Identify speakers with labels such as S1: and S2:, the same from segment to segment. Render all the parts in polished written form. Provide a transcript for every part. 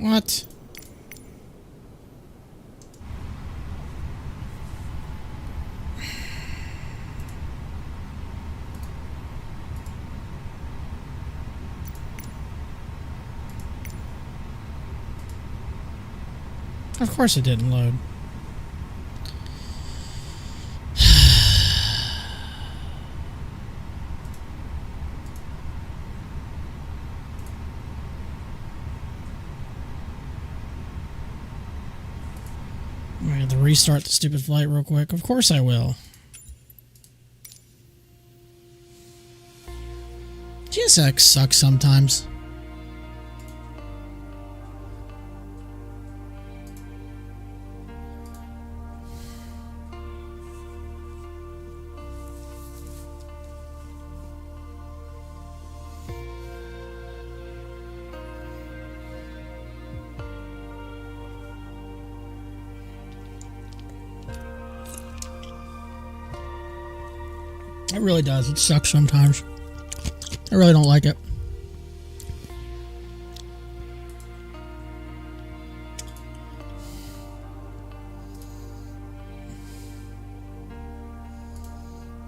S1: What? Of course it didn't load. I have to restart the stupid flight real quick. Of course I will. GSX sucks sometimes. It really does. It sucks sometimes. I really don't like it.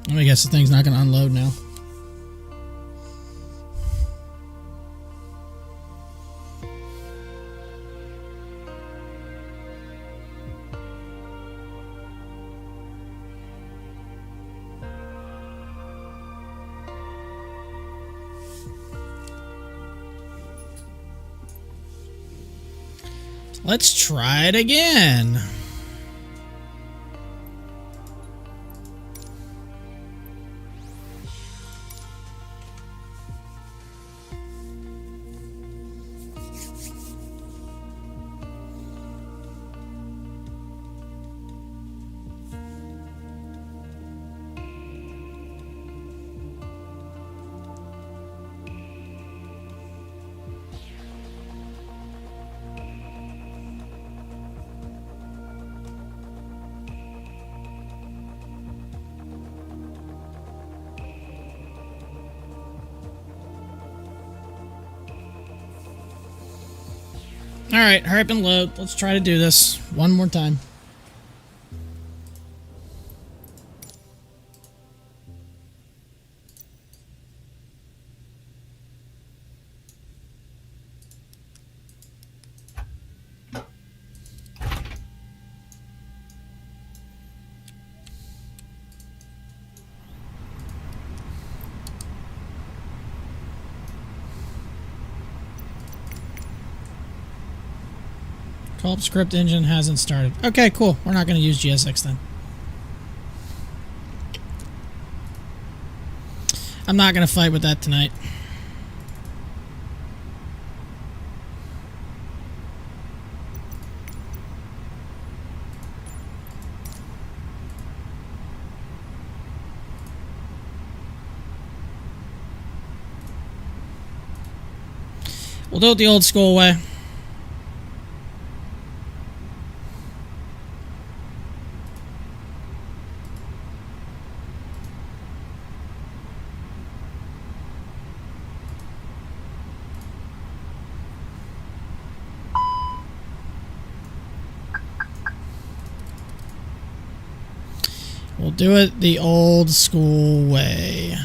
S1: Let me guess the thing's not going to unload now. Let's try it again. Alright, hurry up and load. Let's try to do this one more time. Culp script engine hasn't started. Okay, cool. We're not going to use GSX then. I'm not going to fight with that tonight. We'll do it the old school way. We'll do it the old school way.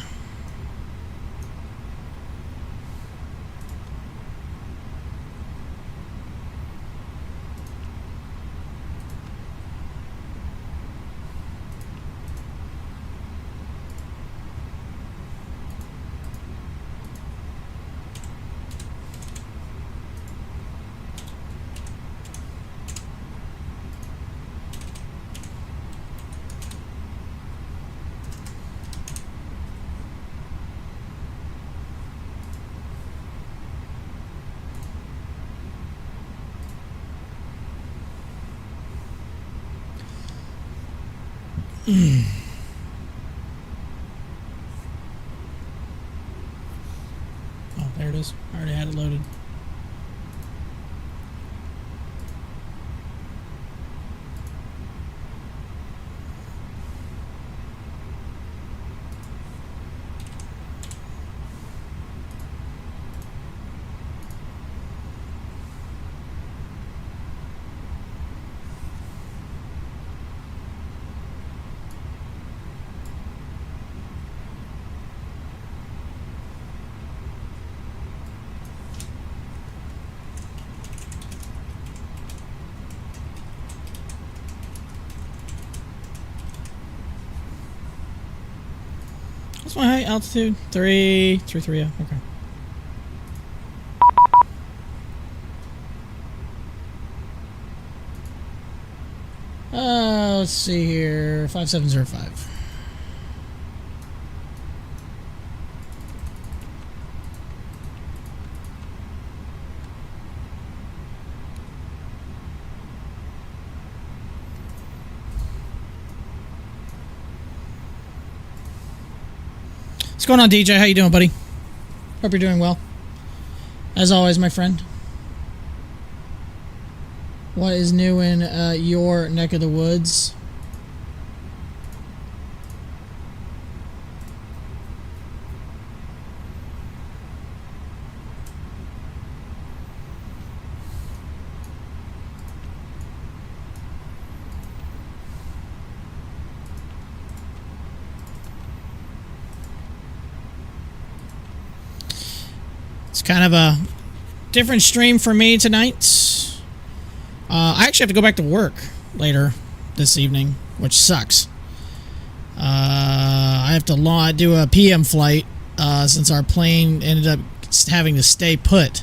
S1: Oh, there it is. I already had it loaded. What's my height? Altitude? 333, yeah, okay. Let's see here. 5705. What's going on, DJ? How you doing, buddy? Hope you're doing well. As always, my friend. What is new in your neck of the woods? It's kind of a different stream for me tonight. I actually have to go back to work later this evening, which sucks. I have to do a PM flight since our plane ended up having to stay put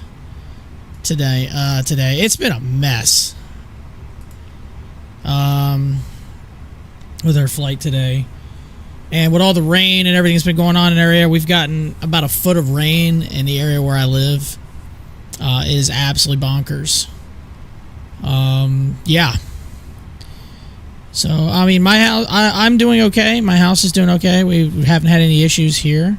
S1: today. It's been a mess with our flight today. And with all the rain and everything that's been going on in the area, we've gotten about a foot of rain in the area where I live. It is absolutely bonkers. Yeah. So, I mean, my house, I'm doing okay. My house is doing okay. We haven't had any issues here.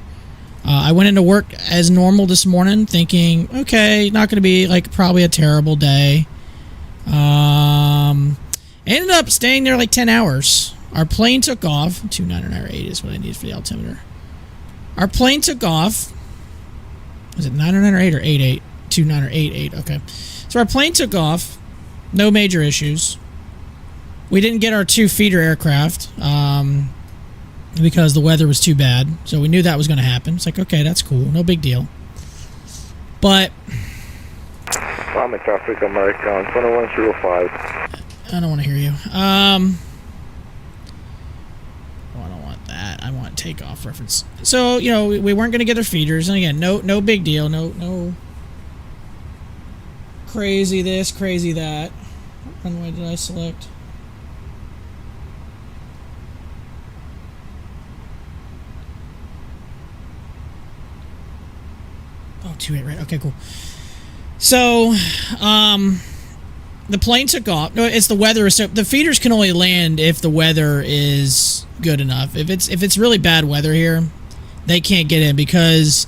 S1: I went into work as normal this morning thinking, okay, not going to be like probably a terrible day. Ended up staying there like 10 hours. Our plane took off. 29908 is what I need for the altimeter. Our plane took off. Was it 998 or 88? 29 or 88. Okay. So our plane took off. No major issues. We didn't get our 2-feeder aircraft because the weather was too bad. So we knew that was going to happen. It's like, okay, that's cool. No big deal. But
S2: Comic traffic American 2105.
S1: I don't want to hear you. I don't want that. I want takeoff reference. So, you know, we weren't going to get our feeders. And again, no big deal. No crazy this, crazy that. What runway did I select? Oh, 28, right. Okay, cool. So, the plane took off. No, it's the weather. So the feeders can only land if the weather is good enough. If it's really bad weather here, they can't get in because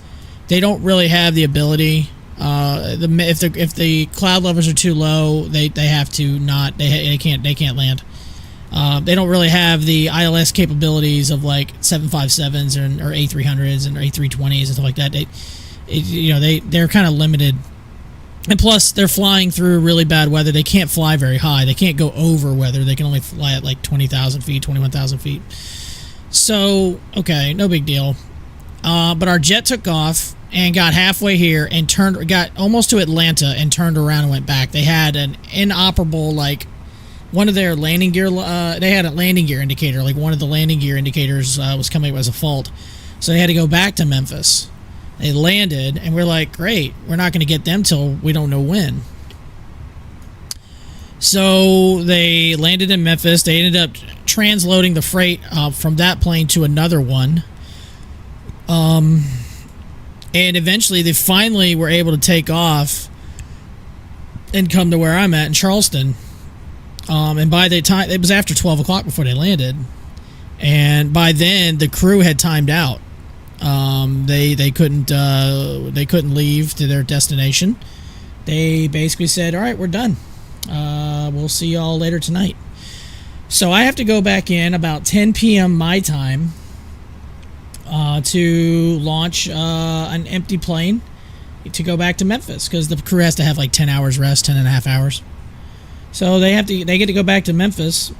S1: they don't really have the ability. If the cloud levels are too low, they have to not. They can't land. They don't really have the ILS capabilities of like 757s or A300s and A320s and stuff like that. They're kind of limited. And plus, they're flying through really bad weather. They can't fly very high. They can't go over weather. They can only fly at like 20,000 feet, 21,000 feet. So, okay, no big deal. But our jet took off and got halfway here and got almost to Atlanta and turned around and went back. They had an inoperable, like, one of their landing gear, they had a landing gear indicator. Like, one of the landing gear indicators was coming up as a fault. So they had to go back to Memphis. They landed, and we're like, great, we're not going to get them till we don't know when. So they landed in Memphis. They ended up transloading the freight from that plane to another one. And eventually, they finally were able to take off and come to where I'm at in Charleston. And by the time, it was after 12 o'clock before they landed. And by then, the crew had timed out. They couldn't leave to their destination. They basically said, "All right, we're done. We'll see y'all later tonight." So I have to go back in about 10 p.m. my time to launch an empty plane to go back to Memphis, because the crew has to have like 10 hours rest, 10 and a half hours. So they get to go back to Memphis.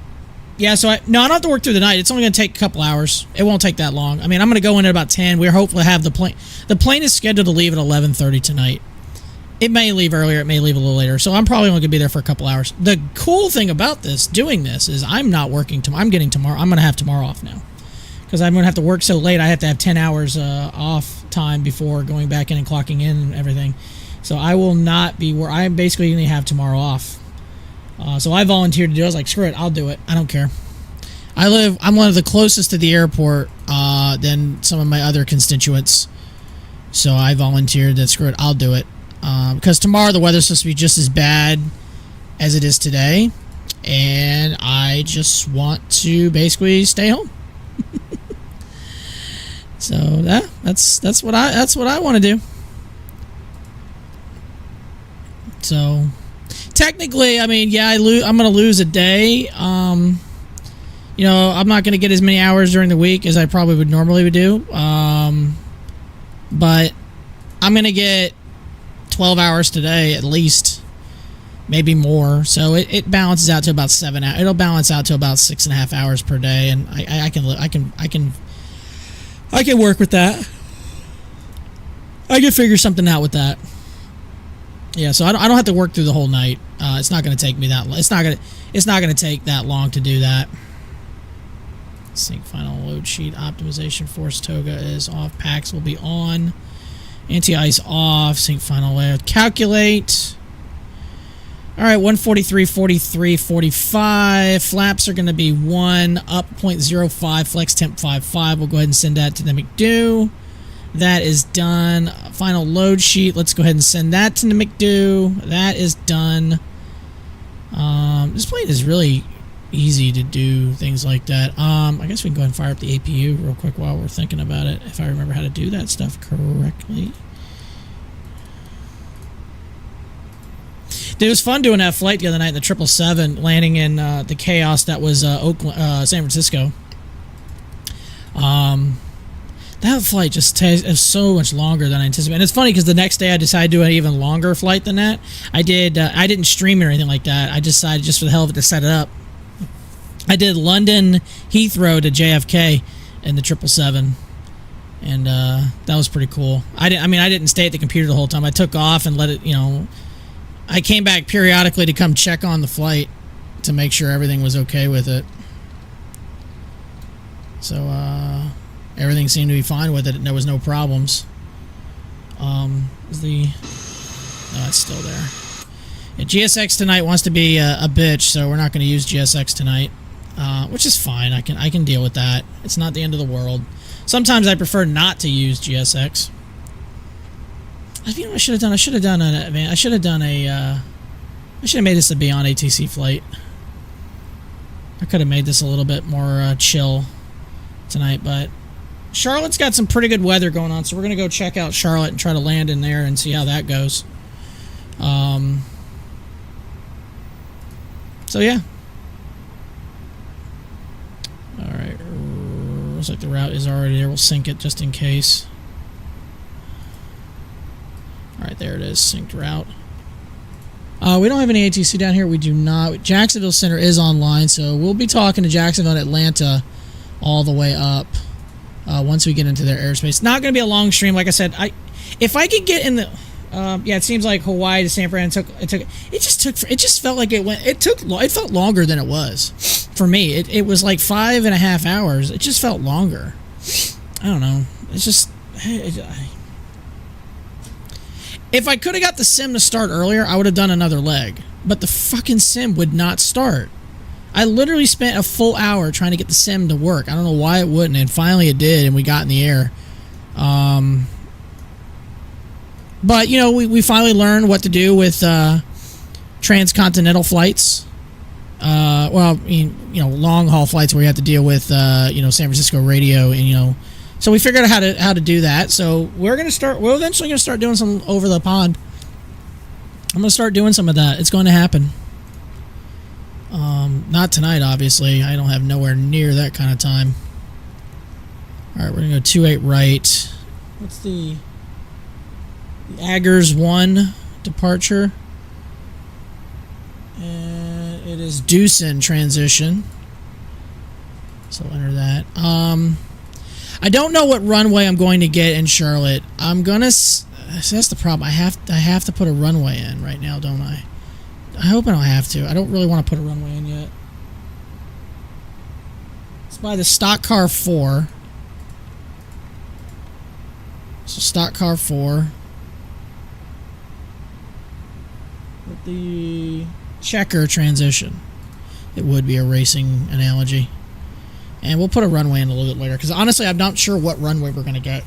S1: Yeah, so I don't have to work through the night. It's only going to take a couple hours. It won't take that long. I mean, I'm going to go in at about 10. We're hopefully have the plane. The plane is scheduled to leave at 11:30 tonight. It may leave earlier. It may leave a little later. So I'm probably only going to be there for a couple hours. The cool thing about doing this, is I'm not working tomorrow. I'm getting tomorrow. I'm going to have tomorrow off now, because I'm going to have to work so late. I have to have 10 hours off time before going back in and clocking in and everything. So I will not be where I'm basically going to have tomorrow off. So I volunteered to do it. I was like, screw it, I'll do it. I don't care. I'm one of the closest to the airport than some of my other constituents. So I volunteered that, screw it, I'll do it. Because tomorrow the weather's supposed to be just as bad as it is today. And I just want to basically stay home. So that's what I want to do. So technically, I mean, yeah, I'm going to lose a day. You know, I'm not going to get as many hours during the week as I probably would normally do. But I'm going to get 12 hours today at least, maybe more. So it balances out to about 7 hours. It'll balance out to about 6.5 hours per day, and I can work with that. I can figure something out with that. Yeah, so I don't have to work through the whole night. It's not going to take me that long. It's not going to take that long to do that. Sync final load sheet optimization. Force toga is off. Packs will be on. Anti-ice off. Sync final layout. Calculate. All right, 143.43.45. Flaps are going to be 1 up 0.05. Flex temp 5.5. We'll go ahead and send that to the McDo. That is done. Final load sheet. Let's go ahead and send that to the McDo. That is done. This plane is really easy to do things like that. I guess we can go ahead and fire up the APU real quick while we're thinking about it, if I remember how to do that stuff correctly. It was fun doing that flight the other night in the 777, landing in the chaos that was San Francisco. That flight just is so much longer than I anticipated. And it's funny because the next day I decided to do an even longer flight than that. I didn't stream it or anything like that. I decided just for the hell of it to set it up. I did London Heathrow to JFK in the 777, and that was pretty cool. I didn't stay at the computer the whole time. I took off and let it, I came back periodically to come check on the flight to make sure everything was okay with it. So everything seemed to be fine with it, and there was no problems. No, it's still there. Yeah, GSX tonight wants to be a bitch, so we're not going to use GSX tonight, which is fine. I can deal with that. It's not the end of the world. Sometimes I prefer not to use GSX. I should have made this a Beyond ATC flight. I could have made this a little bit more chill tonight, but Charlotte's got some pretty good weather going on, so we're going to go check out Charlotte and try to land in there and see how that goes. So yeah. Alright, looks like the route is already there. We'll sync it just in case. Alright, there it is, synced route. We don't have any ATC down here. We do not. Jacksonville Center is online, so we'll be talking to Jacksonville and Atlanta all the way up once we get into their airspace. Not going to be a long stream, like I said. If I could get in the, it seems like Hawaii to San Fran it just felt like it felt longer than it was for me. It was like 5.5 hours. It just felt longer. I don't know. It's just. If I could have got the sim to start earlier, I would have done another leg. But the fucking sim would not start. I literally spent a full hour trying to get the sim to work. I don't know why it wouldn't, and finally it did, and we got in the air. But, we finally learned what to do with transcontinental flights. Well, I mean, long haul flights where you have to deal with San Francisco radio, and so we figured out how to do that. So we're eventually gonna start doing some over the pond. I'm gonna start doing some of that. It's going to happen. Not tonight, obviously. I don't have nowhere near that kind of time. All right, we're gonna go 28 right. What's the Aggers 1 departure? And it is Deucin transition. So I'll enter that. I don't know what runway I'm going to get in Charlotte. I'm gonna. So that's the problem. I have to put a runway in right now, don't I? I hope I don't have to. I don't really want to put a runway in yet. It's by the stock car 4. So stock car 4. With the checker transition. It would be a racing analogy. And we'll put a runway in a little bit later, because honestly, I'm not sure what runway we're going to get.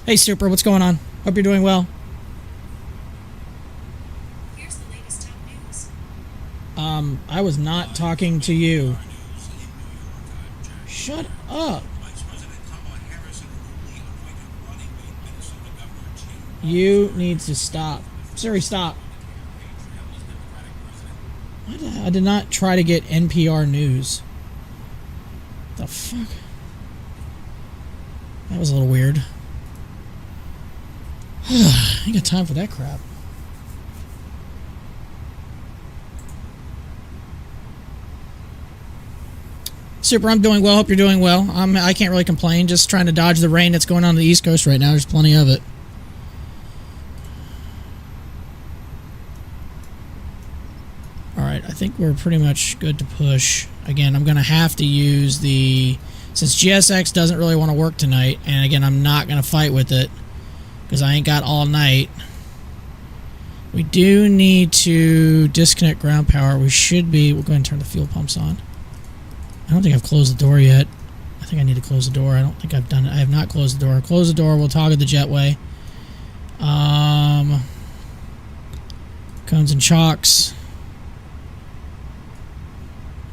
S1: Hey, Super, what's going on? Hope you're doing well.
S3: Here's the latest top news.
S1: I was not talking to you. Shut up. You need to stop. Siri, stop. I did not try to get NPR news. The fuck? That was a little weird. I ain't got time for that crap. Super, I'm doing well. Hope you're doing well. I can't really complain. Just trying to dodge the rain that's going on the East Coast right now. There's plenty of it. Alright, I think we're pretty much good to push. Again, I'm going to have to use the... Since GSX doesn't really want to work tonight, and again, I'm not going to fight with it, because I ain't got all night. We do need to disconnect ground power. We should be... We'll go ahead and turn the fuel pumps on. I don't think I've closed the door yet. I think I need to close the door. I don't think I've done it. I have not closed the door. Close the door. We'll toggle the jetway. Cones and chocks.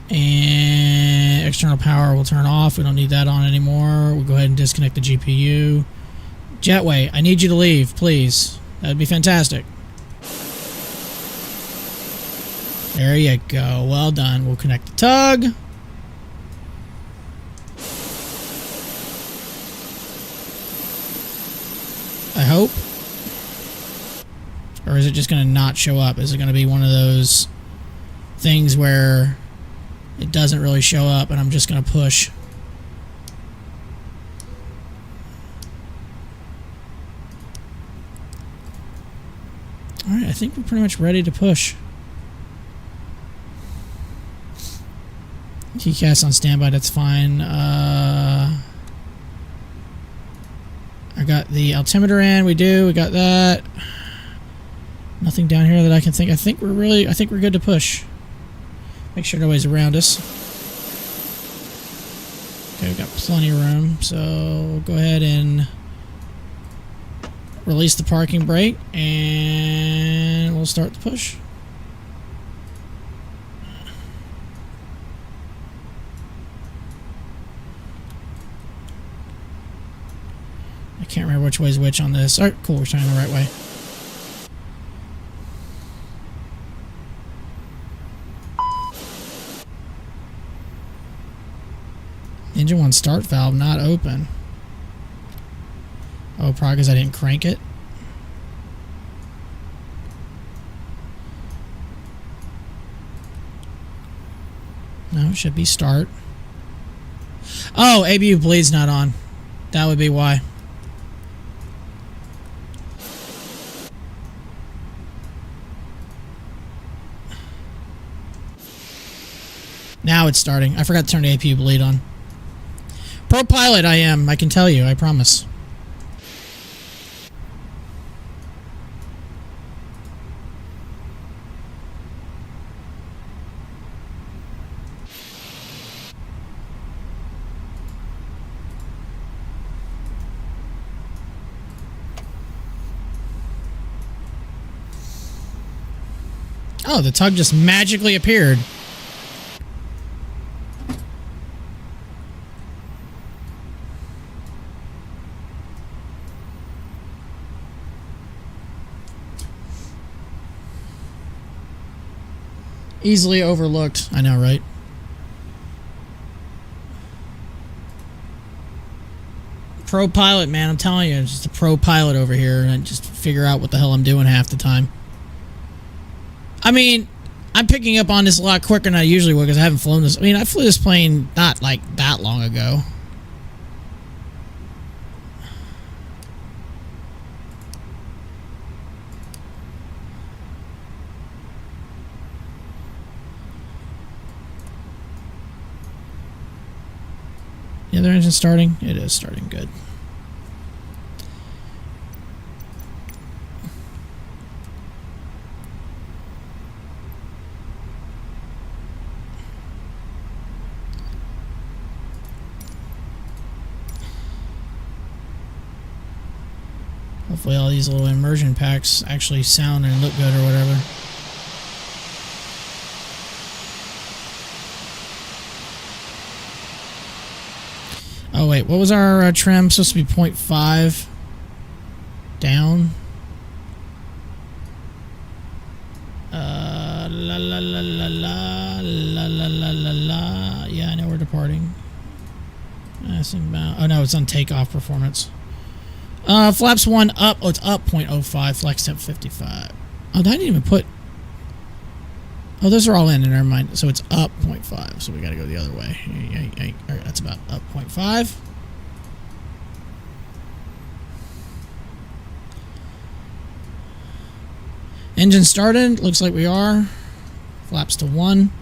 S1: And external power will turn off. We don't need that on anymore. We'll go ahead and disconnect the GPU. Jetway, I need you to leave, please. That would be fantastic. There you go. Well done. We'll connect the tug. I hope. Or is it just going to not show up? Is it going to be one of those things where it doesn't really show up and I'm just going to push? Alright, I think we're pretty much ready to push. TCAS on standby, that's fine. I got the altimeter in, we got that. Nothing down here that I can think. I think we're good to push. Make sure nobody's around us. Okay, we've got plenty of room, so we'll go ahead and release the parking brake, and we'll start the push. I can't remember which way is which on this. Alright, cool, we're turning the right way. Engine 1 start valve not open. Oh, probably because I didn't crank it. No, it should be start. Oh, ABU bleed's not on. That would be why. Now it's starting. I forgot to turn the APU bleed on. Pro pilot I am, I can tell you, I promise. Oh, the tug just magically appeared. Easily overlooked. I know, right? Pro pilot, man. I'm telling you, I'm just a pro pilot over here, and I just figure out what the hell I'm doing half the time. I mean, I'm picking up on this a lot quicker than I usually would because I haven't flown this. I mean, I flew this plane not like that long ago. The other engine starting? It is starting good. Hopefully all these little immersion packs actually sound and look good or whatever. Oh wait, what was our trim? Supposed to be 0.5 down. La la la la la la la la la la. Yeah, I know we're departing. Oh no, it's on takeoff performance. Flaps 1 up. Oh, it's up 0.05. Flex temp 55. Oh, I didn't even put. Oh, those are all in, never mind. So it's up 0.5. So we got to go the other way. All right, that's about up 0.5. Engine started. Looks like we are. Flaps to 1.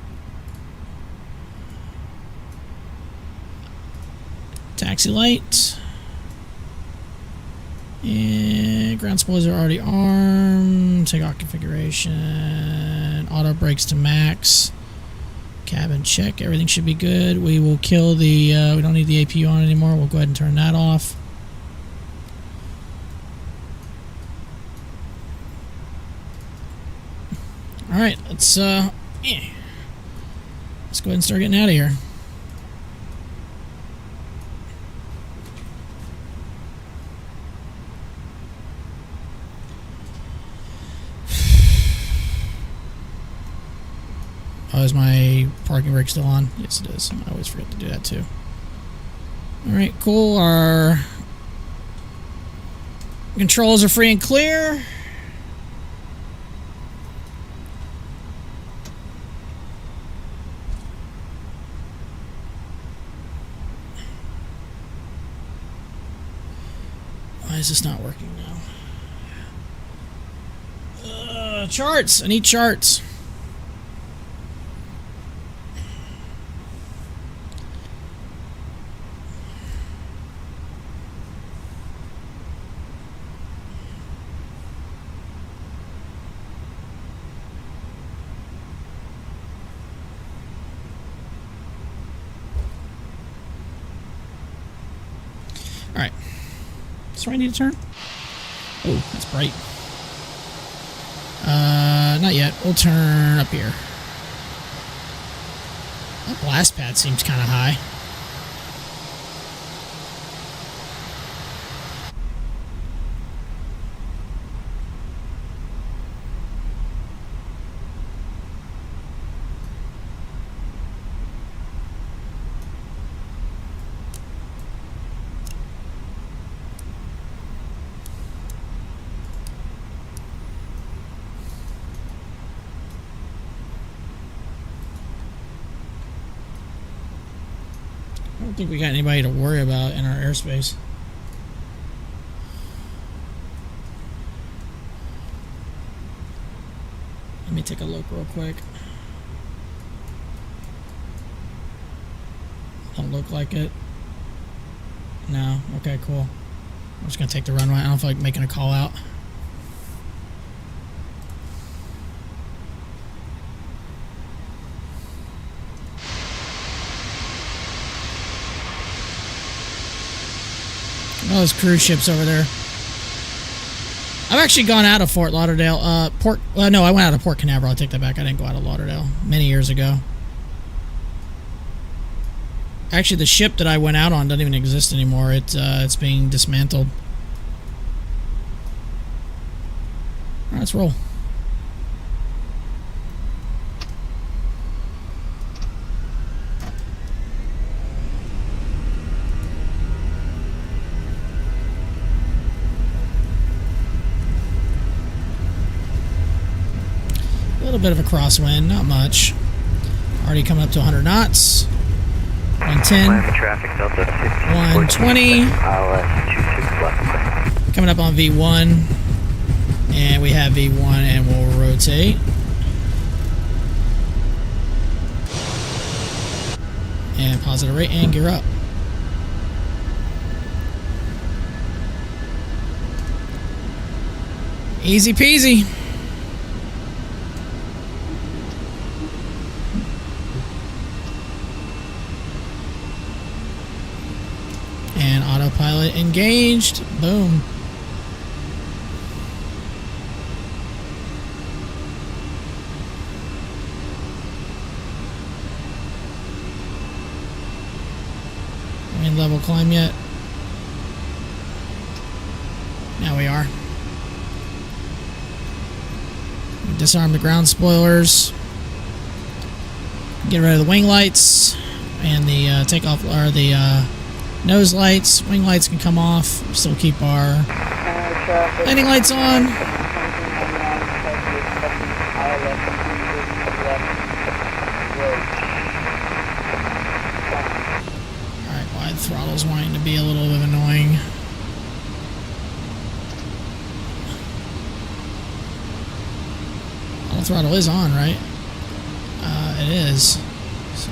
S1: Taxi light. And ground spoilers are already armed. Takeoff configuration. Auto brakes to max. Cabin check. Everything should be good. We will kill the... we don't need the APU on anymore. We'll go ahead and turn that off. Alright, let's go ahead and start getting out of here. Oh, is my parking brake still on? Yes, it is. I always forget to do that too. Alright, cool. Our controls are free and clear. Why is this not working now? Charts! I need charts. Alright. That's where I need to turn? Oh, that's bright. Not yet. We'll turn up here. That blast pad seems kind of high. I don't think we got anybody to worry about in our airspace. Let me take a look real quick. Don't look like it. No. Okay, cool. I'm just gonna take the runway. I don't feel like making a call out. All those cruise ships over there. I've actually gone out of Fort Lauderdale. No, I went out of Port Canaveral. I'll take that back. I didn't go out of Lauderdale many years ago. Actually, the ship that I went out on doesn't even exist anymore. It's being dismantled. All right, let's roll. A little bit of a crosswind, not much. Already coming up to 100 knots. 110.
S2: Traffic Delta
S1: 120. Coming up on V1. And we have V1 and we'll rotate. And positive rate and gear up. Easy peasy. And autopilot engaged. Boom. Wind level climb yet? Now we are. Disarm the ground spoilers. Get rid of the wing lights and the takeoff or the nose lights. Wing lights can come off. Still keep our landing lights on. Alright, wide throttle's wanting to be a little bit annoying. Auto throttle is on, right? It is. So.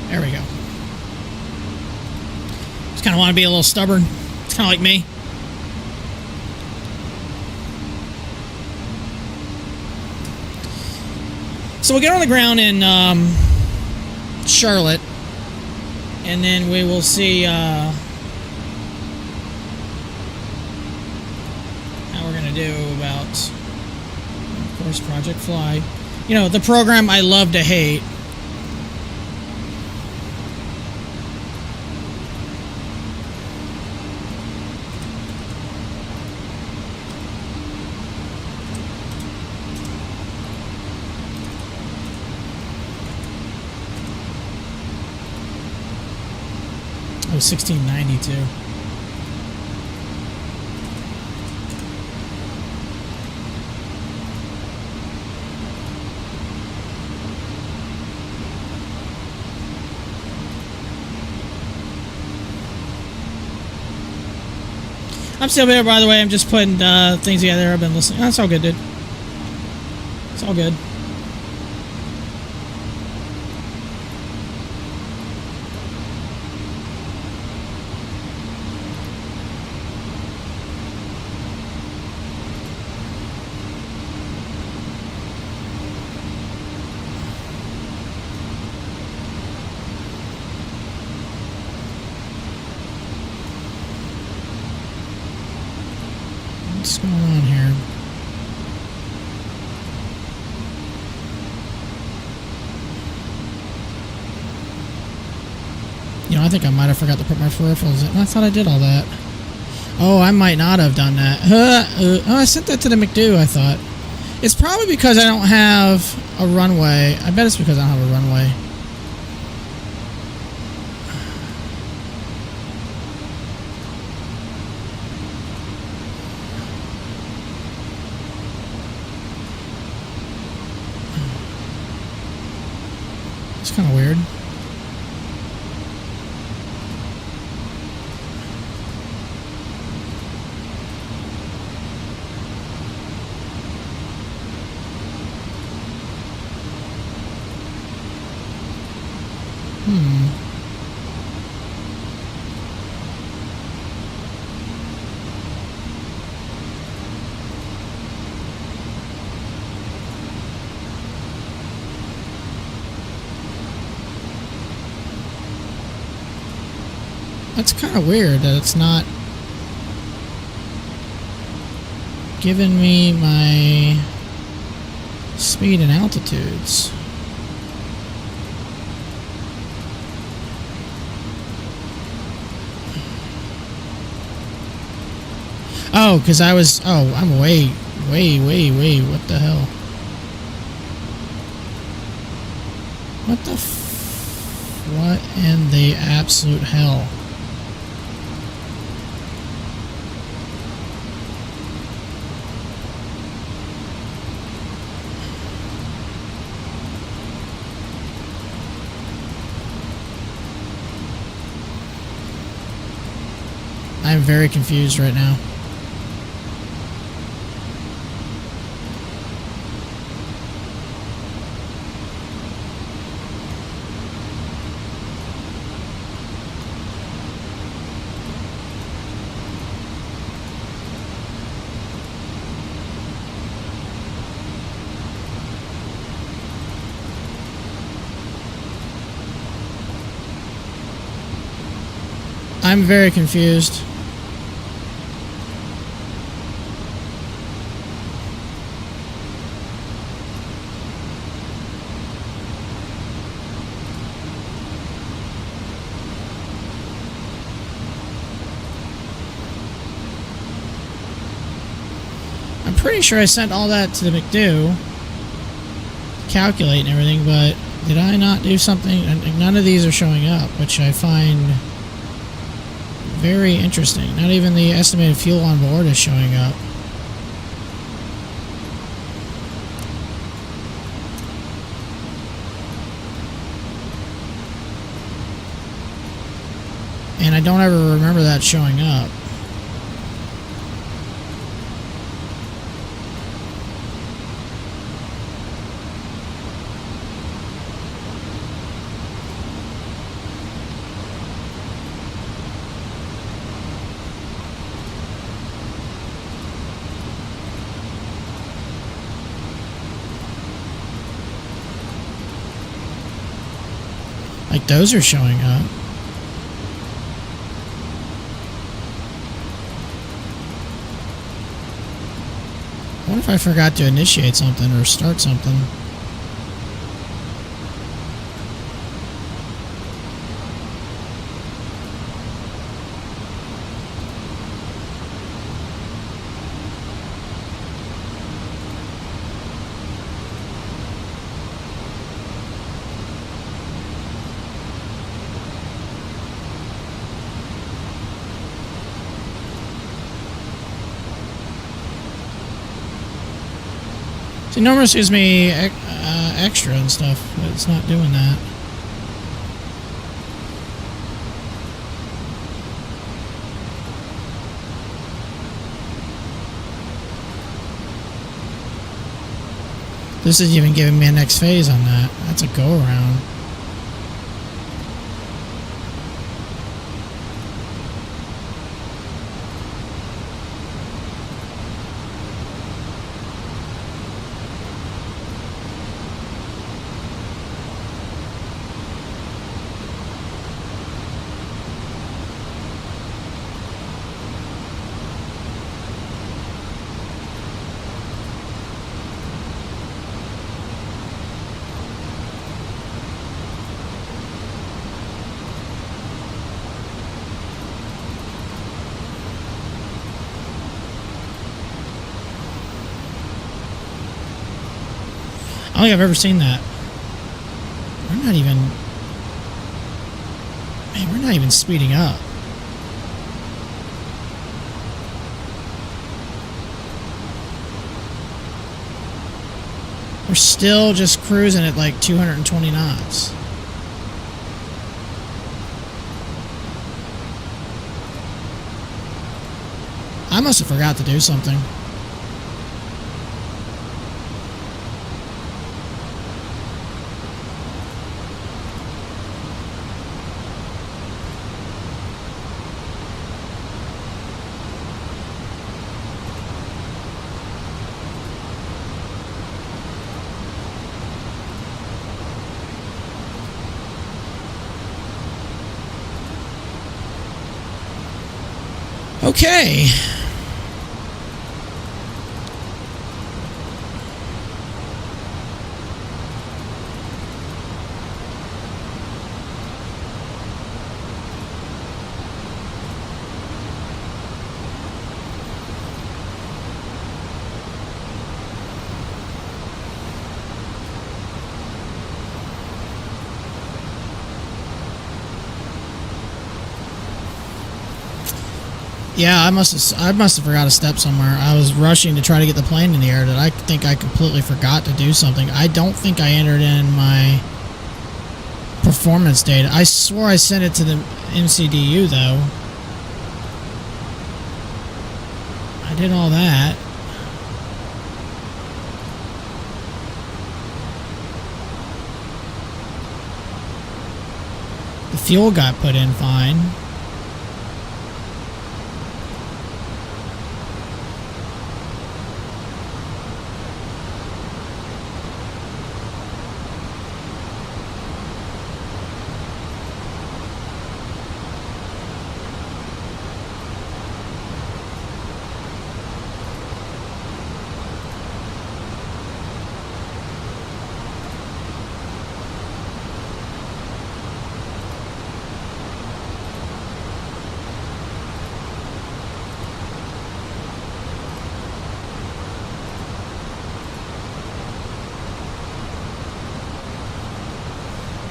S1: There we go. Just kind of want to be a little stubborn. It's kind of like me. So we'll get on the ground in Charlotte, and then we will see how we're going to do about, of course, Project Fly. You know, the program I love to hate. Oh, 1692. I'm still there, by the way. I'm just putting things together. I've been listening. That's all good, dude. It's all good. What's going on here? You know, I think I might have forgot to put my peripherals in. I thought I did all that. Oh, I might not have done that. Oh, I sent that to the McDo, I thought. It's probably because I don't have a runway. I bet it's because I don't have a runway. It's kind of weird. That's kind of weird that it's not giving me my speed and altitudes. Oh, because I was... Oh, I'm way, what the hell? What the what in the absolute hell? I'm very confused right now. I'm very confused. I'm pretty sure I sent all that to the McDo, calculate and everything, but did I not do something? And none of these are showing up, which I find very interesting. Not even the estimated fuel on board is showing up. And I don't ever remember that showing up. Like, those are showing up. What if I forgot to initiate something or start something? See, normally it gives me extra and stuff, but it's not doing that. This is even giving me a next phase on that. That's a go around. I don't think I've ever seen that. We're not even... Man, we're not even speeding up. We're still just cruising at like 220 knots. I must have forgot to do something. Okay. Yeah, I must have forgot a step somewhere. I was rushing to try to get the plane in the air that I think I completely forgot to do something. I don't think I entered in my performance data. I swore I sent it to the MCDU though. I did all that. The fuel got put in fine.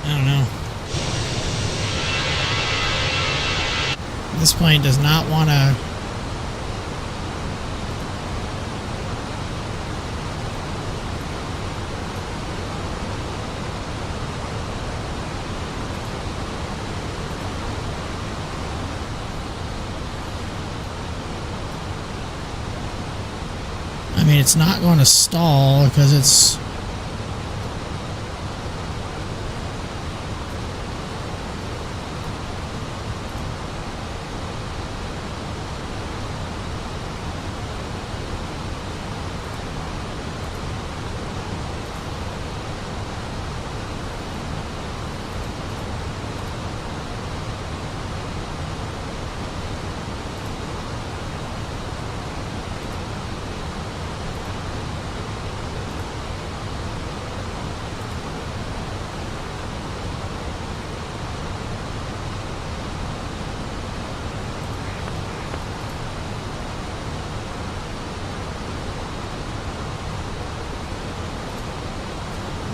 S1: I don't know. This plane does not want to... I mean, it's not going to stall because it's...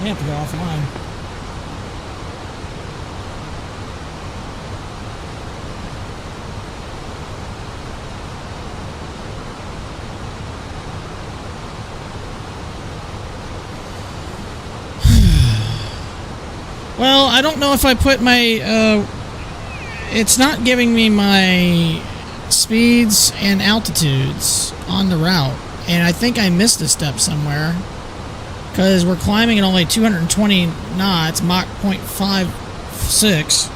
S1: You have to go offline. Well, I don't know if I put my... it's not giving me my speeds and altitudes on the route. And I think I missed a step somewhere. Because we're climbing at only 220 knots, Mach 0.56.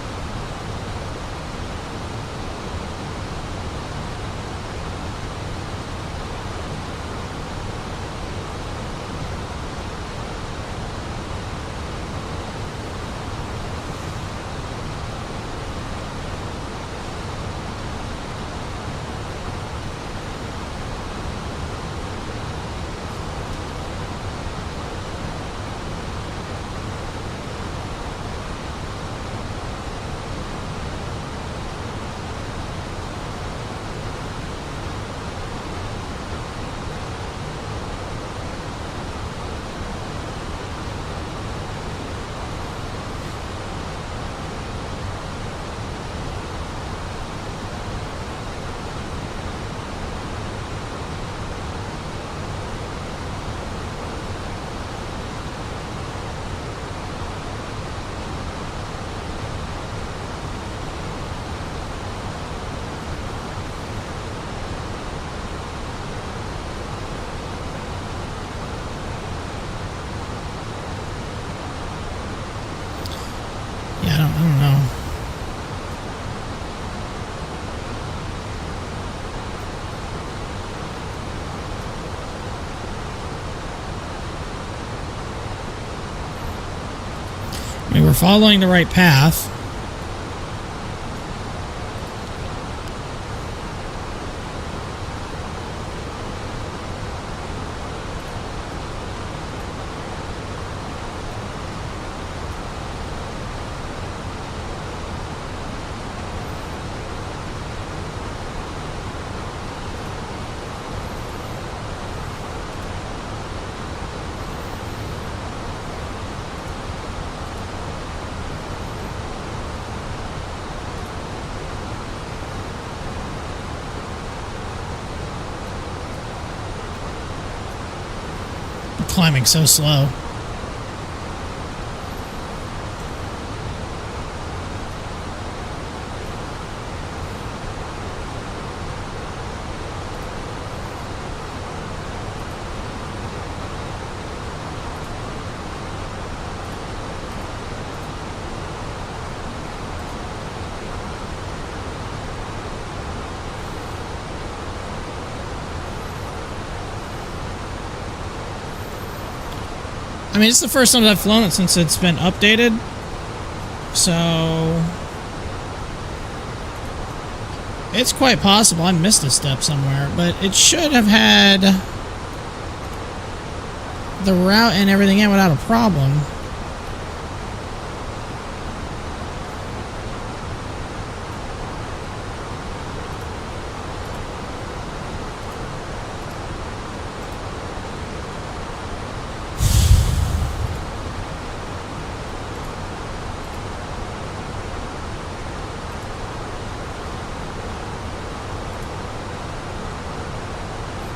S1: I don't know. I mean, we're following the right path. climbing so slow. I mean, it's the first time that I've flown it since it's been updated. So it's quite possible I missed a step somewhere, but it should have had the route and everything in without a problem.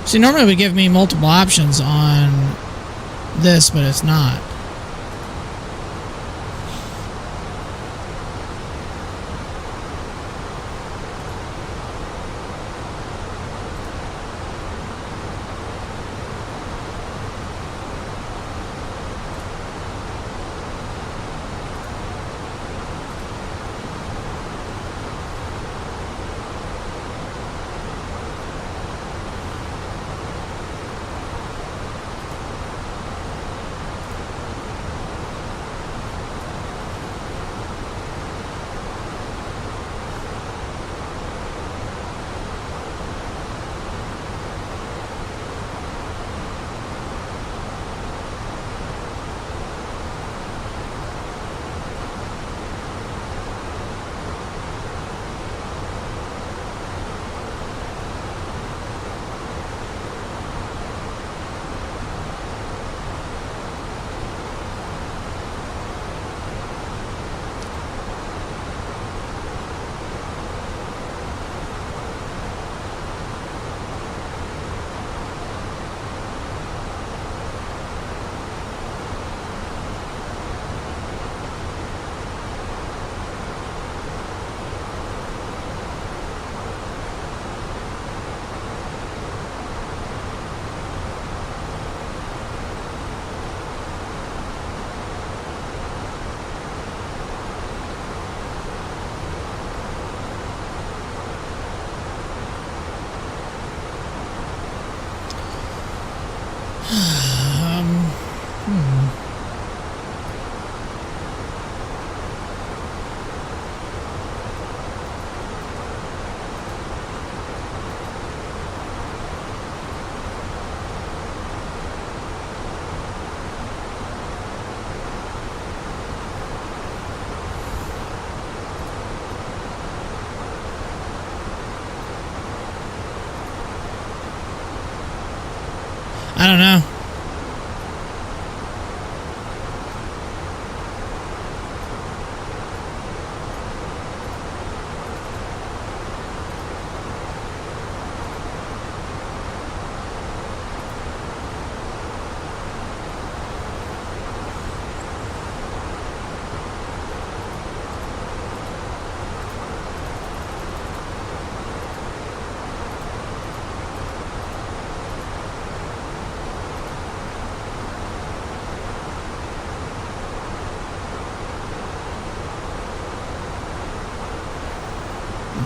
S1: See, normally it would give me multiple options on this, but it's not. I don't know.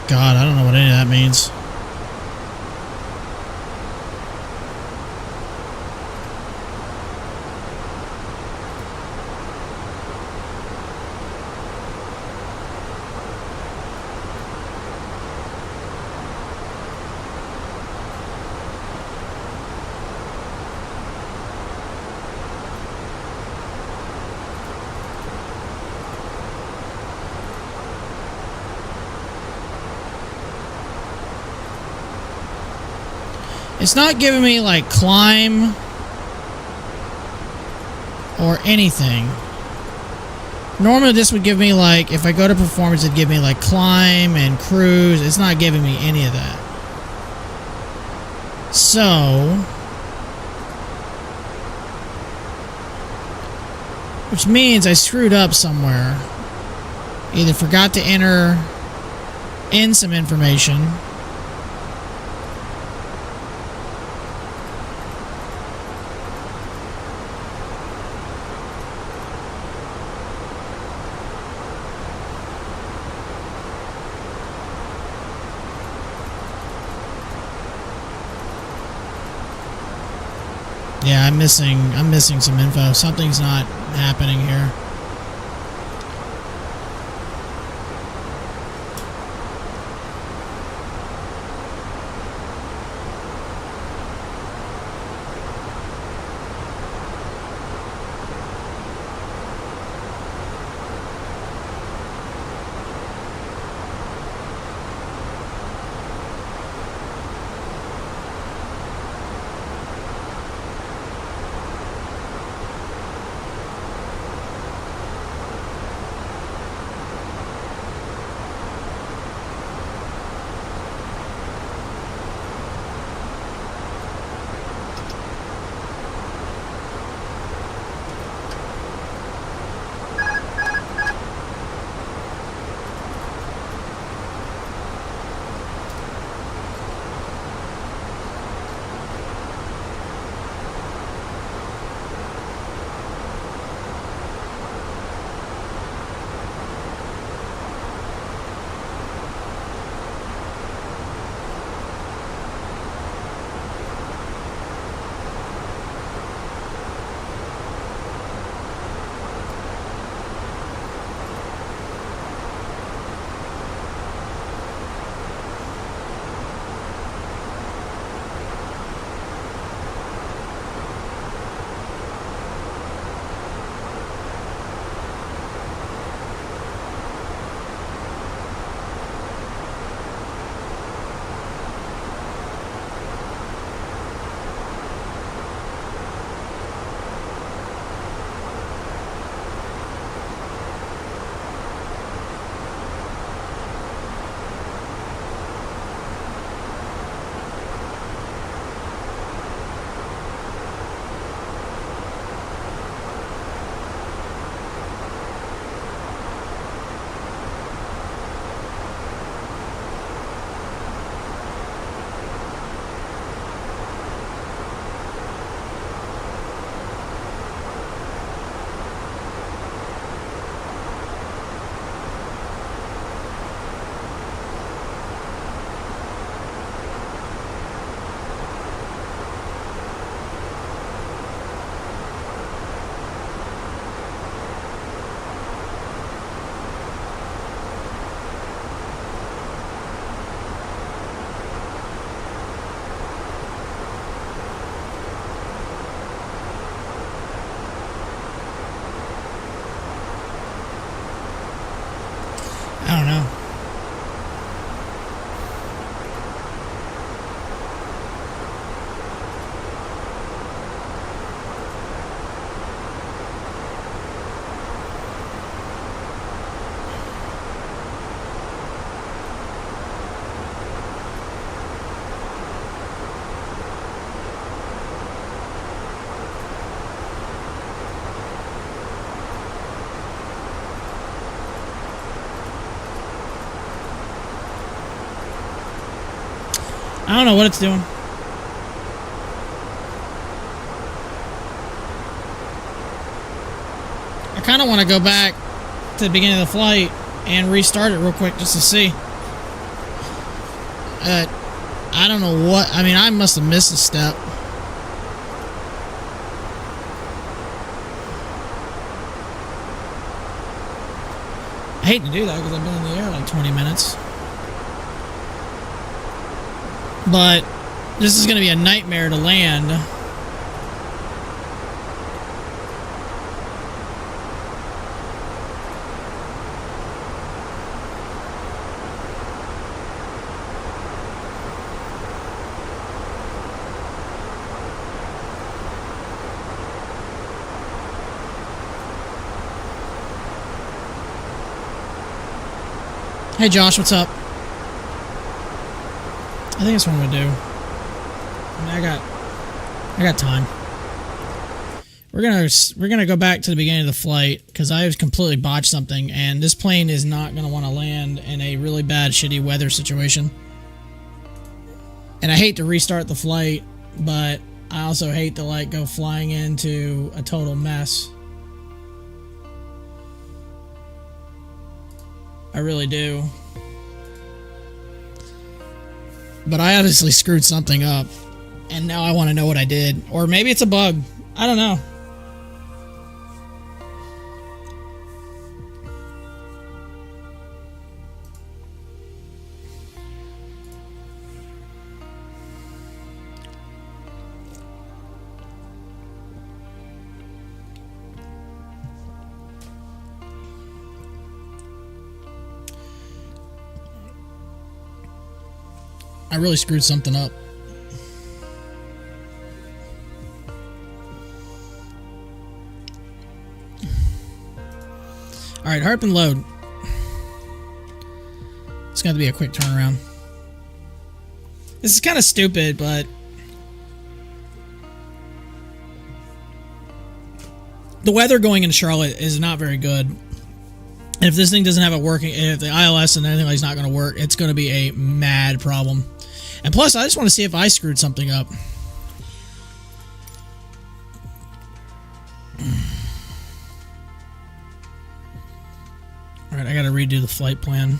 S1: God, I don't know what any of that means. It's not giving me like climb or anything. Normally this would give me like, if I go to performance, it'd give me like climb and cruise. It's not giving me any of that. So Which means I screwed up somewhere. Either forgot to enter in some information. Yeah, I'm missing some info. Something's not happening here. I don't know. I don't know what it's doing. I kind of want to go back to the beginning of the flight and restart it real quick just to see. I don't know what... I mean, I must have missed a step. I hate to do that because I've been in the air like 20 minutes. But this is going to be a nightmare to land. Hey Josh, what's up? I think that's what I'm gonna do. I mean, I got time. We're gonna go back to the beginning of the flight because I have completely botched something, and this plane is not gonna want to land in a really bad, shitty weather situation. And I hate to restart the flight, but I also hate to like go flying into a total mess. I really do. But I obviously screwed something up, and now I want to know what I did, or maybe it's a bug. I don't know. I really screwed something up. Alright, harp and load. It's going to be a quick turnaround. This is kind of stupid, but the weather going into Charlotte is not very good. And if this thing doesn't have it working, if the ILS and anything like is not going to work, it's going to be a mad problem. And plus, I just want to see if I screwed something up. Alright, I got to redo the flight plan.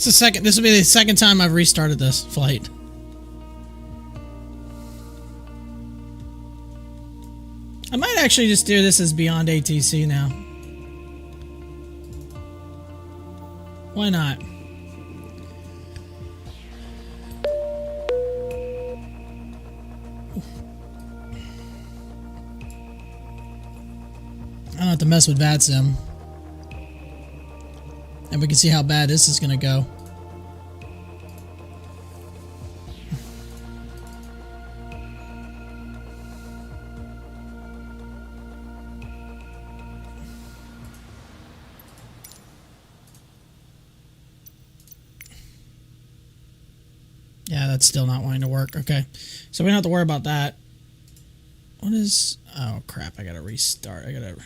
S1: This will be the second time I've restarted this flight. I might actually just do this as Beyond ATC now. Why not? I don't have to mess with VATSIM. And we can see how bad this is going to go. Yeah, that's still not wanting to work. Okay. So we don't have to worry about that. What is... Oh, crap. I got to restart. I got to...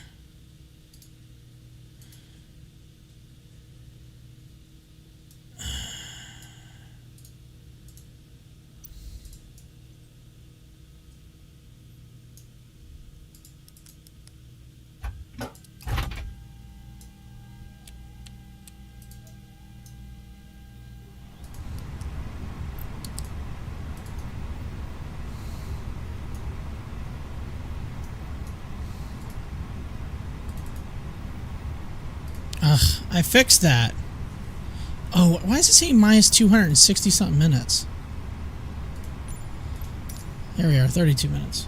S1: I fixed that. Oh, why is it saying minus 260 something minutes? Here we are, 32 minutes.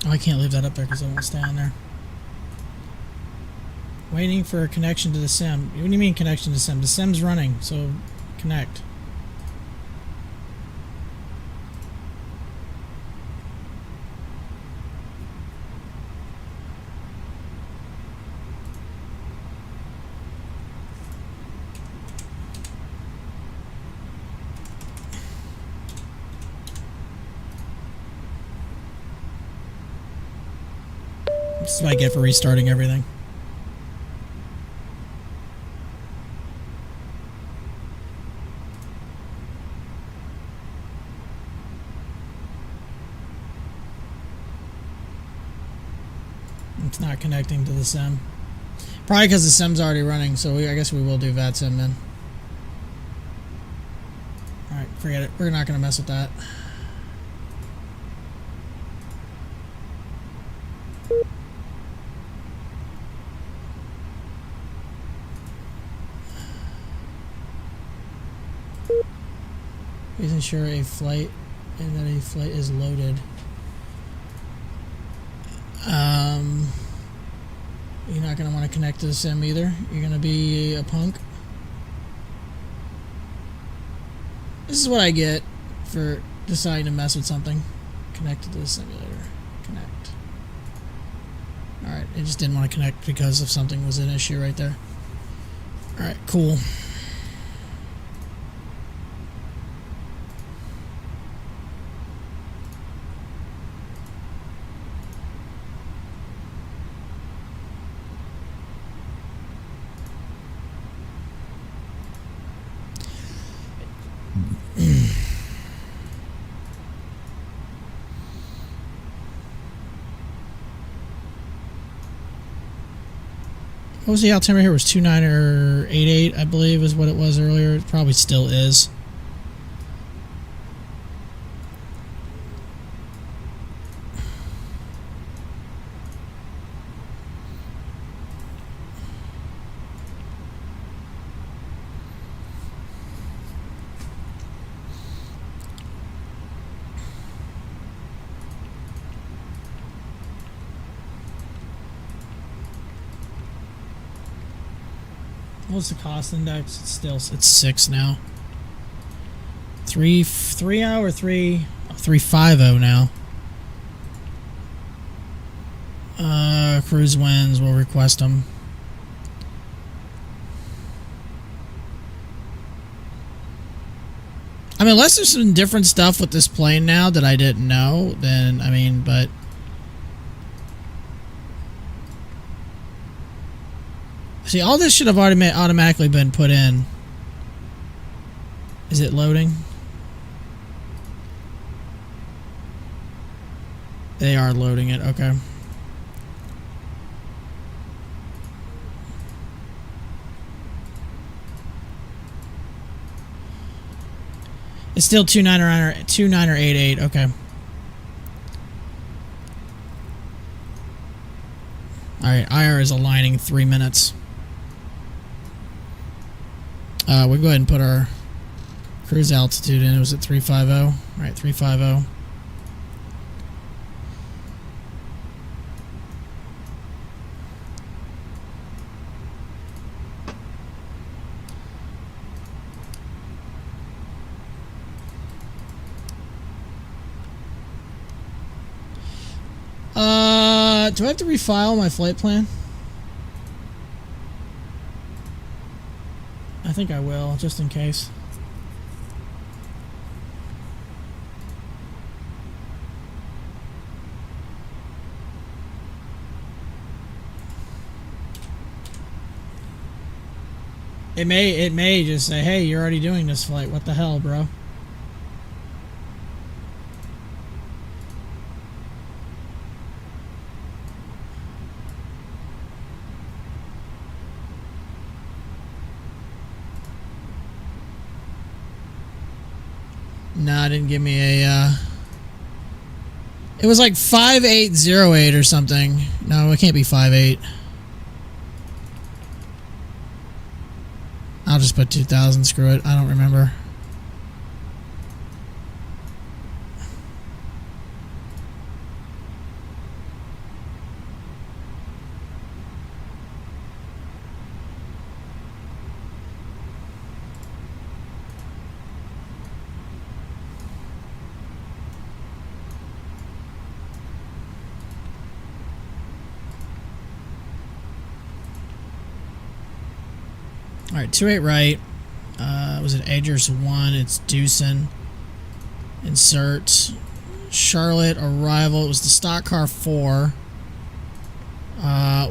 S1: Oh, I can't leave that up there because I won't stay on there. Waiting for a connection to the sim. What do you mean connection to sim? The sim's running, so connect. This is what I get for restarting everything. It's not connecting to the sim. Probably because the sim's already running, so I guess we will do VATSIM then. Alright, forget it. We're not going to mess with that. Please ensure a flight and that a flight is loaded. You're not going to want to connect to the sim either. You're going to be a punk. This is what I get for deciding to mess with something. Connected to the simulator. Connect. Alright, it just didn't want to connect because of something was an issue right there. Alright, cool. What was the altimeter here? It was 2988, I believe, is what it was earlier. It probably still is. What's the cost index? It's 6 now. 350 now. Cruise wins. We'll request them. I mean, unless there's some different stuff with this plane now that I didn't know, then I mean, but. See, all this should have automatically been put in. Is it loading? They are loading it, okay. It's still 2988, okay. Alright, IR is aligning 3 minutes. We'll go ahead and put our cruise altitude in. It was at 350. Right, 350. Do I have to refile my flight plan? I think I will, just in case. It may just say, hey, you're already doing this flight. What the hell, bro? No, it didn't give me a, it was like 5808 or something. No, it can't be 58. I'll just put 2000, screw it. I don't remember. Alright, 28 right. Was it Agers 1? It's Deucin. Insert. Charlotte arrival. It was the stock car 4.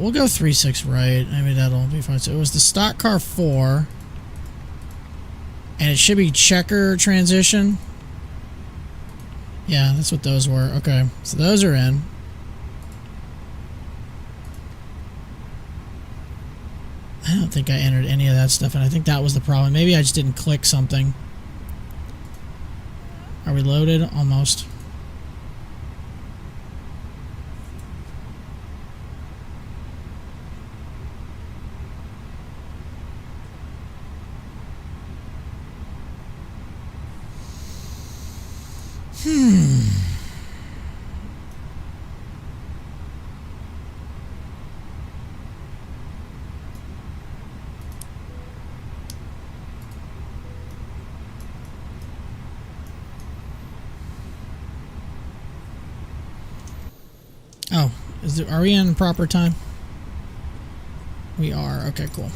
S1: We'll go 36 right. Maybe that'll be fine. So it was the stock car 4. And it should be checker transition. Yeah, that's what those were. Okay, so those are in. I don't think I entered any of that stuff, and I think that was the problem. Maybe I just didn't click something. Are we loaded? Almost. Oh, are we in proper time? We are. Okay, cool.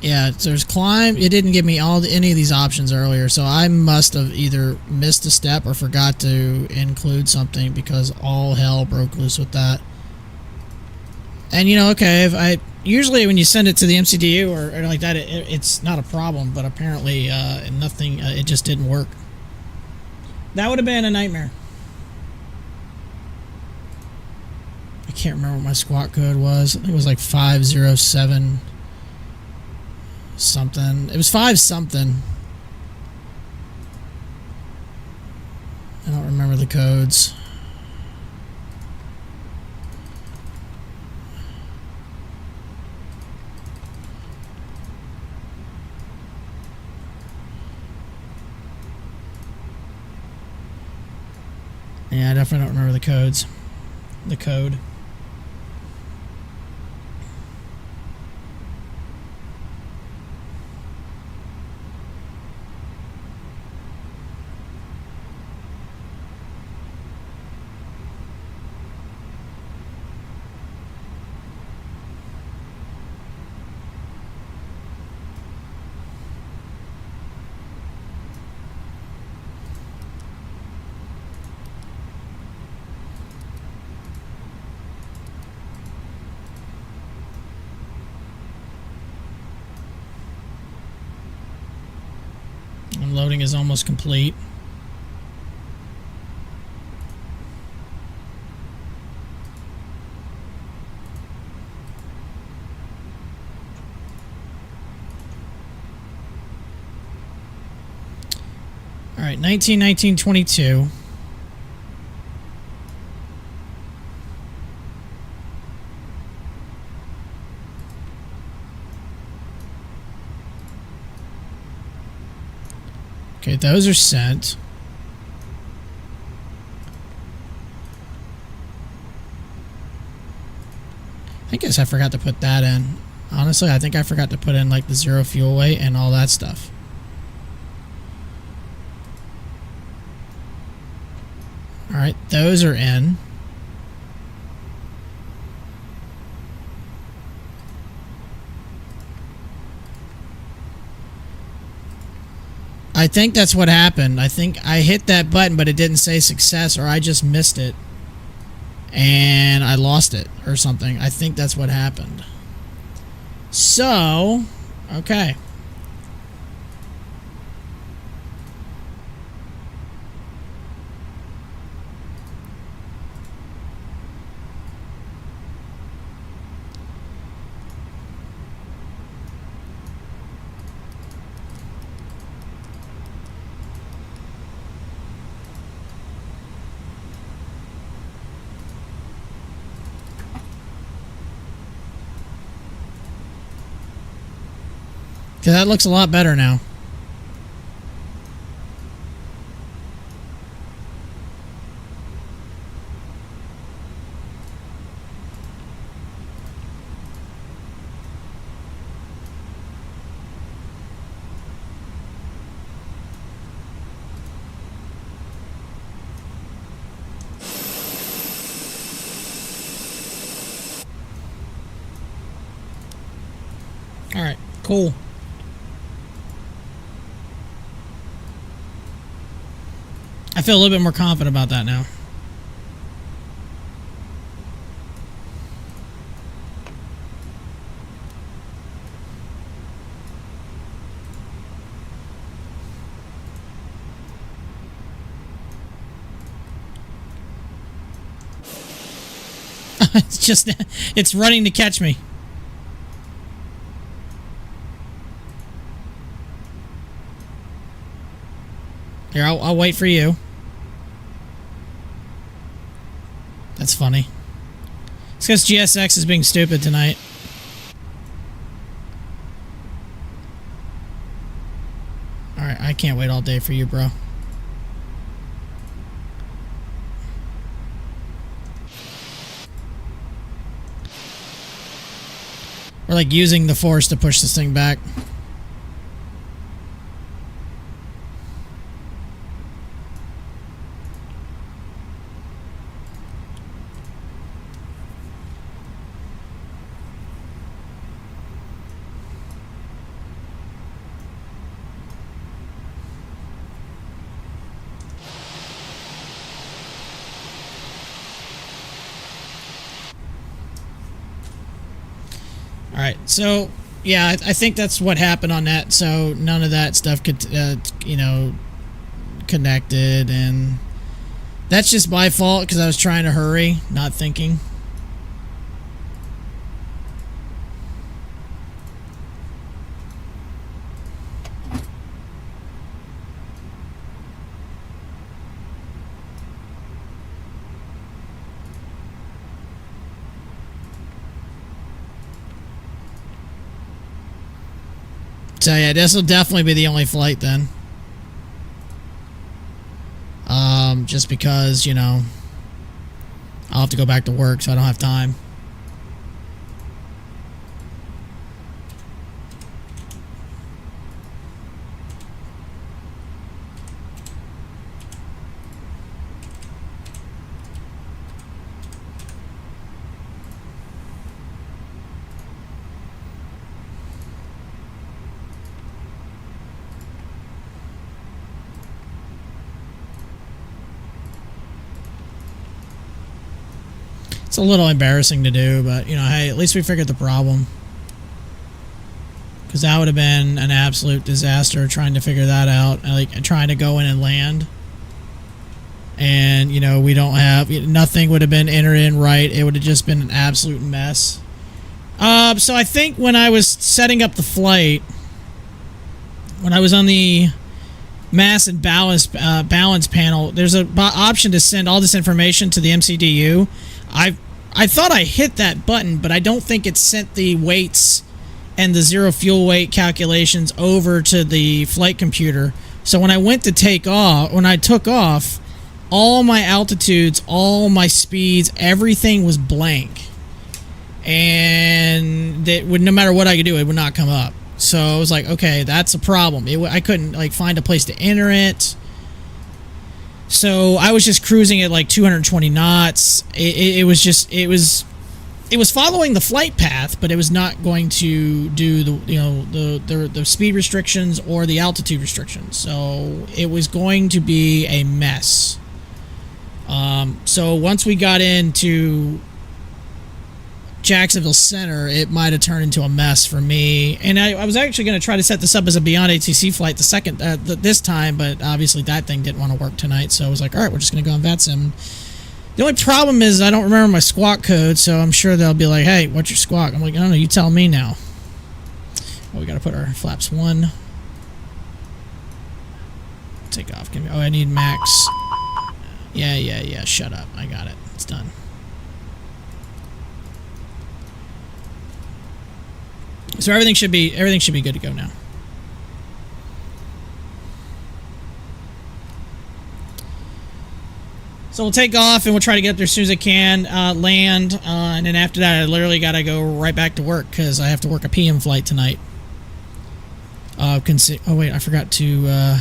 S1: Yeah, so there's climb. It didn't give me any of these options earlier, so I must have either missed a step or forgot to include something because all hell broke loose with that. And you know, okay, if I usually when you send it to the MCDU or like that, it's not a problem. But apparently, nothing. It just didn't work. That would have been a nightmare. I can't remember what my squawk code was. I think it was like 507 something. It was 5 something. I don't remember the codes. Yeah, I definitely don't remember the codes. The code. Loading is almost complete. All right, 19, 19, 22. Okay, those are sent. I guess I forgot to put that in. Honestly, I think I forgot to put in like the 0 fuel weight and all that stuff. All right, those are in. I think that's what happened. I think I hit that button, but it didn't say success, or I just missed it. And I lost it or something. I think that's what happened. So, okay. Okay, that looks a lot better now. All right, cool. I feel a little bit more confident about that now. It's just, it's running to catch me. Here, I'll wait for you. That's funny. It's because GSX is being stupid tonight. Alright, I can't wait all day for you, bro. We're like using the force to push this thing back. Alright, so, yeah, I think that's what happened on that, so none of that stuff could, you know, connected, and that's just my fault, because I was trying to hurry, not thinking. So yeah, this will definitely be the only flight then. Just because, you know, I'll have to go back to work, so I don't have time. It's a little embarrassing to do, but, you know, hey, at least we figured the problem. Because that would have been an absolute disaster trying to figure that out. Like, trying to go in and land. And, you know, we don't have... Nothing would have been entered in right. It would have just been an absolute mess. So I think when I was setting up the flight... When I was on the mass and balance panel, there's an option to send all this information to the MCDU. I thought I hit that button, but I don't think it sent the weights and the zero fuel weight calculations over to the flight computer. So when I went to take off, when I took off, all my altitudes, all my speeds, everything was blank. And that would, no matter what I could do, it would not come up. So I was like, okay, that's a problem. I couldn't like find a place to enter it. So I was just cruising at like 220 knots. It was following the flight path, but it was not going to do the speed restrictions or the altitude restrictions. So it was going to be a mess. So once we got into Jacksonville Center, it might have turned into a mess for me. And I was actually going to try to set this up as a Beyond ATC flight this time, but obviously that thing didn't want to work tonight. So I was like, all right, we're just going to go on VATSIM. The only problem is I don't remember my squawk code, so I'm sure they'll be like, hey, what's your squawk? I'm like, I don't know, you tell me now. Well, we got to put our flaps 1. Take off. Oh, I need max. Yeah, shut up. I got it. It's done. So everything should be good to go now. So we'll take off and we'll try to get up there as soon as I can, land, and then after that I literally got to go right back to work because I have to work a PM flight tonight. Oh wait, I forgot to.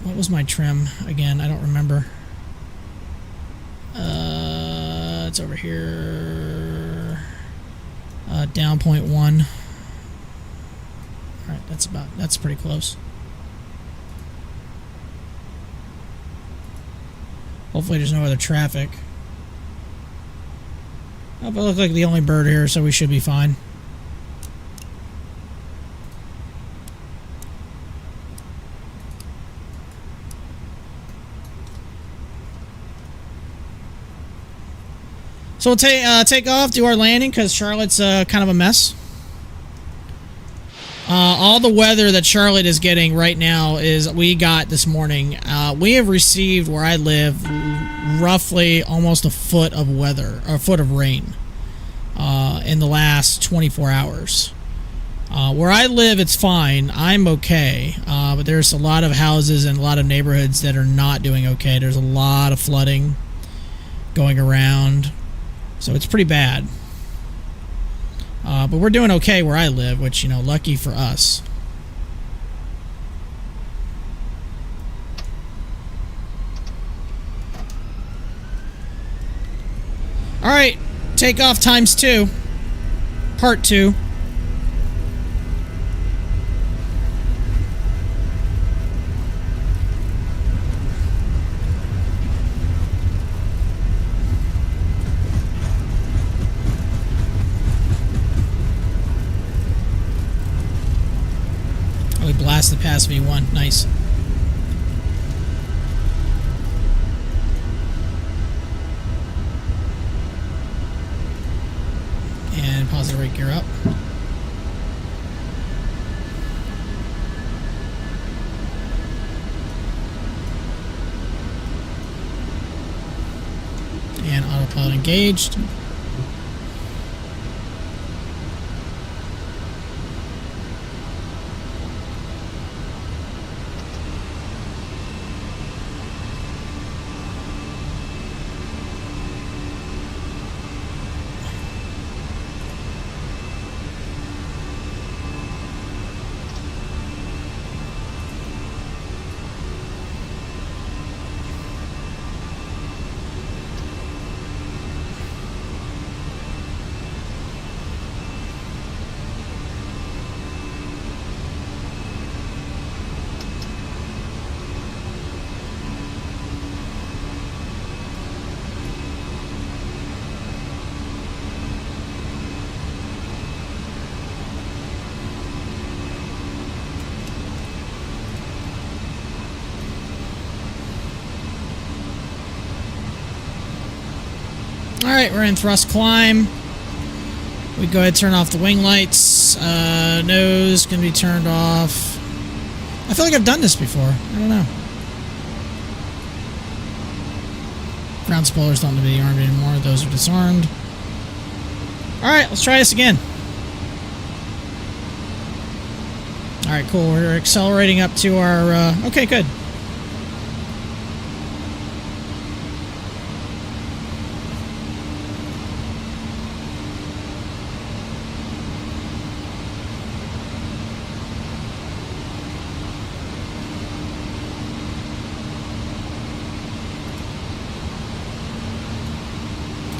S1: What was my trim again? I don't remember. It's over here. Down 0.1. Alright, that's pretty close. Hopefully there's no other traffic. Oh, but I look like the only bird here, so we should be fine. So we'll take off, do our landing, because Charlotte's kind of a mess. All the weather that Charlotte is getting right now is we got this morning. We have received, where I live, roughly almost a foot of weather, or a foot of rain in the last 24 hours. Where I live, it's fine. I'm okay. But there's a lot of houses and a lot of neighborhoods that are not doing okay. There's a lot of flooding going around. So it's pretty bad. But we're doing okay where I live, which, you know, lucky for us. Alright, takeoff times 2. Part 2. We blasted past V1. Nice. And positive rate gear up. And autopilot engaged. Alright, we're in thrust climb. We go ahead and turn off the wing lights. Nose can be turned off. I feel like I've done this before. I don't know. Ground spoilers don't need to be armed anymore. Those are disarmed. Alright, let's try this again. Alright, cool. We're accelerating up to our... okay, good.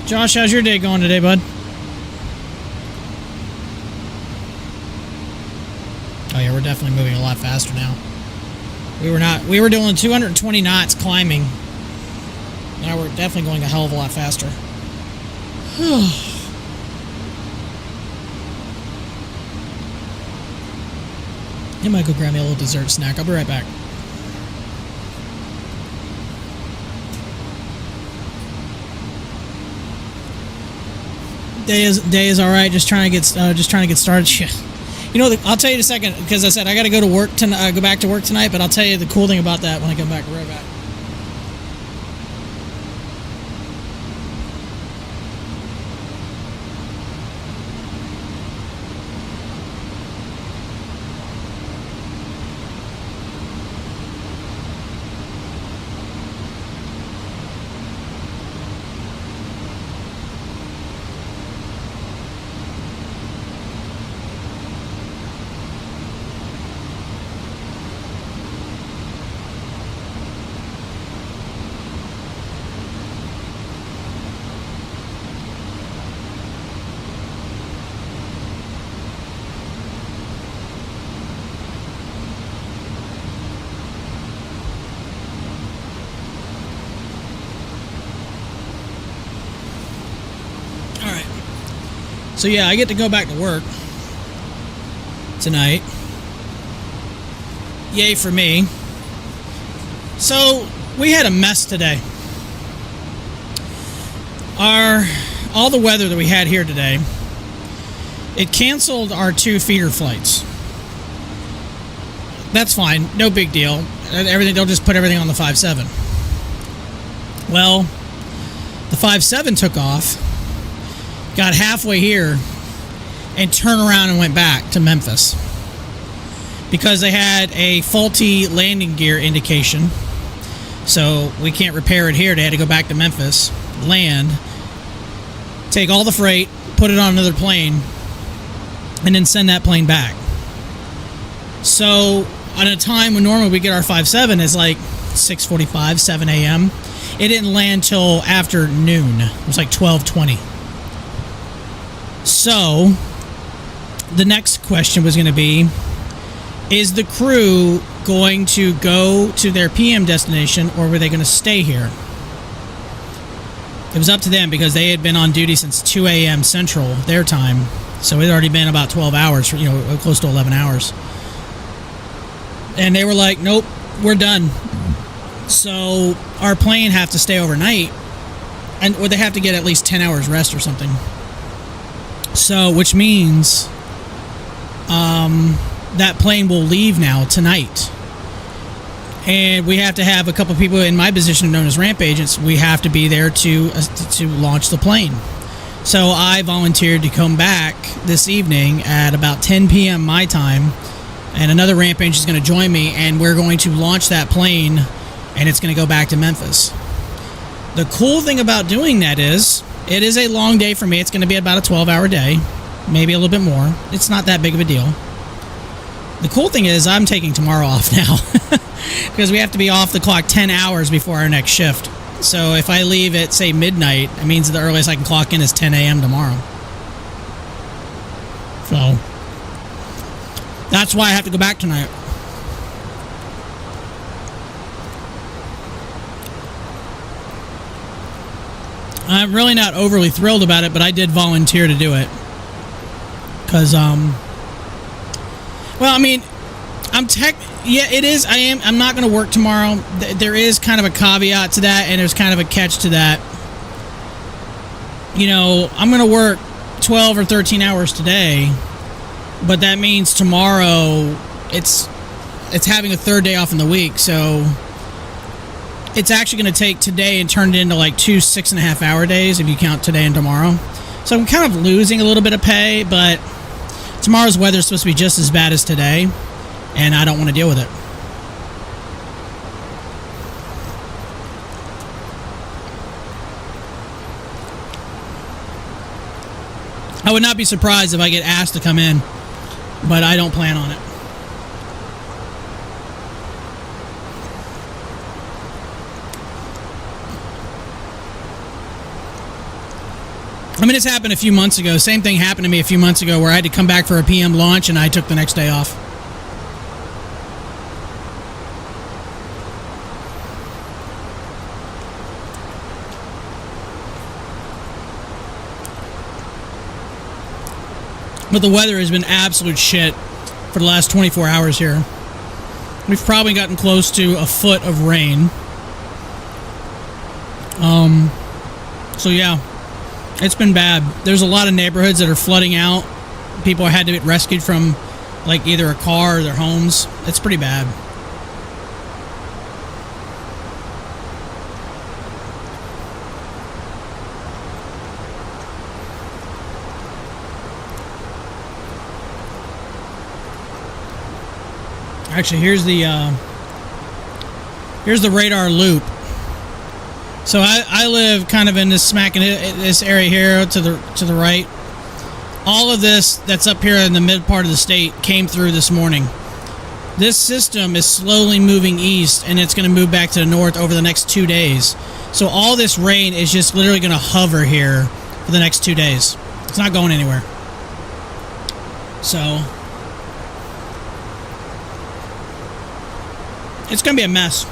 S1: Josh, how's your day going today, bud? Oh yeah, we're definitely moving a lot faster now. We were doing 220 knots climbing. Now we're definitely going a hell of a lot faster. I might go grab me a little dessert snack. I'll be right back. Day is all right. Just trying to get started. You know, I'll tell you in a second, because I said I got to go to work tonight. Go back to work tonight, but I'll tell you the cool thing about that when I come back. Right back. So yeah, I get to go back to work tonight. Yay for me. So we had a mess today. Our all the weather that we had here today, it canceled our 2 feeder flights. That's fine, no big deal. They'll just put everything on the 5-7. Well, the 5-7 took off, got halfway here, and turned around and went back to Memphis because they had a faulty landing gear indication. So we can't repair it here. They had to go back to Memphis, land, take all the freight, put it on another plane, and then send that plane back. So at a time when normally we get our 5-7 is like 6:45, 7 a.m., it didn't land till after noon. It was like 12:20. So the next question was going to be, is the crew going to go to their PM destination, or were they going to stay here? It was up to them because they had been on duty since 2 a.m. Central, their time. So it had already been about 12 hours, close to 11 hours. And they were like, nope, we're done. So our plane have to stay overnight, or they have to get at least 10 hours rest or something. So, which means that plane will leave now tonight. And we have to have a couple people in my position known as ramp agents. We have to be there to launch the plane. So I volunteered to come back this evening at about 10 p.m. my time, and another ramp agent is going to join me, and we're going to launch that plane, and it's going to go back to Memphis. The cool thing about doing that is, it is a long day for me. It's going to be about a 12-hour day, maybe a little bit more. It's not that big of a deal. The cool thing is I'm taking tomorrow off now because we have to be off the clock 10 hours before our next shift. So if I leave at, say, midnight, it means the earliest I can clock in is 10 a.m. tomorrow. So that's why I have to go back tonight. I'm really not overly thrilled about it, but I did volunteer to do it. Because, well, I mean, yeah, it is. I'm not going to work tomorrow. There is kind of a caveat to that, and there's kind of a catch to that. I'm going to work 12 or 13 hours today, but that means tomorrow it's having a third day off in the week, so it's actually going to take today and turn it into like 2 6.5-hour days if you count today and tomorrow. So I'm kind of losing a little bit of pay, but tomorrow's weather is supposed to be just as bad as today, and I don't want to deal with it. I would not be surprised if I get asked to come in, but I don't plan on it. I mean, it's happened a few months ago. Same thing happened to me a few months ago where I had to come back for a PM launch and I took the next day off. But the weather has been absolute shit for the last 24 hours here. We've probably gotten close to a foot of rain. So yeah, it's been bad. There's a lot of neighborhoods that are flooding out. People had to get rescued from like either a car or their homes. It's pretty bad. Actually, here's the radar loop. So I live kind of in this this area here to the right. All of this that's up here in the mid part of the state came through this morning. This system is slowly moving east, and it's going to move back to the north over the next 2 days. So all this rain is just literally going to hover here for the next 2 days. It's not going anywhere. So it's going to be a mess.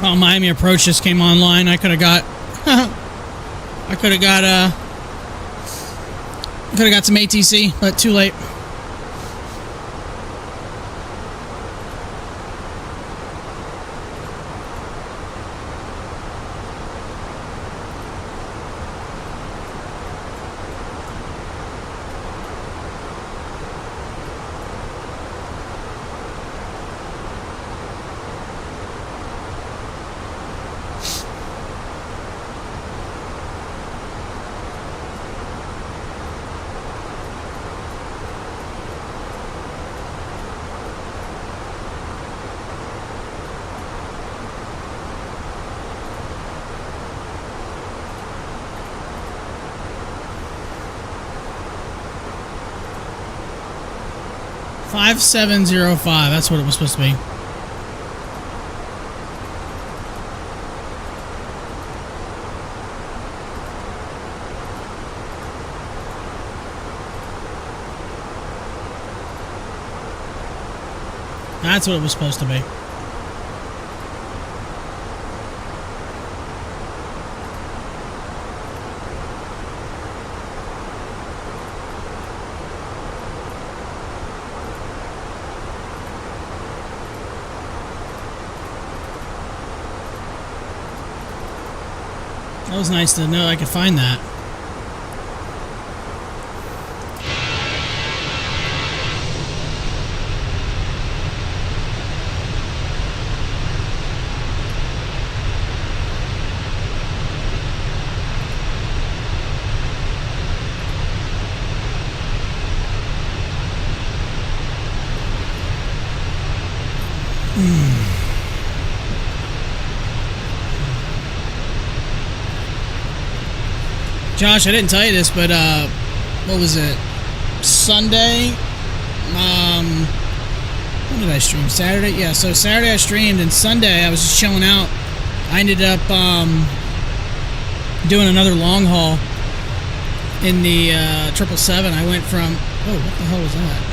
S1: Oh, Miami Approach just came online. I could have got Could have got some ATC, but too late. $5705. That's what it was supposed to be. That's what it was supposed to be. That was nice to know I could find that. Josh, I didn't tell you this, but what was it? Sunday? When did I stream? Saturday? Yeah, so Saturday I streamed, and Sunday I was just chilling out. I ended up doing another long haul in the 777. I went from... Oh, what the hell was that?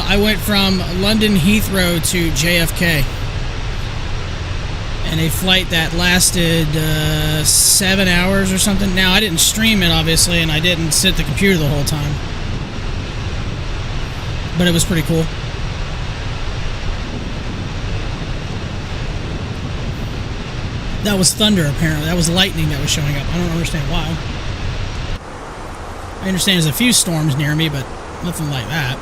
S1: I went from London Heathrow to JFK. And a flight that lasted 7 hours or something. Now, I didn't stream it, obviously, and I didn't sit at the computer the whole time. But it was pretty cool. That was thunder, apparently. That was lightning that was showing up. I don't understand why. I understand there's a few storms near me, but nothing like that.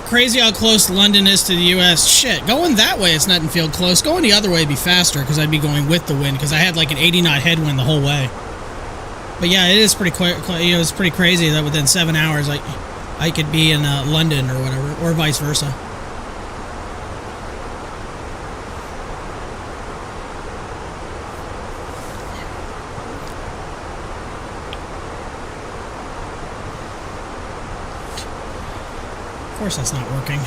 S1: Crazy how close London is to the U.S. Shit, going that way it's nothing feel close. Going the other way would be faster because I'd be going with the wind because I had like an 80 knot headwind the whole way. But yeah, it is pretty it's pretty crazy that within 7 hours I could be in London or whatever, or vice versa. Of course that's not working.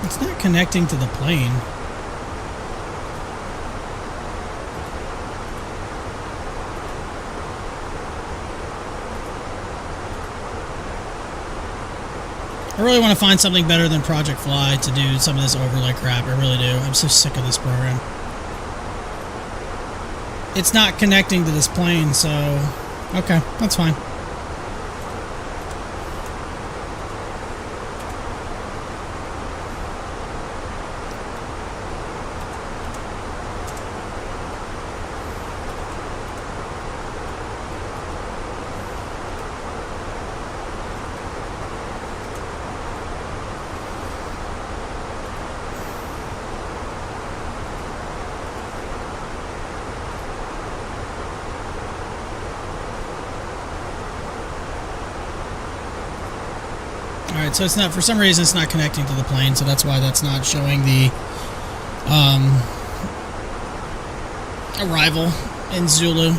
S1: It's not connecting to the plane. I really want to find something better than Project Fly to do some of this overlay crap. I really do. I'm so sick of this program. It's not connecting to this plane, so... Okay, that's fine. Alright, so it's not, for some reason it's not connecting to the plane, so that's why that's not showing the arrival in Zulu.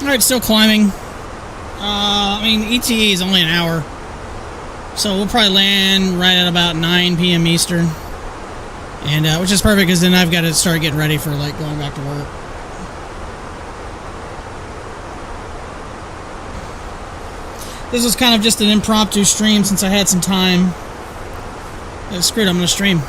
S1: Alright, still climbing. I mean, ETA is only an hour. So we'll probably land right at about 9 p.m. Eastern. And, which is perfect, because then I've got to start getting ready for, like, going back to work. This was kind of just an impromptu stream since I had some time. Yeah, screw it, I'm going to stream.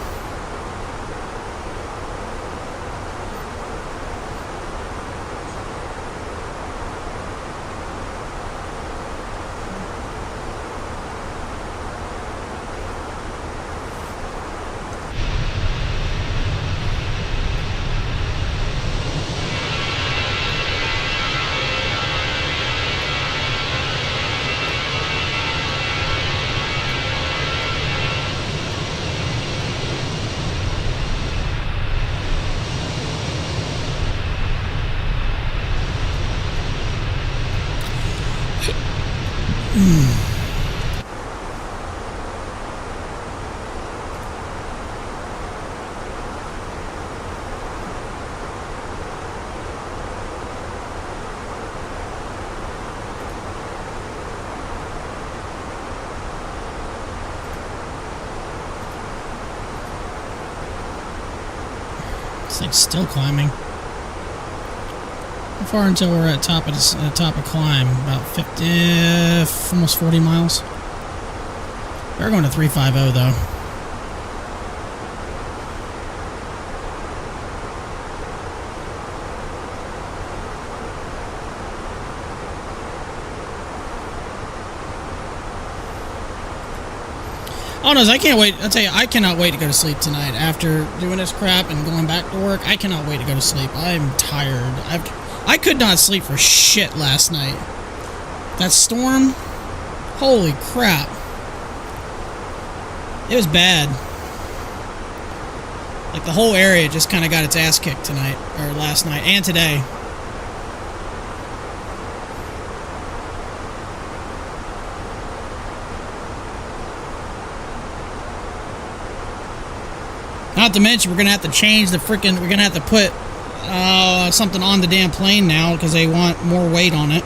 S1: It's like still climbing. How far until we're at top of climb? About 50, almost 40 miles. We're going to 350 though. Oh no, I can't wait. I'll tell you, I cannot wait to go to sleep tonight. After doing this crap and going back to work, I cannot wait to go to sleep. I'm tired. I could not sleep for shit last night. That storm, holy crap. It was bad. Like the whole area just kind of got its ass kicked tonight, or last night, and today. Not to mention, we're gonna have to change the freaking. We're gonna have to put something on the damn plane now because they want more weight on it.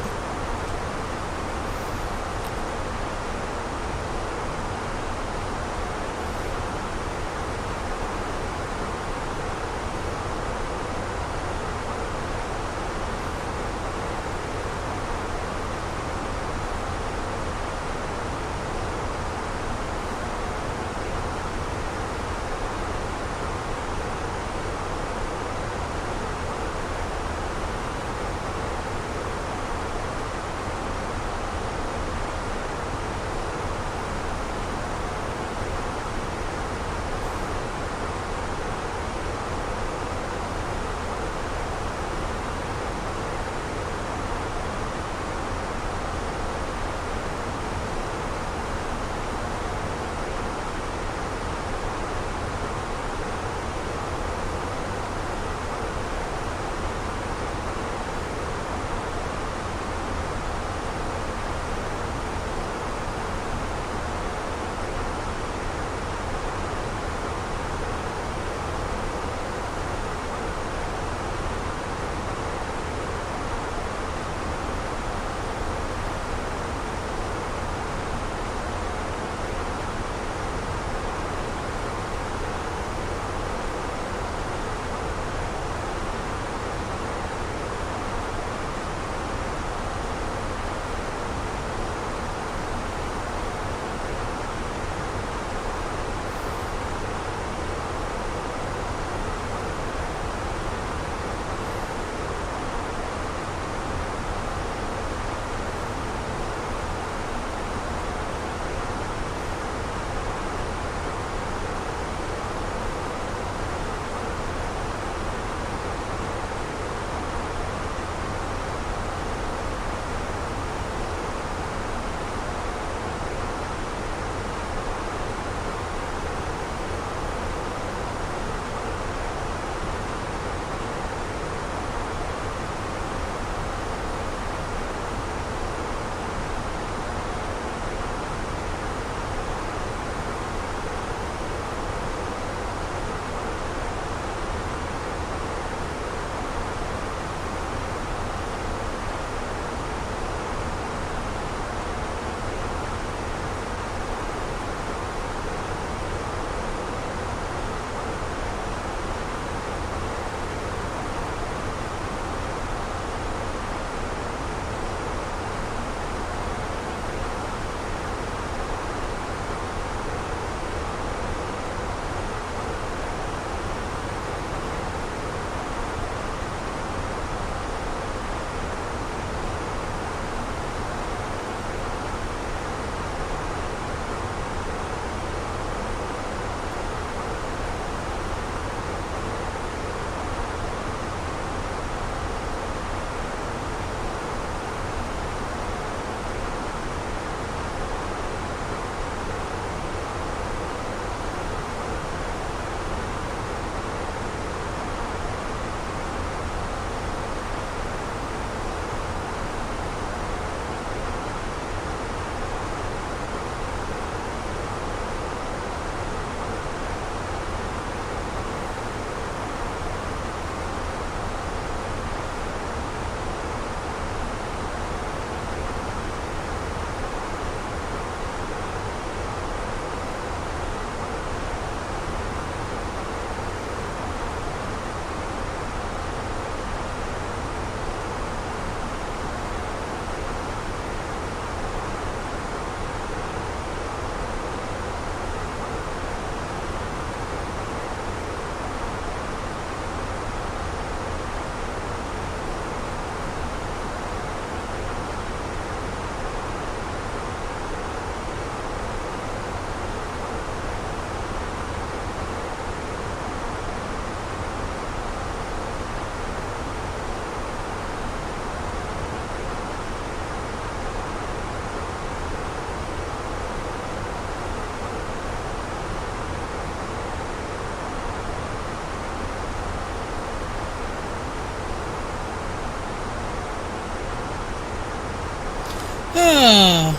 S1: Oh,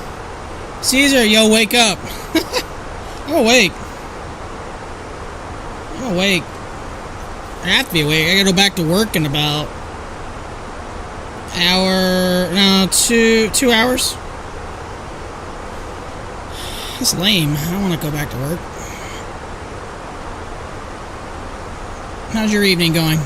S1: Caesar, yo, wake up. I'm awake. I'm awake. I have to be awake. I gotta go back to work in about two hours. That's lame. I don't want to go back to work. How's your evening going?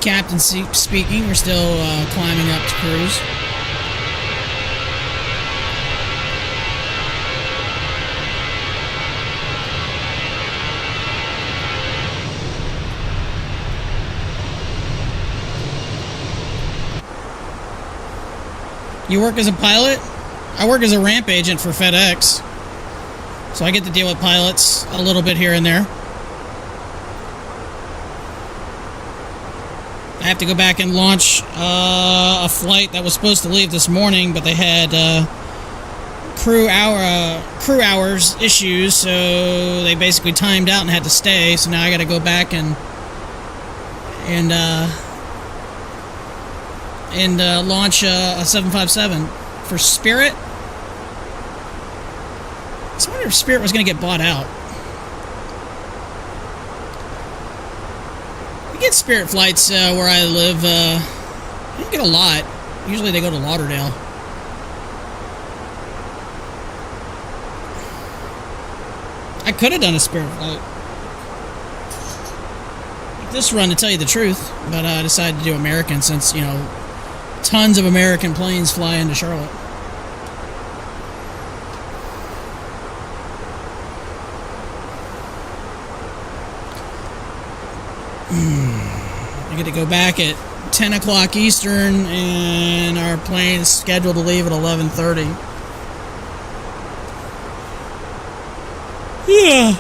S1: Captain speaking. We're still climbing up to cruise. You work as a pilot? I work as a ramp agent for FedEx. So I get to deal with pilots a little bit here and there. I have to go back and launch a flight that was supposed to leave this morning, but they had crew hours issues, so they basically timed out and had to stay. So now I got to go back and launch a 757 for Spirit. I wonder if Spirit was going to get bought out. We get Spirit flights where I live. I don't get a lot. Usually they go to Lauderdale. I could have done a Spirit flight this run, to tell you the truth, but I decided to do American since, you know, tons of American planes fly into Charlotte. I get to go back at 10 o'clock Eastern, and our plane is scheduled to leave at 11:30. Yeah.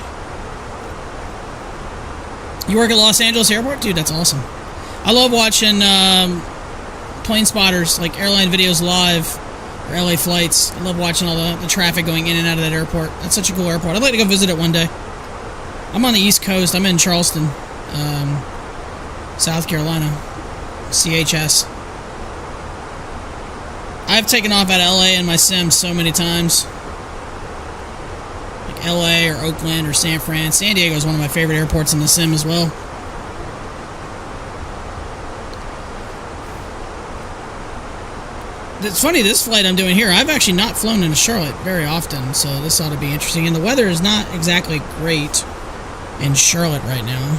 S1: You work at Los Angeles Airport? Dude, that's awesome. I love watching plane spotters, like airline videos live, or LA flights. I love watching all the traffic going in and out of that airport. That's such a cool airport. I'd like to go visit it one day. I'm on the East Coast. I'm in Charleston, South Carolina. CHS. I've taken off out of LA in my sim so many times. Like LA or Oakland or San Fran. San Diego is one of my favorite airports in the sim as well. It's funny, this flight I'm doing here, I've actually not flown into Charlotte very often, so this ought to be interesting. And the weather is not exactly great in Charlotte right now.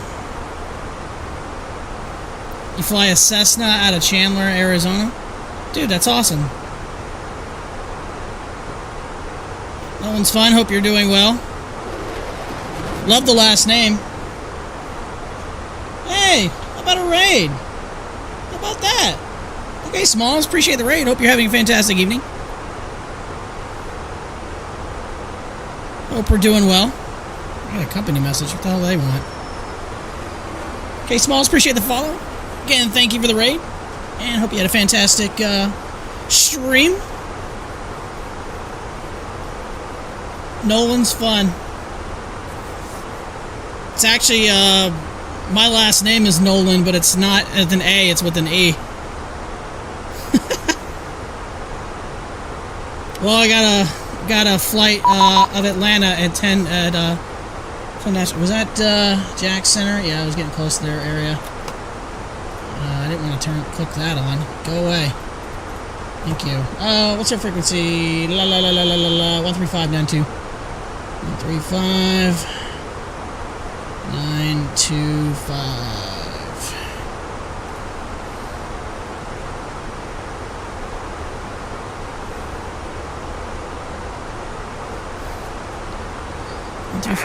S1: You fly a Cessna out of Chandler, Arizona? Dude, that's awesome. That one's fun. Hope you're doing well. Love the last name. Hey, how about a raid? How about that? Okay, Smalls, appreciate the raid. Hope you're having a fantastic evening. Hope we're doing well. I got a company message. What the hell do they want? Okay, Smalls, appreciate the follow. Again, thank you for the raid. And hope you had a fantastic stream. Nolan's fun. It's actually, my last name is Nolan, but it's not with an A, it's with an E. Well, I got a flight of Atlanta at 10 at was that Jack Center? Yeah, I was getting close to their area. I didn't want to click that on. Go away. Thank you. What's our frequency? 13592. 135.925.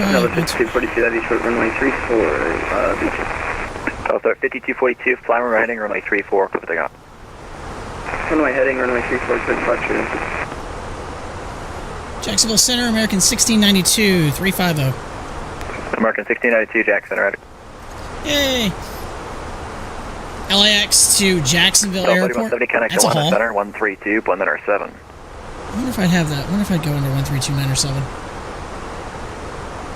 S4: Another 5242, that'd be short runway 34, beach. Delta 5242, flying runway heading runway 34, clip it on. Runway heading runway 34, good departure.
S1: Jacksonville Center, American 1692, 350.
S4: American 1692, Jack Center, ready.
S1: Yay! LAX to Jacksonville
S4: Delta
S1: Airport.
S4: 3170, connect
S1: That's
S4: to
S1: a haul.
S4: Center 132, blend or 7.
S1: I wonder if I'd have that. I wonder if I'd go under 1329 or 7.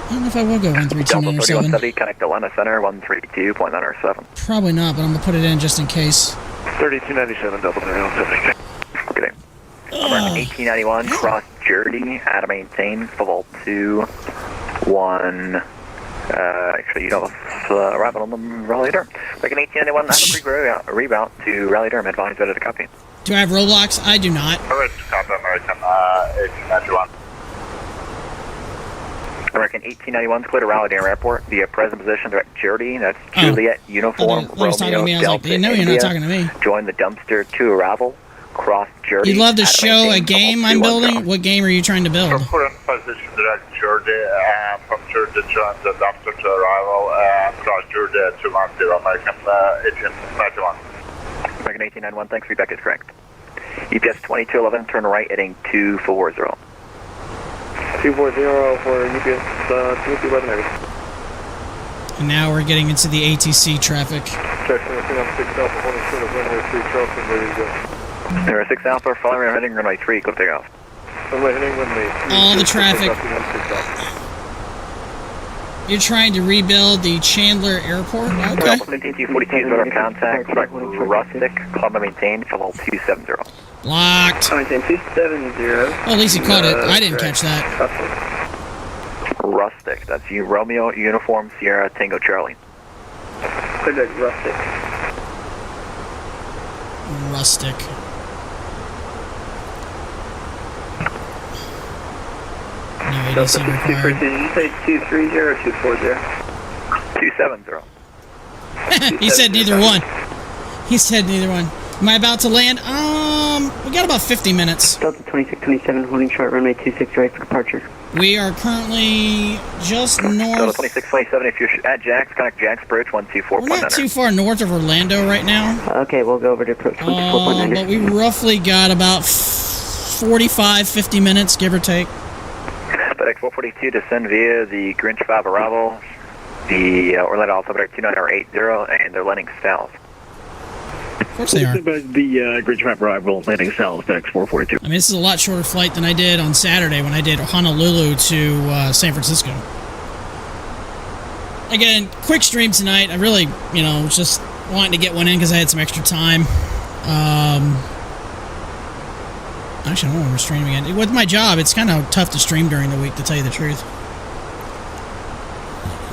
S1: I don't know if I will go
S4: Delta
S1: 1329 or 7.
S4: 3170, connect to Atlanta Center 132, blend or 7.
S1: Probably not, but I'm gonna put it in just in case.
S2: 3297, Delta 3170.
S4: Good day. American 1891, cross Jersey, out of maintain, level 2, 1. Actually, you don't arrive on the rally durham. American 1891, have a free reroute to rally durham, advise ready to copy.
S1: Do I have roadblocks? I do not.
S2: American 1891.
S4: American 1891, clear to rally durham airport via present position direct Jersey. That's Juliet, uniform,
S1: I was talking to
S4: Romeo,
S1: me. I was like,
S4: Delta,
S1: no, you're
S4: India.
S1: not talking to me.
S4: Join the dumpster to arrival. Cross Jersey.
S1: You'd love to
S4: out of
S1: show a
S4: maintain,
S1: game
S4: level
S1: I'm
S4: 210.
S1: building? What game are you trying to build?
S2: Current position direct Jersey, from Jersey join the dumpster to arrival, cross Jersey 210, American 1891.
S4: American 1891, thanks, feedback is correct. EPS 2211, turn right heading 240.
S2: 240 for UPS 2211.
S1: And now we're getting into the ATC traffic.
S2: Jackson, I'm 6 Alpha, holding short of runway 3, Charleston, ready to go.
S4: Number 6 Alpha, following heading runway 3, click takeoff.
S2: Runway heading runway 3.
S1: All the traffic. You're trying to rebuild the Chandler Airport? Okay.
S4: 242 zone of contact, Rustic, Club maintain, level 270.
S1: Locked.
S4: Maintain 270.
S1: Oh, at least he caught it. I didn't catch that.
S4: Rustic, that's you, Romeo, Uniform, Sierra, Tango, Charlie.
S5: Clear Rustic.
S1: Rustic. No ADC required.
S5: Did you say 230 or 240?
S4: 270.
S1: He said neither one. He said neither one. Am I about to land? We got about 50 minutes.
S5: Delta 2627, holding short runway 26 right for departure.
S1: We are currently just
S4: Delta
S1: north.
S4: 2627, if you're at Jax, connect Jax, approach
S1: We're
S4: 124.9.
S1: not too far north of Orlando right now.
S5: Okay, we'll go over to approach 24.9.
S1: But we roughly got about 45, 50 minutes, give or take.
S4: FedEx 442, descend via the Grinch 5 arrival, the Orlando altimeter 29080, and they're landing south.
S1: Of course they are.
S6: The Grinch Map arrival landing south, FedEx 442.
S1: I mean, this is a lot shorter flight than I did on Saturday when I did Honolulu to San Francisco. Again, quick stream tonight. I really, was just wanting to get one in because I had some extra time. Actually, I don't know when we're streaming again. With my job, it's kind of tough to stream during the week, to tell you the truth.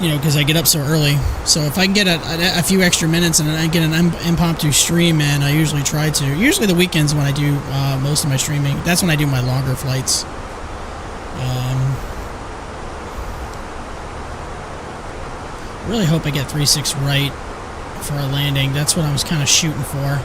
S1: Because I get up so early. So if I can get a few extra minutes and I get an impromptu stream in, I usually try to. Usually the weekends when I do most of my streaming. That's when I do my longer flights. Really hope I get 3-6 right for a landing. That's what I was kind of shooting for.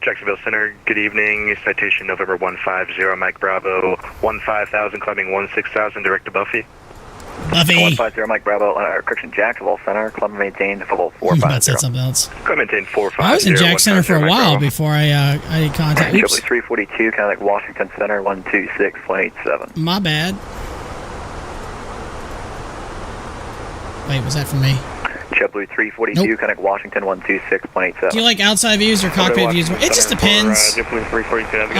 S7: Jacksonville Center, good evening. Citation November 150, Mike Bravo, 15,000, climbing 16,000, direct to Buffy.
S1: Buffy!
S4: 150, Mike Bravo, correction, Jacksonville Center, climb maintain, level
S1: I was about to
S4: 450.
S1: say something else.
S7: Climb maintain 450.
S1: I was in Jack Center for a
S7: 150,
S1: while
S7: Mike Bravo.
S1: before I contacted.
S4: Triple
S1: Oops,
S4: 342, kind of like Washington Center, 126.87.
S1: my bad. Wait, was that for me?
S4: JetBlue 342,
S1: Nope.
S4: connect Washington 126.87.
S1: Do you like outside views or cockpit views? It just depends.
S7: JetBlue 342, have a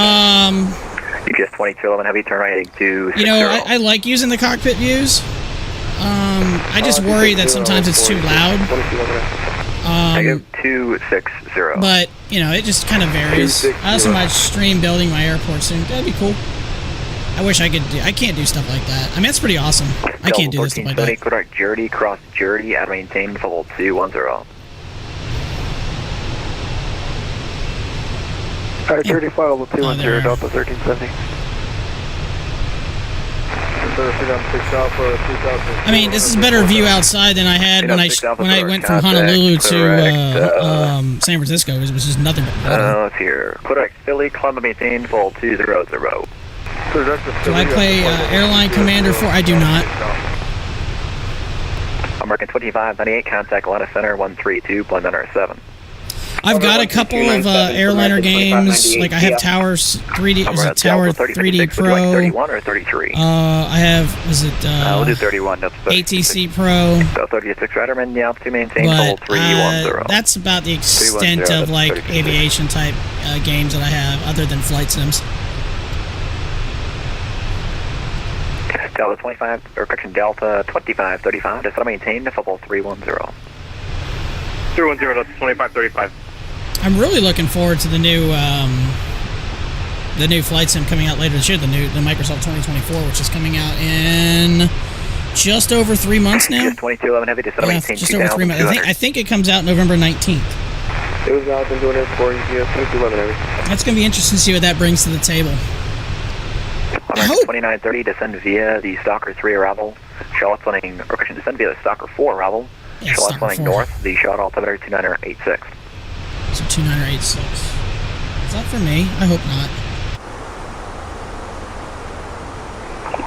S7: good
S4: UPS 2211, heavy turn right heading 260.
S1: I like using the cockpit views. I just worry that sometimes it's too loud.
S4: Negative 260.
S1: But, it just kind of varies. I also might stream building my airport soon. That'd be cool. I wish I could do. I can't do stuff like that. I mean, it's pretty awesome. I can't do this stuff like that.
S4: Correct, Jersey, cross Jersey, at maintain, level 210.
S2: Alright, 35 level
S1: there.
S2: 210, Delta 1370.
S1: I mean, this is a better view outside than I had when I went from Honolulu to San Francisco. It was just nothing but water.
S4: It's here. Correct, Philly, climb maintain, level 200.
S1: Do I play airline commander for? I do not.
S4: American 2598, contact Atlanta Center 132, blend under 7.
S1: I've got a couple of airliner games. Like I have Towers 3D. Is it Tower 3D Pro?
S4: 31 or 33?
S1: I have. Is it?
S4: We'll do 31. That's
S1: ATC Pro.
S4: So 36 Riderman, yeah, to maintain
S1: But
S4: total 310.
S1: that's about the extent of like aviation type games that I have, other than flight sims.
S4: Delta 25, or correction, Delta 2535, just maintain the football 310.
S7: 310, that's 2535.
S1: I'm really looking forward to the new flight sim coming out later this year, the Microsoft 2024, which is coming out in just over 3 months now.
S4: Just 2211 heavy, just maintain
S1: just over 3 months. I think it comes out November 19th.
S4: It was out and doing it for 2211 heavy.
S1: That's going to be interesting to see what that brings to the table.
S4: American 2930, descend via the Stalker 3 arrival. Charlotte flying, or correction, descend via the Stalker 4 arrival.
S1: Yeah,
S4: Charlotte flying north, the shot altimeter 2986.
S1: So 2986. Is that for me? I hope not.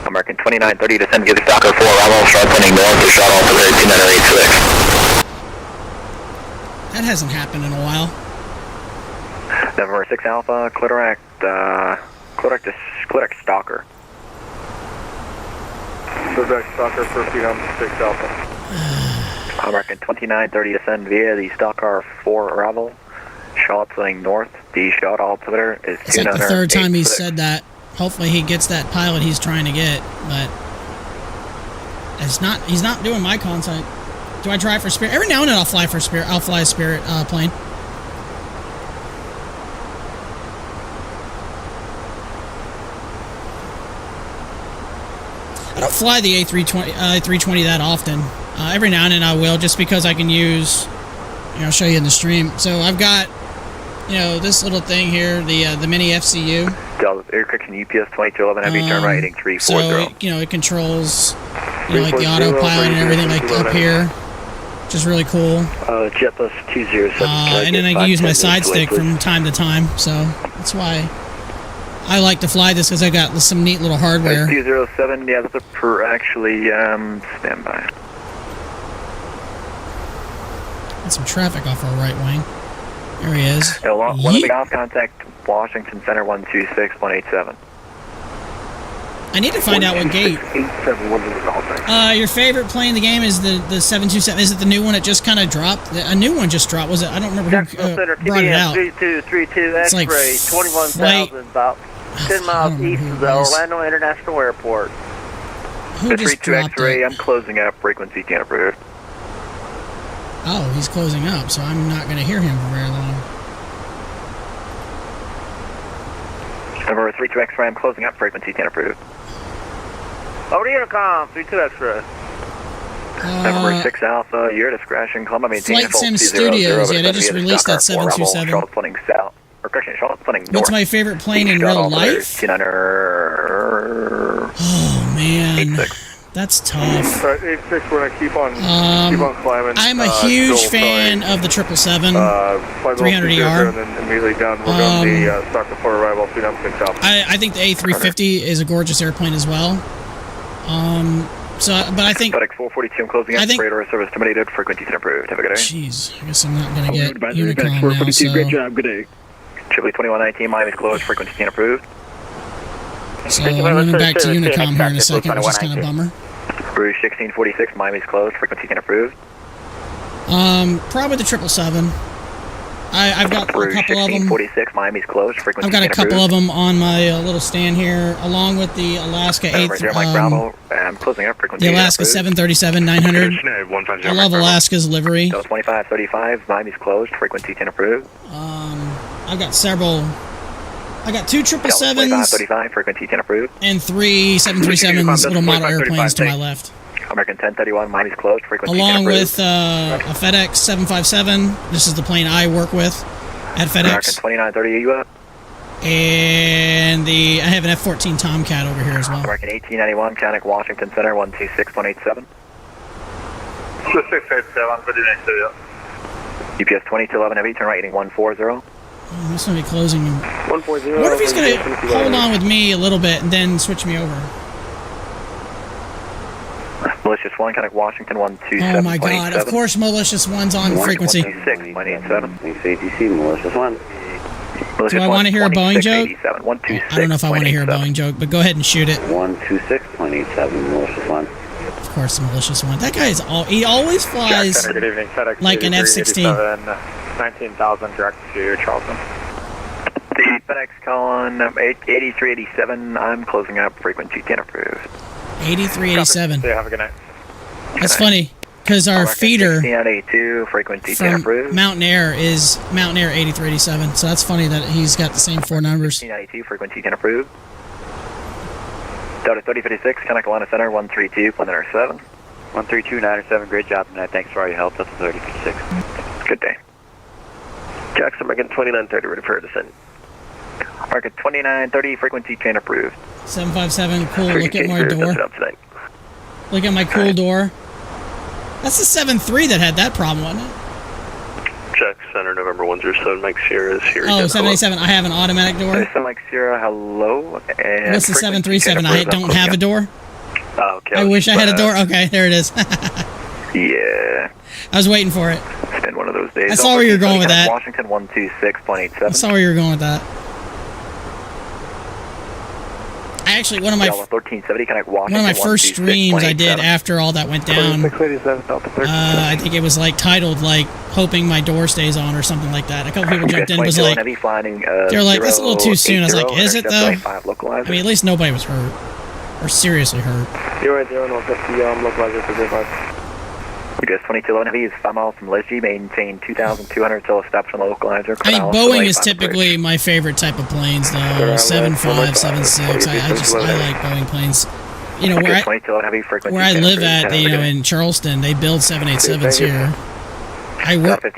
S4: American 2930, descend via the Stalker 4 arrival. Charlotte flying north, the shot altimeter 2986.
S1: That hasn't happened in a while.
S4: November 6 Alpha, Clitorac Stalker.
S2: Clitorac Stalker for Freedom 6 Alpha.
S4: American 2930, descend via the Stalker 4 arrival. Charlotte flying north, the shot altimeter is 2986.
S1: It's like the third time he's said that. Hopefully he gets that pilot he's trying to get, but he's not doing my content. Do I try for Spirit? Every now and then I'll fly for Spirit. I'll fly a Spirit plane. I don't fly the A320 that often. Every now and then I will, just because I can use. I'll show you in the stream. So I've got, this little thing here, the mini FCU.
S4: Delta Air Correction UPS 2211 heavy, turn right heading 340.
S1: So it controls, like the autopilot and everything, like up here, which is really cool.
S4: JetBus 207.
S1: And then I can use my side stick from time to time. So that's why I like to fly this, because I got some neat little hardware.
S4: 207, yeah, that's actually standby.
S1: Got some traffic off our right wing. There he is.
S4: One of the off contact Washington Center 126187.
S1: I need to find out what gate. Your favorite plane in the game is the 727. Is it the new one that just kind of dropped? A new one just dropped. Was it? I don't remember who brought it out.
S8: 3232
S1: It's like
S8: X-ray, 21,000, about 10 miles east of the Orlando International Airport.
S1: Who just dropped
S4: X-ray,
S1: it?
S4: I'm closing up, frequency can't approve.
S1: Oh, he's closing up, so I'm not going to hear him for very long.
S4: Number 32 X-ray, I'm closing up, frequency can't approve.
S8: Over to Unicom, 32 X-ray.
S4: Number 6 Alpha, your discretion, Columbia maintain
S1: Flight Sim Studios, yeah, they just released that 727.
S4: Charlotte flying south, or correction, Charlotte flying north.
S1: What's my favorite plane in real life? Oh, man.
S4: 86.
S1: That's tough.
S2: 86, we're going to keep on climbing.
S1: I'm a huge fan of the 777, 300ER.
S2: And then immediately down, we're going the Stalker 4 arrival, Freedom 6 Alpha.
S1: I think the A350 is a gorgeous airplane as well. But I think...
S4: FedEx 442, I'm closing up, radar service terminated, frequency approved. Have a good day.
S1: Jeez, I guess I'm not going to get Unicom
S6: FedEx 442,
S1: now, so...
S6: great job, good day.
S4: Chile 2119, Miami's closed, frequency approved.
S1: So I'm moving back to Unicom here in a second, which is kind of a bummer.
S4: Rouge 1646, Miami's closed, frequency approved.
S1: Probably the 777. I've got a couple of them.
S4: 1646, Miami's closed, frequency
S1: I've got a couple of them on my little stand here, along with the Alaska
S4: I'm closing up, frequency
S1: the Alaska 737-900. I love Alaska's livery.
S4: 2535, Miami's closed, frequency approved.
S1: I've got several. I got two 777s
S4: frequency approved.
S1: and three 737s, little model airplanes to my left.
S4: American 1031, Miami's closed, frequency
S1: along
S4: approved.
S1: with a FedEx 757. This is the plane I work with at FedEx.
S4: American 2930, you up?
S1: And I have an F-14 Tomcat over here as well.
S4: American 1891, contact Washington Center 126187.
S2: 2687, good evening to you.
S4: UPS 2211 heavy, turn right heading 140.
S1: He's going to be closing him.
S4: 140.
S1: What if he's going to hold on with me a little bit and then switch me over?
S4: Malicious 1, contact Washington 127.
S1: Oh my god, of course Malicious 1's on frequency.
S4: 126.87.
S5: ATC, Malicious 1.
S1: Do I want to hear a Boeing joke?
S4: 126.
S1: I don't know if I want to hear a Boeing joke, but go ahead and shoot it.
S5: 126.87, Malicious 1.
S1: Of course, the Malicious 1. That guy is he always flies
S9: Good evening, FedEx
S1: like an F-16.
S9: 19,000 direct to Charleston.
S4: The FedEx calling 8387. I'm closing up frequency 10 approved.
S1: 8387.
S9: So have a good night.
S1: That's funny, because our feeder
S4: 1682, frequency 10
S1: from
S4: approved.
S1: Mountain Air is Mountain Air 8387, so that's funny that he's got the same four numbers.
S4: 1692, frequency 10 approved. Delta 3056, Connect Atlanta Center 132, Planet Air 7.
S7: 13297, great job tonight. Thanks for all your help. Delta 3056.
S4: Good day. Jackson, American 2930, ready for descent. American 2930, frequency 10 approved.
S1: 757, cool, look at my door. Look at my cool door. That's the 73 that had that problem, wasn't it?
S7: Check Center, November 107, Mike Sierra is here.
S1: Oh, 787, I have an automatic door.
S4: Mike Sierra, hello. And
S1: what's the 737? I don't have a door?
S7: Oh, okay.
S1: I wish I had a door. Okay, there it is.
S4: Yeah.
S1: I was waiting for it.
S4: It's been one of those days.
S1: I saw where you were going with that.
S4: Washington 126.87.
S1: I saw where you were going with that. I actually, one of my first streams I did after all that went down, I think it was like titled like hoping my door stays on or something like that. A couple people jumped in and was like, they're like, that's a little too soon. I was like, is it though? I mean, at least nobody was hurt or seriously hurt.
S9: 08050 localizer for 05.
S4: US 2211 Heavy is 5 miles from Lisgy, maintain 2,200 till stops from the localizer.
S1: I mean, Boeing is typically my favorite type of planes, though. 75, 76. I like Boeing planes. You know, where I live at, you know, in Charleston, they build 787s here. I work with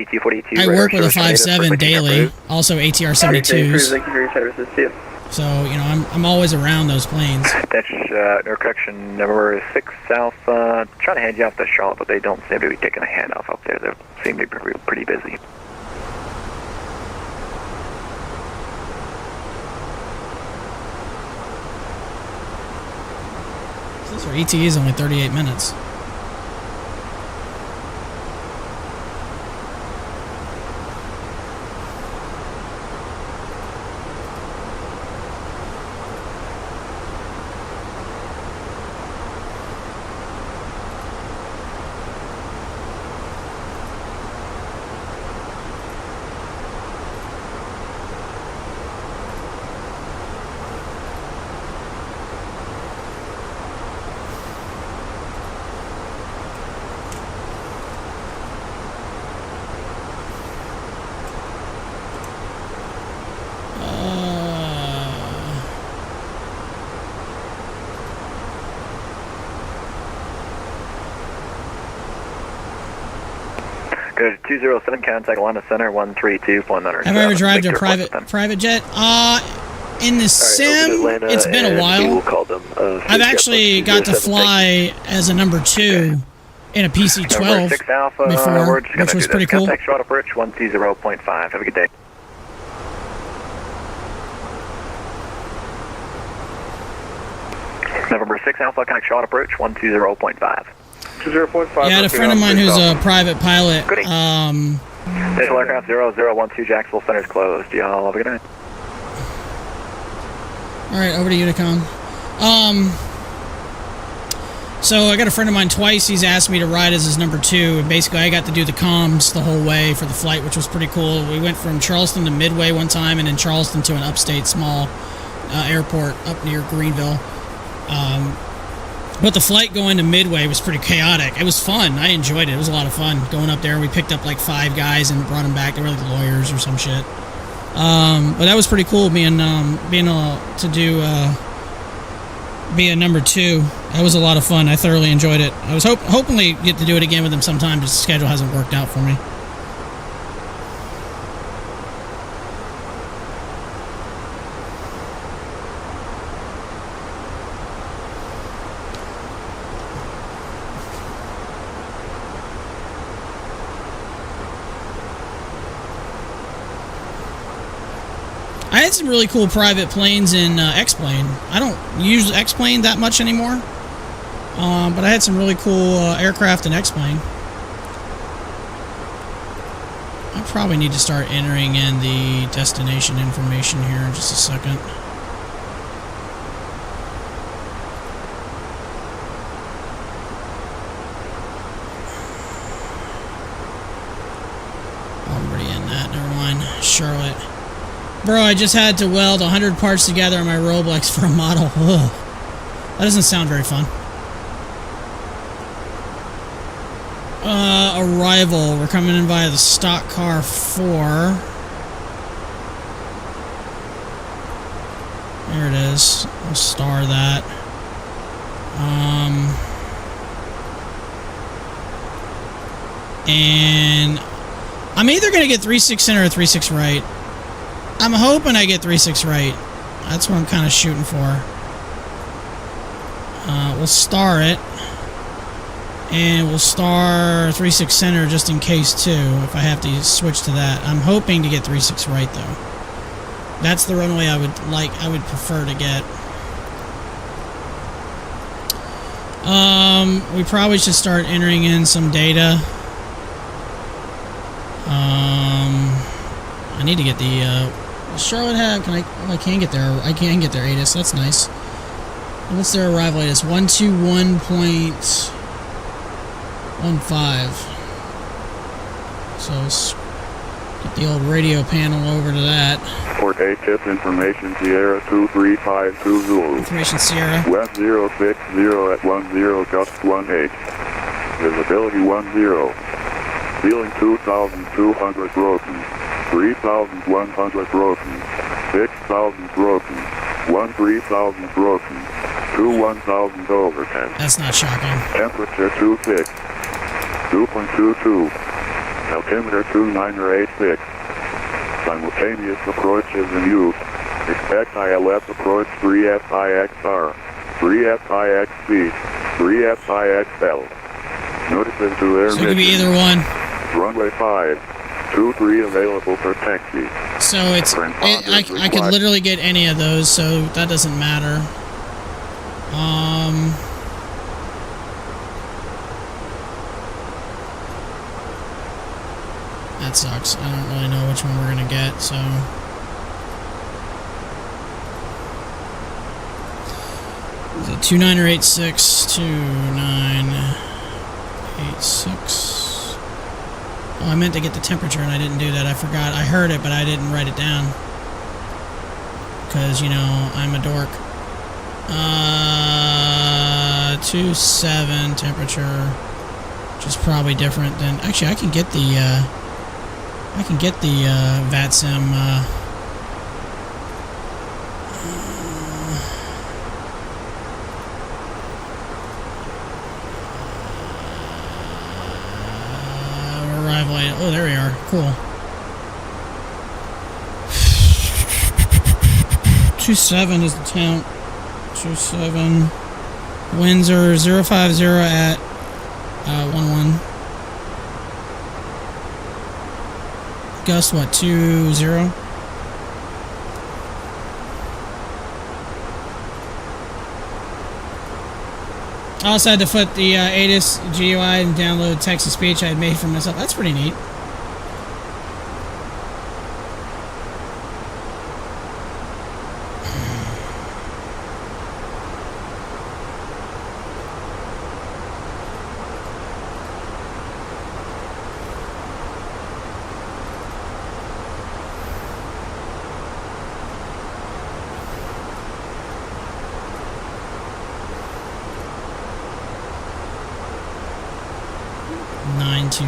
S1: a 57 daily, also ATR 72s.
S4: Thank you for your services too.
S1: So, you know, I'm always around those planes.
S4: That's no correction, number 6 south, trying to hand you off to Charlotte, but they don't seem to be taking a handoff up there. They seem to be pretty busy.
S1: This our ETA is only 38 minutes.
S4: Go to 207, contact Atlanta Center 132.9.
S1: Have I ever driven a private jet? In the sim, it's been a while. I've actually got to fly as a number 2 in a PC-12 before, which was pretty cool.
S4: Contact Charlotte Approach 120.5. Have a good day. November 6 Alpha, contact Charlotte Approach 120.5.
S9: 0.5.
S1: Yeah, I had a friend of mine who's a private pilot.
S4: Digital aircraft 0012 Jacksonville Center's closed. Y'all have a good night.
S1: Alright, over to Unicon. So I got a friend of mine twice. He's asked me to ride as his number 2. And basically, I got to do the comms the whole way for the flight, which was pretty cool. We went from Charleston to Midway one time, and then Charleston to an upstate small airport up near Greenville. But the flight going to Midway was pretty chaotic. It was fun. I enjoyed it. It was a lot of fun going up there. We picked up like 5 guys and brought them back. They were like lawyers or some shit. But that was pretty cool being to do be a number 2. That was a lot of fun. I thoroughly enjoyed it. I was hopefully get to do it again with them sometime, but the schedule hasn't worked out for me. had some really cool private planes in X-Plane. I don't use X-Plane that much anymore, but I had some really cool aircraft in X-Plane. I probably need to start entering in the destination information here in just a second. Already in that, never mind. Charlotte. Bro, I just had to weld 100 parts together on my Roblox for a model. Ugh. That doesn't sound very fun. Arrival. We're coming in via the stock car 4. There it is. We'll star that. And I'm either going to get 3-6 center or 3-6 right. I'm hoping I get 3-6 right. That's what I'm kind of shooting for. We'll star it. And we'll star 3-6 center just in case too, if I have to switch to that. I'm hoping to get 3-6 right though. That's the runway I would prefer to get. We probably should start entering in some data. I need to get the Charlotte have. Can I? Oh, I can get there. I can get their ATIS. That's nice. What's their arrival ATIS? 121.15. So let's get the old radio panel over to that.
S2: Port ATIS information Sierra 23520 Zulu.
S1: Information Sierra.
S2: West 060 at 10 gust 18. Visibility 10. Ceiling 2,200 broken. 3,100 broken. 6,000 broken. 13,000 broken. 1,000 overhead.
S1: That's not shocking.
S2: Temperature 26. 2.22. Altimeter 2986. Simultaneous approach is in use. Expect ILS approach 3SIXR, 3SIXC, 3SIXL. Notices to air
S1: So it could be either one.
S2: Runway 5, 23 available for taxi.
S1: So it's I could literally get any of those, so that doesn't matter. That sucks. I don't really know which one we're gonna get, so. Is it 29 or 86? 2986. Oh, I meant to get the temperature and I didn't do that. I forgot. I heard it, but I didn't write it down. Because, you know, I'm a dork. 27 temperature, which is probably different than. Actually, I can get the VATSIM. Arrival. Oh, there we are. Cool. 27 is the temp. 27. Winds are 050 at 11. Gust what? 20. I also had to put the ATIS GUI and download text-to-speech I had made for myself. That's pretty neat.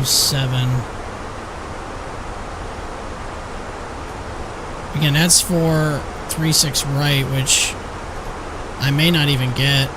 S1: Seven. Again, that's for 3-6 right, which I may not even get.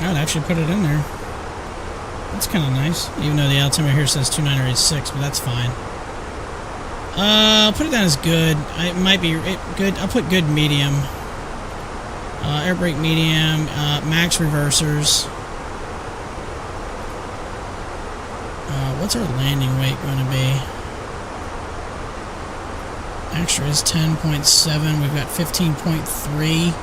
S1: I would actually put it in there. That's kind of nice, even though the altimeter here says 2986, but that's fine. I'll put it down as good. It might be good. I'll put good medium. Air brake medium, max reversers. What's our landing weight going to be? Extra is 10.7. We've got 15.3.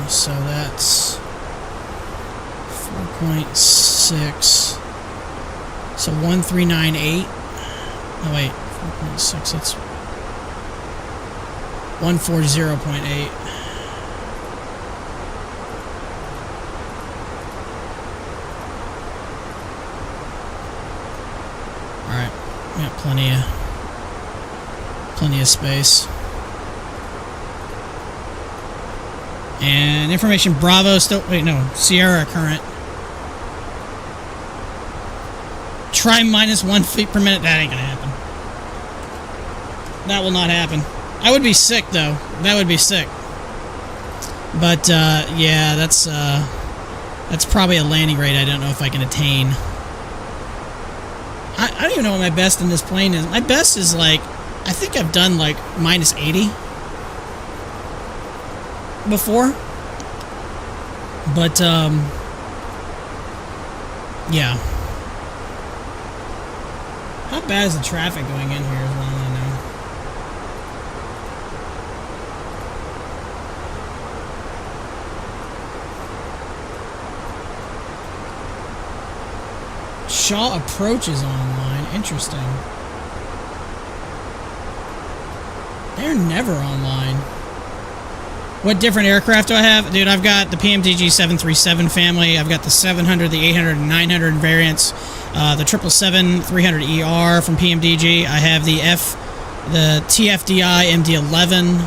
S1: So that's 4.6. So 1398. Oh wait, 4.6. That's 140.8. All right, we got plenty of space. And information Bravo still, wait, no, Sierra current. Try -1 feet per minute. That ain't gonna happen. That will not happen. I would be sick though. That would be sick. But yeah, that's probably a landing rate I don't know if I can attain. I don't even know what my best in this plane is. My best is like, I think I've done like -80 before. But yeah. How bad is the traffic going in here is what I want to know. Shaw Approach is online. Interesting. They're never online. What different aircraft do I have? Dude, I've got the PMDG 737 family. I've got the 700, the 800, and 900 variants. The 777-300ER from PMDG. I have the TFDI MD-11.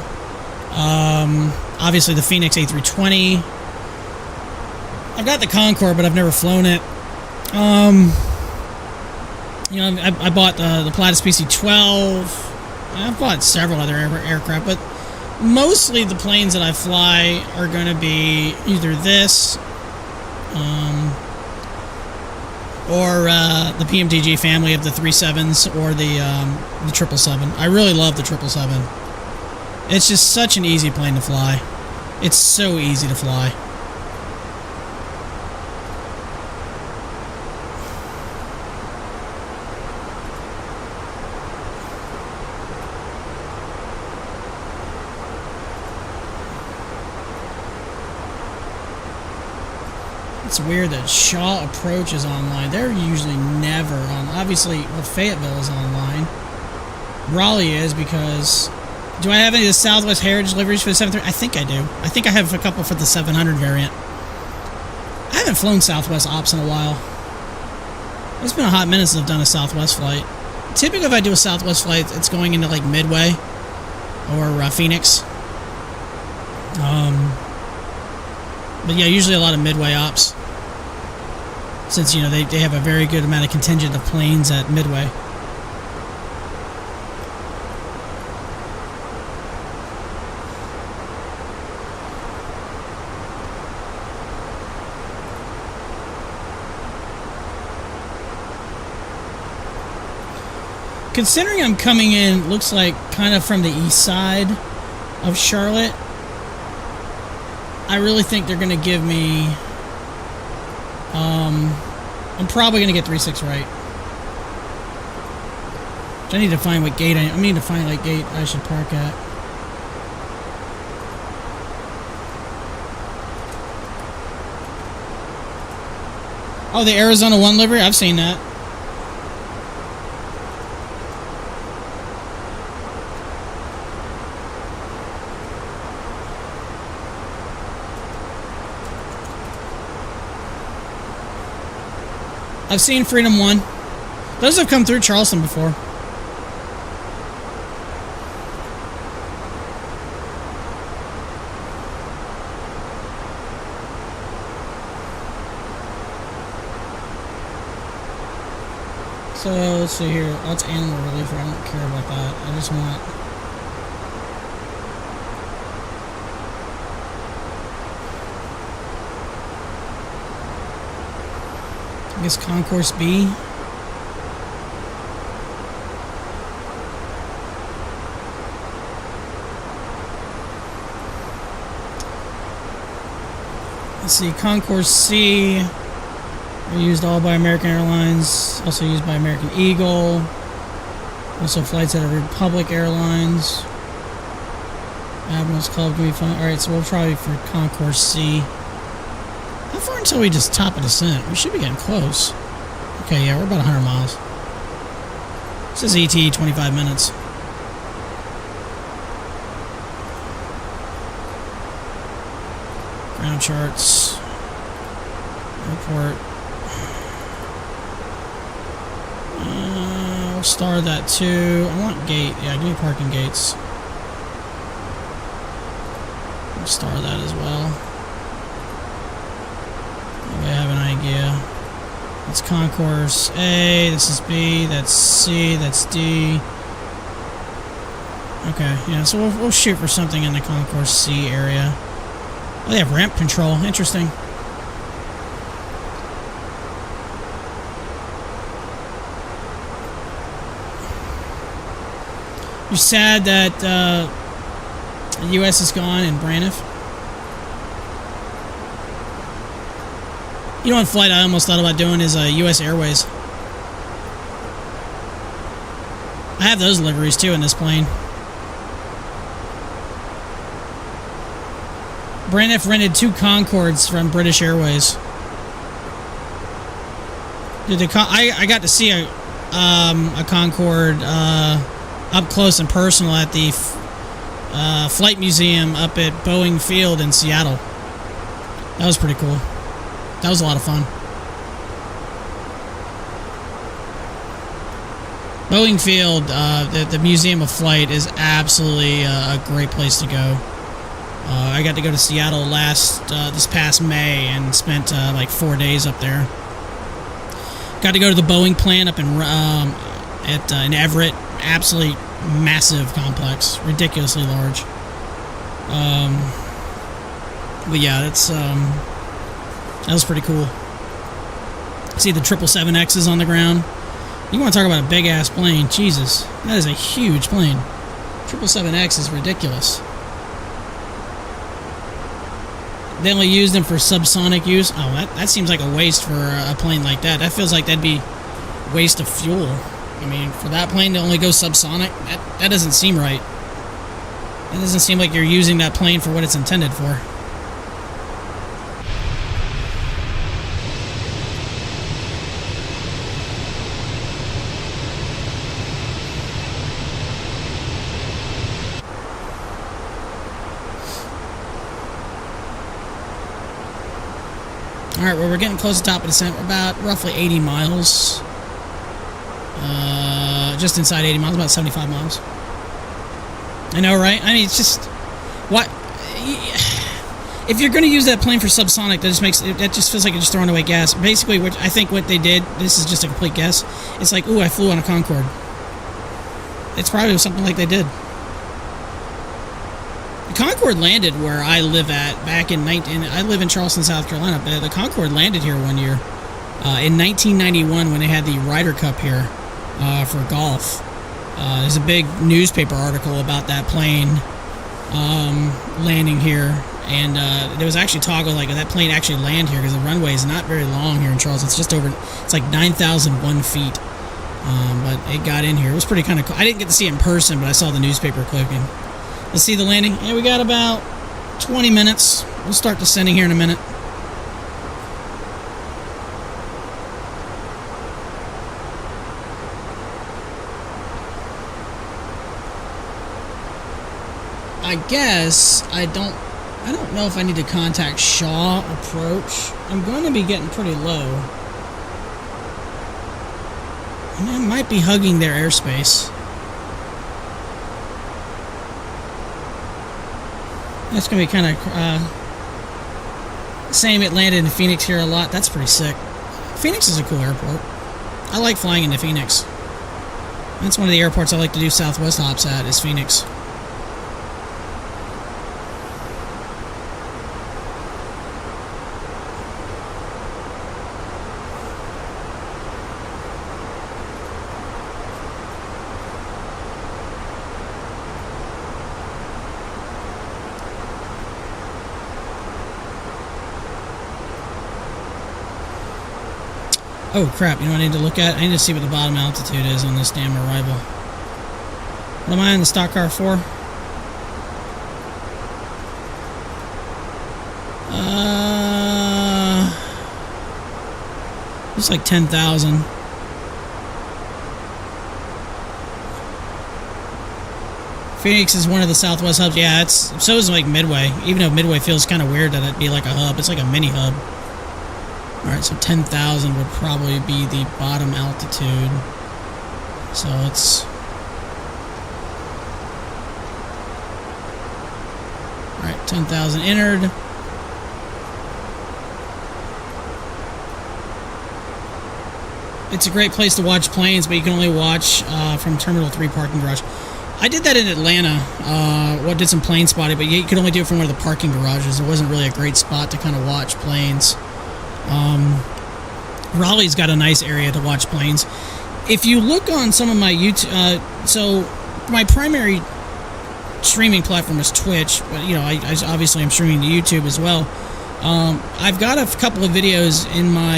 S1: Obviously the Fenix A320. I've got the Concorde, but I've never flown it. You know, I bought the Pilatus PC-12. I've bought several other aircraft, but mostly the planes that I fly are going to be either this, or the PMDG family of the 37s, or the 777. I really love the 777. It's just such an easy plane to fly. It's so easy to fly. It's weird that Shaw Approach is online. They're usually never on. Obviously, well, Fayetteville is online. Raleigh is because... Do I have any of the Southwest Heritage liveries for the 737? I think I do. I think I have a couple for the 700 variant. I haven't flown Southwest Ops in a while. It's been a hot minute since I've done a Southwest flight. Typically, if I do a Southwest flight, it's going into like Midway or Phoenix. But yeah, usually a lot of Midway ops. Since, you know, they have a very good amount of contingent of planes at Midway. Considering I'm coming in, looks like kind of from the east side of Charlotte, I really think they're going to give me, I'm probably going to get 36 right. I need to find what gate I need to find what gate I should park at. Oh, the Arizona 1 livery? I've seen that. I've seen Freedom 1. Those have come through Charleston before. So, let's see here. That's animal relief. I don't care about that. I just want... guess Concourse B. Let's see, Concourse C are used all by American Airlines, also used by American Eagle, also flights out of Republic Airlines. Admirals Club can be fun. Alright, so we'll try for Concourse C. How far until we just top a descent? We should be getting close. Okay, yeah, we're about 100 miles. This is ET 25 minutes. Ground charts. Airport. We'll star that too. I want gate. Yeah, give me parking gates. We'll star that as well. That way I have an idea. That's Concourse A, this is B, that's C, that's D. Okay, yeah, so we'll shoot for something in the Concourse C area. Oh, they have ramp control. Interesting. You're sad that the U.S. is gone and Braniff? You know what flight I almost thought about doing is U.S. Airways. I have those liveries too in this plane. Braniff rented 2 Concords from British Airways. Dude, I got to see a Concorde up close and personal at the Flight Museum up at Boeing Field in Seattle. That was pretty cool. That was a lot of fun. Boeing Field, the Museum of Flight, is absolutely a great place to go. I got to go to Seattle this past May and spent like 4 days up there. Got to go to the Boeing plant up in Everett. Absolutely massive complex, ridiculously large. But yeah, that was pretty cool. See the 777Xs on the ground. You want to talk about a big ass plane? Jesus, that is a huge plane. 777X is ridiculous. They only use them for subsonic use. Oh, that seems like a waste for a plane like that. That feels like that'd be waste of fuel. I mean, for that plane to only go subsonic, that doesn't seem right. That doesn't seem like you're using that plane for what it's intended for. Alright, well, we're getting close to the top of the descent. We're about roughly 80 miles. Just inside 80 miles, about 75 miles. I know, right? I mean, it's just... What? If you're going to use that plane for subsonic, that just feels like you're just throwing away gas. Basically, I think what they did, this is just a complete guess, it's like, ooh, I flew on a Concorde. It's probably something like they did. The Concorde landed where I live at back in I live in Charleston, South Carolina. The Concorde landed here one year in 1991 when they had the Ryder Cup here for golf. There's a big newspaper article about that plane landing here, and there was actually talk of like that plane actually land here because the runway is not very long here in Charleston. It's like 9,001 feet. But it got in here. It was pretty kind of cool. I didn't get to see it in person, but I saw the newspaper clipping. Let's see the landing. Yeah, we got about 20 minutes. We'll start descending here in a minute. I guess I don't know if I need to contact Shaw approach. I'm going to be getting pretty low. And I might be hugging their airspace. That's going to be kind of... same, it landed in Phoenix here a lot. That's pretty sick. Phoenix is a cool airport. I like flying into Phoenix. That's one of the airports I like to do Southwest hops at, is Phoenix. Oh crap, you know what I need to look at? I need to see what the bottom altitude is on this damn arrival. What am I in the stock car for? It's like 10,000. Phoenix is one of the Southwest hubs. Yeah, so is like Midway. Even though Midway feels kind of weird that it'd be like a hub. It's like a mini hub. Alright, so 10,000 would probably be the bottom altitude. So it's... Alright, 10,000 entered. It's a great place to watch planes, but you can only watch from Terminal 3 parking garage. I did that in Atlanta. Did some plane spotting, but you could only do it from one of the parking garages. It wasn't really a great spot to kind of watch planes. Raleigh's got a nice area to watch planes. If you look on some of my YouTube, so my primary streaming platform is Twitch, but you know, I obviously am streaming to YouTube as well. I've got a couple of videos in my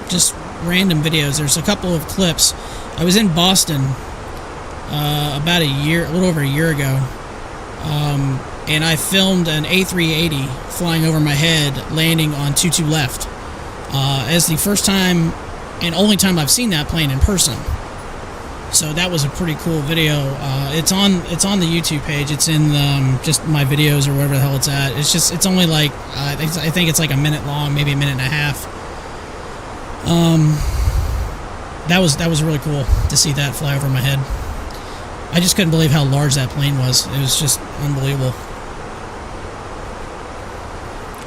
S1: just random videos. There's a couple of clips. I was in Boston about a little over a year ago, and I filmed an A380 flying over my head, landing on 22 left. As the first time and only time I've seen that plane in person. So that was a pretty cool video. It's on the YouTube page. It's in just my videos or whatever the hell it's at. It's only like I think it's like a minute long, maybe a minute and a half. That was really cool to see that fly over my head. I just couldn't believe how large that plane was. It was just unbelievable.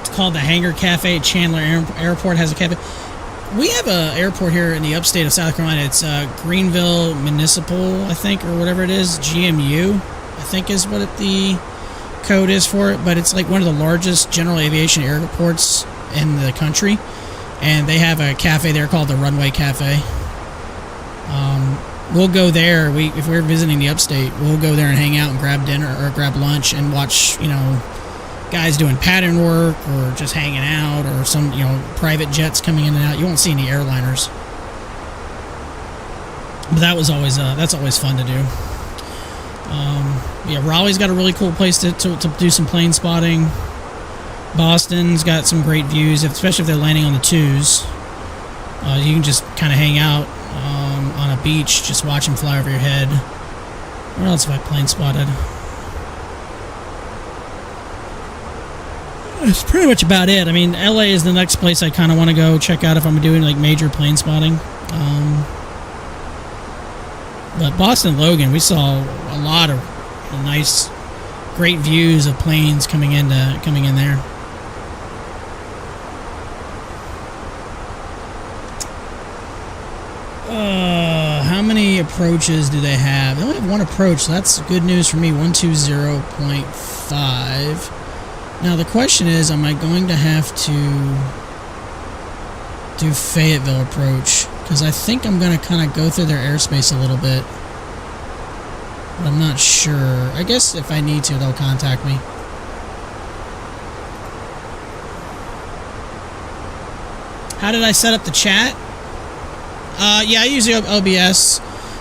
S1: It's called the Hangar Cafe at Chandler Airport. Has a cafe. We have an airport here in the upstate of South Carolina. It's Greenville Municipal, I think, or whatever it is. GMU, I think is what the code is for it. But it's like one of the largest general aviation airports in the country. And they have a cafe there called the Runway Cafe. We'll go there. If we're visiting the upstate, we'll go there and hang out and grab dinner or grab lunch and watch, you know, guys doing pattern work or just hanging out or some, you know, private jets coming in and out. You won't see any airliners. But that's always fun to do. Yeah, Raleigh's got a really cool place to do some plane spotting. Boston's got some great views, especially if they're landing on the twos. You can just kind of hang out on a beach, just watch them fly over your head. Where else have I plane spotted? That's pretty much about it. I mean, LA is the next place I kind of want to go check out if I'm doing like major plane spotting. But Boston Logan, we saw a lot of nice, great views of planes coming in there. How many approaches do they have? They only have one approach, so that's good news for me. 120.5. Now the question is, am I going to have to do Fayetteville approach? Because I think I'm going to kind of go through their airspace a little bit. But I'm not sure. I guess if I need to, they'll contact me. How did I set up the chat? Yeah, I use OBS.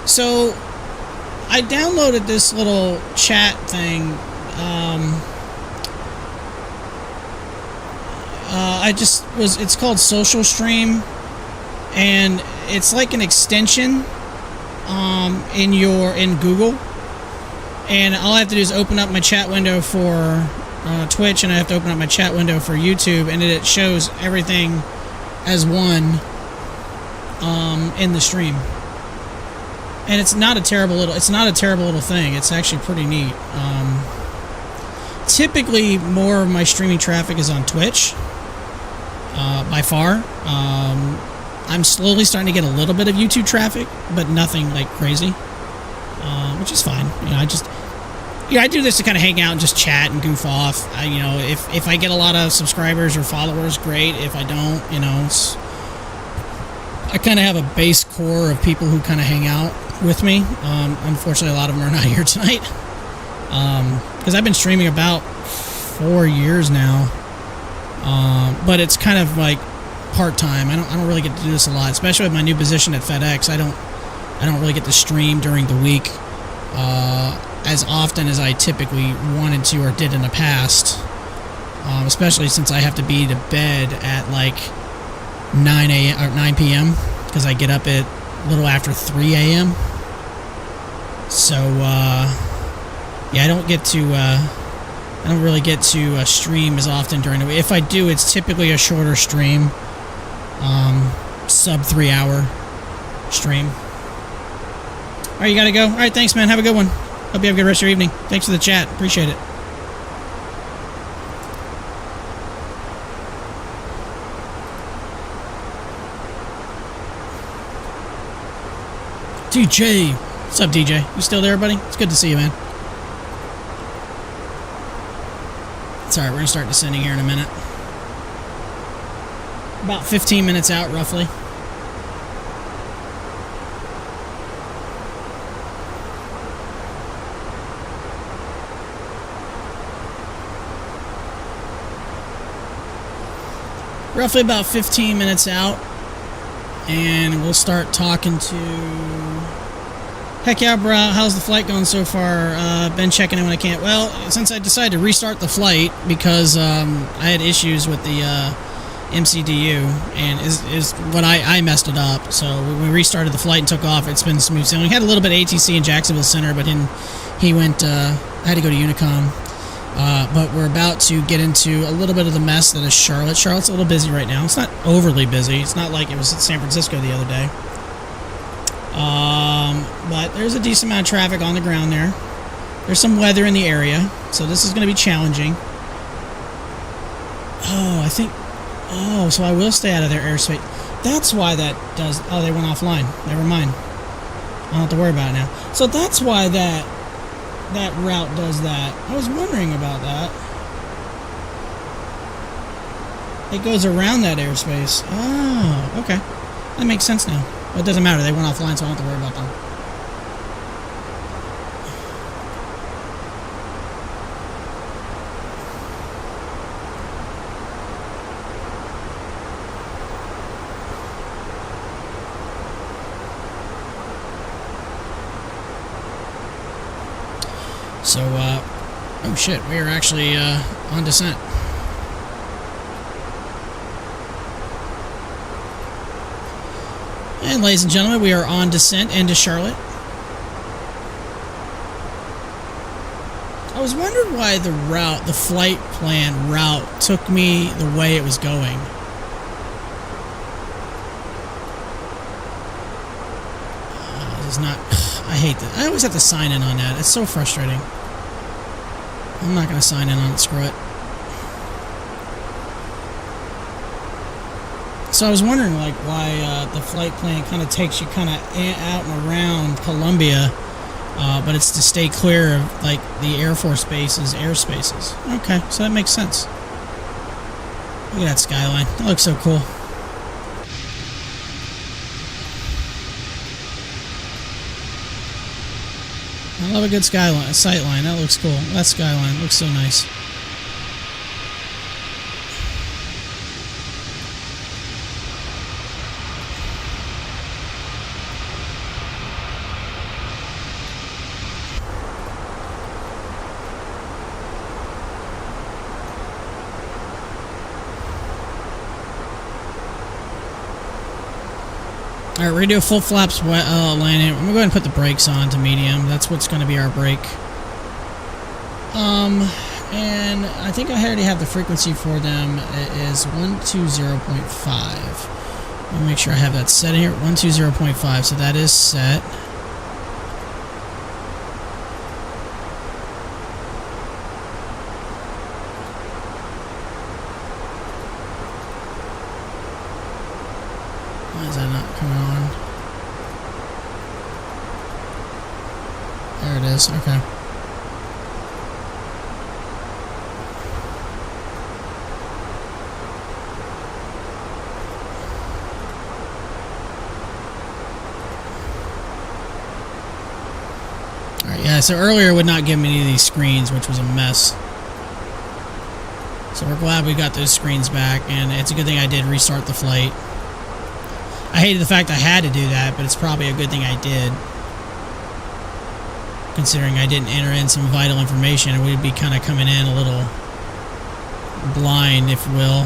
S1: So I downloaded this little chat thing. It's called Social Stream, and it's like an extension in Google. And all I have to do is open up my chat window for Twitch, and I have to open up my chat window for YouTube, and it shows everything as one in the stream. And it's not a terrible little thing. It's actually pretty neat. Typically, more of my streaming traffic is on Twitch, by far. I'm slowly starting to get a little bit of YouTube traffic, but nothing like crazy, which is fine. You know, I do this to kind of hang out and just chat and goof off. If I get a lot of subscribers or followers, great. If I don't, I kind of have a base core of people who kind of hang out with me. Unfortunately, a lot of them are not here tonight. Because I've been streaming about 4 years now. But it's kind of like part-time. I don't really get to do this a lot, especially with my new position at FedEx. I don't really get to stream during the week as often as I typically wanted to or did in the past. Especially since I have to be to bed at like 9 p.m. because I get up at a little after 3 a.m. So yeah, I don't really get to stream as often during the week. If I do, it's typically a shorter stream, sub 3 hour stream. All right, you gotta go. All right, thanks, man. Have a good one. Hope you have a good rest of your evening. Thanks for the chat. Appreciate it. DJ. What's up, DJ? You still there, buddy? It's good to see you, man. It's alright, we're going to start descending here in a minute. About 15 minutes out, roughly. Roughly about 15 minutes out. And we'll start talking to... Heck yeah, bro. How's the flight going so far? Been checking in when I can't. Well, since I decided to restart the flight because I had issues with the MCDU, and is what I messed it up. So when we restarted the flight and took off, it's been smooth sailing. We had a little bit of ATC in Jacksonville Center, but he went. I had to go to Unicom. But we're about to get into a little bit of the mess that is Charlotte. Charlotte's a little busy right now. It's not overly busy. It's not like it was at San Francisco the other day. But there's a decent amount of traffic on the ground there. There's some weather in the area, so this is going to be challenging. So I will stay out of their airspace. That's why that does... Oh, they went offline. Never mind. I don't have to worry about it now. So that's why that route does that. I was wondering about that. It goes around that airspace. Oh, okay. That makes sense now. Well, it doesn't matter. They went offline, so I don't have to worry about them. So, oh shit, we are actually on descent. And ladies and gentlemen, we are on descent into Charlotte. I was wondering why the flight plan route took me the way it was going. This is not... I hate that. I always have to sign in on that. It's so frustrating. I'm not going to sign in on it. Screw it. So I was wondering, like, why the flight plan kind of takes you kind of out and around Columbia, but it's to stay clear of, like, the Air Force Base's airspaces. Okay, so that makes sense. Look at that skyline. That looks so cool. I love a good skyline, sight line. That looks cool. That skyline looks so nice. Alright, we're going to do a full flaps landing. I'm going to go ahead and put the brakes on to medium. That's what's going to be our brake. And I think I already have the frequency for them. It is 120.5. Let me make sure I have that set here. 120.5, so that is set. Why is that not coming on? There it is, okay. Alright, yeah, so earlier it would not give me any of these screens, which was a mess. So we're glad we got those screens back, and it's a good thing I did restart the flight. I hated the fact I had to do that, but it's probably a good thing I did, considering I didn't enter in some vital information, and we'd be kind of coming in a little blind, if you will.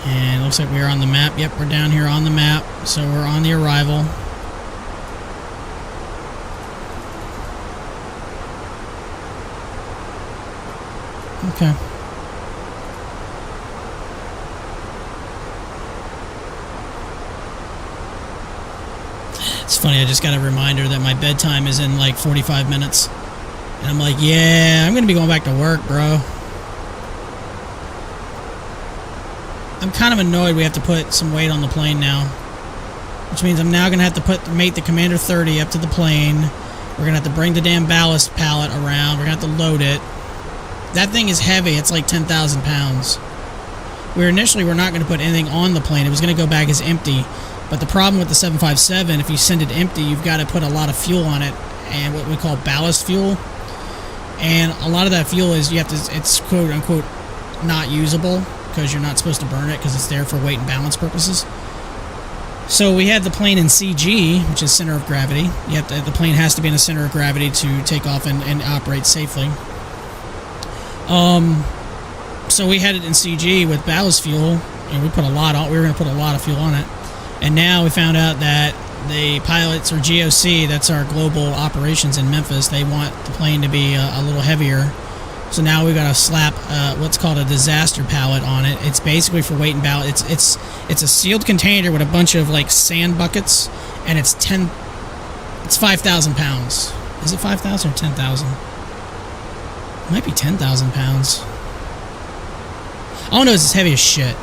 S1: And it looks like we are on the map. Yep, we're down here on the map, so we're on the arrival. Okay. It's funny, I just got a reminder that my bedtime is in like 45 minutes. And I'm like, yeah, I'm going to be going back to work, bro. I'm kind of annoyed we have to put some weight on the plane now. Which means I'm now going to have to mate the Commander 30 up to the plane. We're going to have to bring the damn ballast pallet around. We're going to have to load it. That thing is heavy. It's like 10,000 pounds. Initially we're not going to put anything on the plane. It was going to go back as empty. But the problem with the 757, if you send it empty, you've got to put a lot of fuel on it, and what we call ballast fuel. And a lot of that fuel is it's quote unquote not usable because you're not supposed to burn it because it's there for weight and balance purposes. So we had the plane in CG, which is center of gravity. The plane has to be in a center of gravity to take off and operate safely. So we had it in CG with ballast fuel, and we were going to put a lot of fuel on it. And now we found out that the pilots, or GOC, that's our global operations in Memphis, they want the plane to be a little heavier. So now we've got to slap what's called a disaster pallet on it. It's basically for weight and balance. It's a sealed container with a bunch of like sand buckets, and it's 5,000 pounds. Is it 5,000 or 10,000? It might be 10,000 pounds. All I know is it's heavy as shit.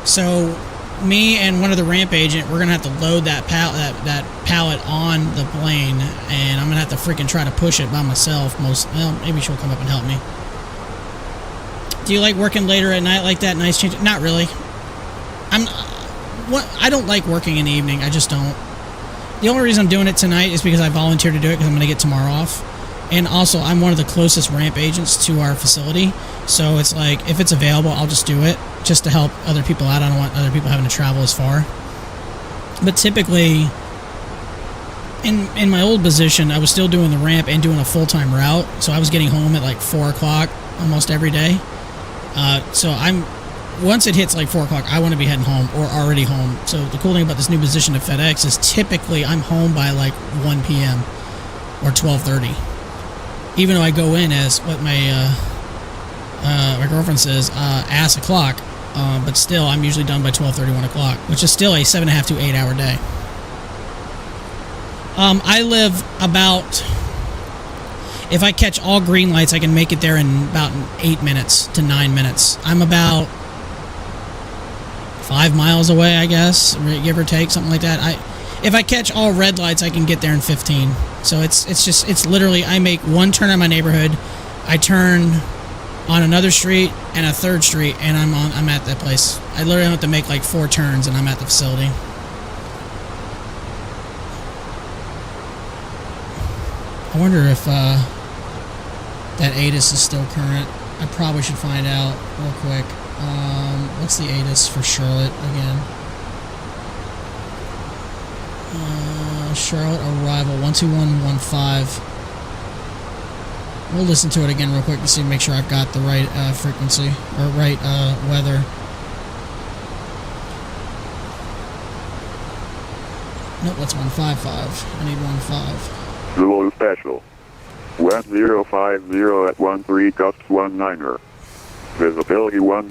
S1: So me and one of the ramp agent, we're gonna have to load that pallet on the plane, and I'm gonna have to freaking try to push it by myself. Maybe she'll come up and help me. Do you like working later at night like that? Nice change. Not really. I don't like working in the evening. I just don't. The only reason I'm doing it tonight is because I volunteered to do it because I'm gonna get tomorrow off. And also, I'm one of the closest ramp agents to our facility, so it's like, if it's available, I'll just do it, just to help other people out. I don't want other people having to travel as far. But typically, in my old position, I was still doing the ramp and doing a full-time route, so I was getting home at like 4 o'clock almost every day. So once it hits like 4 o'clock, I want to be heading home, or already home. So the cool thing about this new position at FedEx is typically I'm home by like 1 p.m. or 12:30. Even though I go in as what my girlfriend says, ass o'clock, but still I'm usually done by 12:30, 1 o'clock, which is still a 7.5 to 8 hour day. I live about, if I catch all green lights, I can make it there in about 8 minutes to 9 minutes. I'm about 5 miles away, I guess, give or take, something like that. If I catch all red lights, I can get there in 15. So it's literally, I make one turn in my neighborhood, I turn on another street and a third street, and I'm at that place. I literally have to make like 4 turns, and I'm at the facility. I wonder if that ATIS is still current. I probably should find out real quick. What's the ATIS for Charlotte again? Charlotte arrival 12115. We'll listen to it again real quick to see, make sure I've got the right frequency or right weather. Nope, that's 155. I need 15.
S10: Zulu Special. West 050 at 13 gusts 19er. Visibility 10.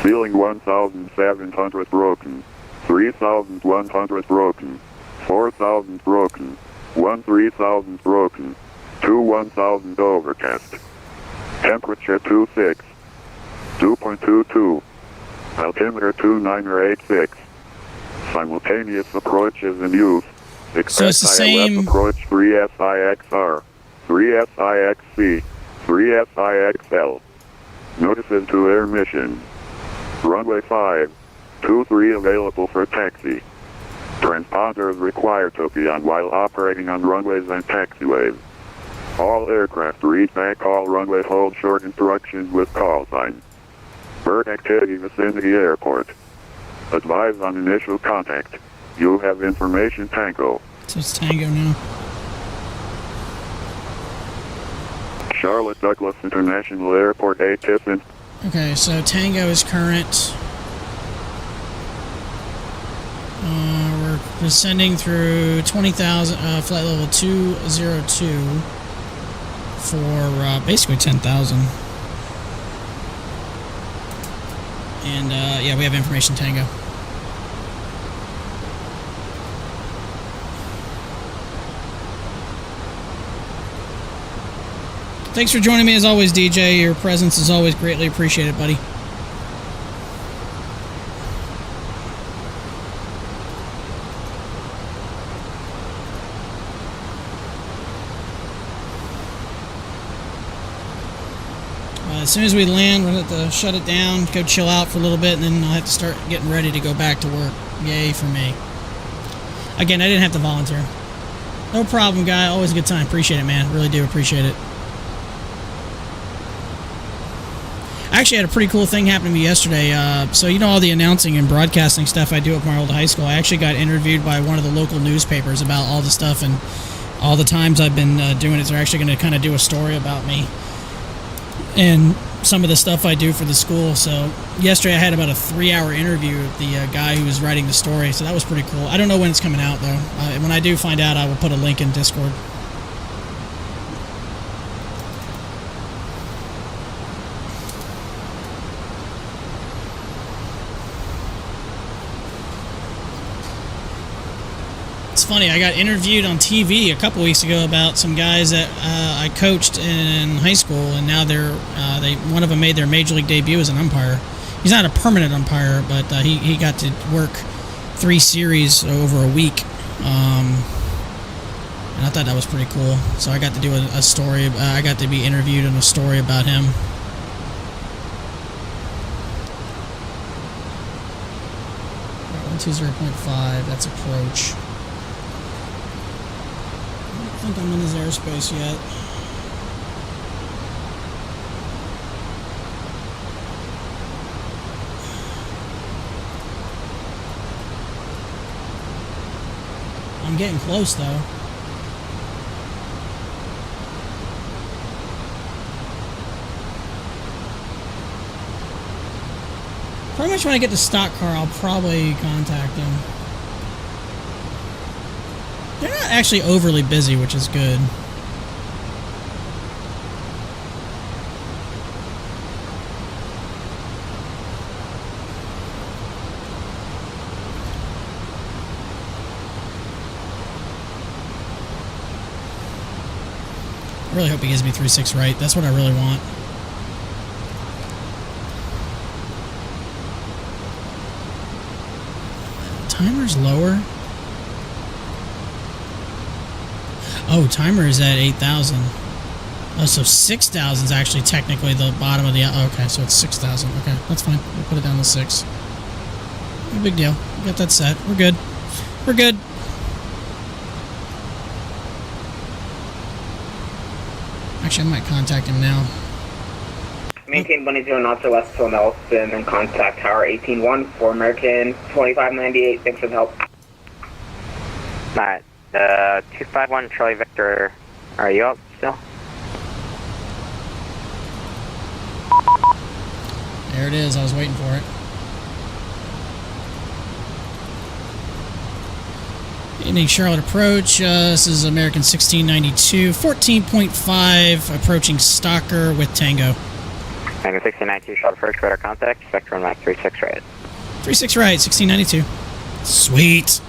S10: Ceiling 1,700 broken. 3,100 broken. 4,000 broken. 13,000 broken. 1,000 overcast. Temperature 26. 2.22. Altimeter 2986. Simultaneous approaches in use.
S1: So it's the same.
S10: Approach 3SIXR, 3SIXC, 3SIXL. Notices to air mission. Runway 5, 23 available for taxi. Transponders required to be on while operating on runways and taxiways. All aircraft read back all runway hold short instructions with call sign. Bird activity vicinity airport. Advise on initial contact. You have information Tango.
S1: So it's Tango now.
S10: Charlotte Douglas International Airport, A. Tiffin.
S1: Okay, so Tango is current. We're descending through 20,000, flight level 202 for basically 10,000. And yeah, we have information Tango. Thanks for joining me as always, DJ. Your presence is always greatly appreciated, buddy. As soon as we land, we're going to have to shut it down, go chill out for a little bit, and then I'll have to start getting ready to go back to work. Yay for me. Again, I didn't have to volunteer. No problem, guy. Always a good time. Appreciate it, man. Really do appreciate it. I actually had a pretty cool thing happen to me yesterday. So you know all the announcing and broadcasting stuff I do at my old high school. I actually got interviewed by one of the local newspapers about all the stuff and all the times I've been doing it. So they're actually going to kind of do a story about me and some of the stuff I do for the school. So yesterday I had about a 3-hour interview with the guy who was writing the story. So that was pretty cool. I don't know when it's coming out though. When I do find out, I will put a link in Discord. Funny, I got interviewed on TV a couple weeks ago about some guys that I coached in high school, and now one of them made their major league debut as an umpire. He's not a permanent umpire, but he got to work 3 series over a week, and I thought that was pretty cool. So I got to do a story. I got to be interviewed in a story about him. Right, 120.5. That's approach. I don't think I'm in his airspace yet. I'm getting close though. Pretty much when I get the stock car, I'll probably contact him. They're not actually overly busy, which is good. I really hope he gives me 3-6 right. That's what I really want. Timer's lower. Oh, timer is at 8,000. Oh, so 6,000 is actually technically the bottom of the... okay, so it's 6,000. Okay, that's fine. We'll put it down to 6. No big deal. We got that set. We're good. We're good. Actually, I might contact him now.
S11: Maintain 10 knots or less till Nelson and contact Tower 18-1 for American 2598. Thanks for the help.
S12: Alright. 251 Charlie Victor, are you up still?
S1: There it is, I was waiting for it. Evening Charlotte approach, this is American 1692, 14.5, approaching Stalker with Tango.
S12: American 1692 Charlotte approach, radar contact, Spectrum Mac 36 right.
S1: 36 right, 1692. Sweet.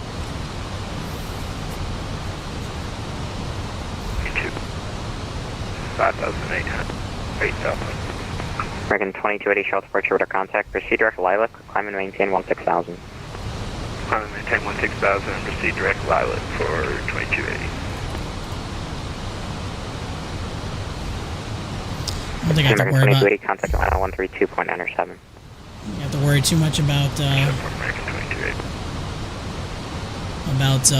S7: 5,800. 8,000.
S12: American 2280 Charlotte departure radar contact. Proceed direct Lilac. Climb and maintain 16,000.
S7: Climb and maintain 16,000 and proceed direct Lilac for 2280.
S1: I don't think I have to worry about...
S12: 2280 contact Atlanta 132.97.
S1: You have to worry too much about
S7: American 2280.
S1: about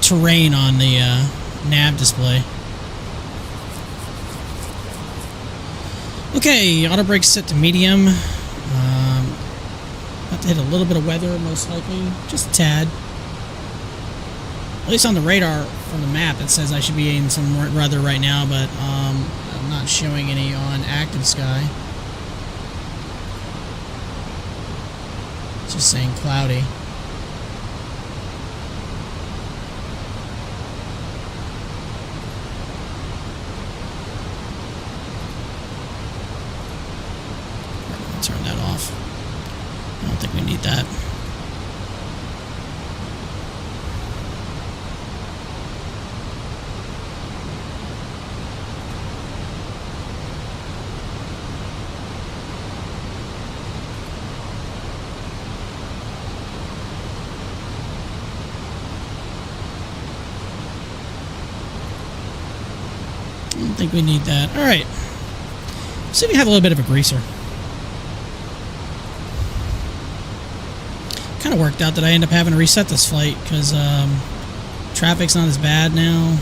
S1: terrain on the nav display. Okay, auto brakes set to medium. About to hit a little bit of weather, most likely, just a tad. At least on the radar from the map, it says I should be in some weather right now, but I'm not showing any on active sky. It's just saying cloudy. Turn that off. I don't think we need that. I don't think we need that. All right. See if we have a little bit of a greaser. Kind of worked out that I end up having to reset this flight because traffic's not as bad now.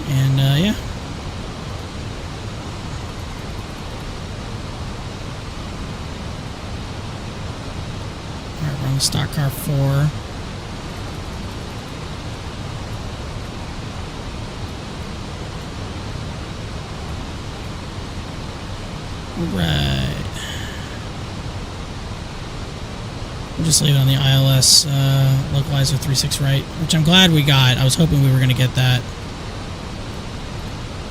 S1: And yeah. Alright, we're on the stock car 4. Right. We'll just leave it on the ILS localizer 36 right, which I'm glad we got. I was hoping we were going to get that.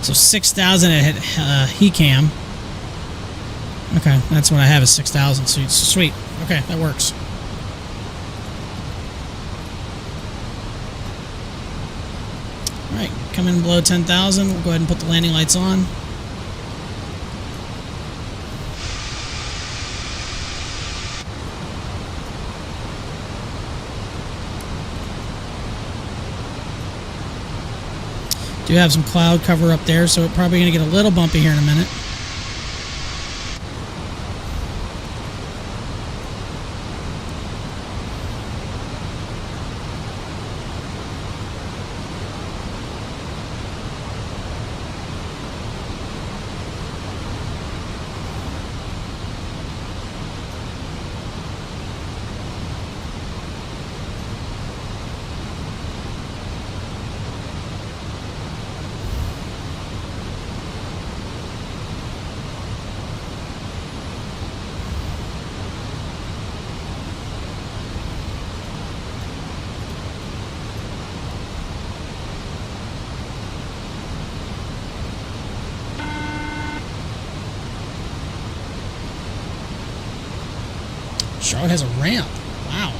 S1: So 6,000 at HECAM. Okay, that's what I have is 6,000. Sweet. Okay, that works. All right, come in below 10,000. We'll go ahead and put the landing lights on. Do have some cloud cover up there, so it's probably going to get a little bumpy here in a minute. Charlotte has a ramp. Wow.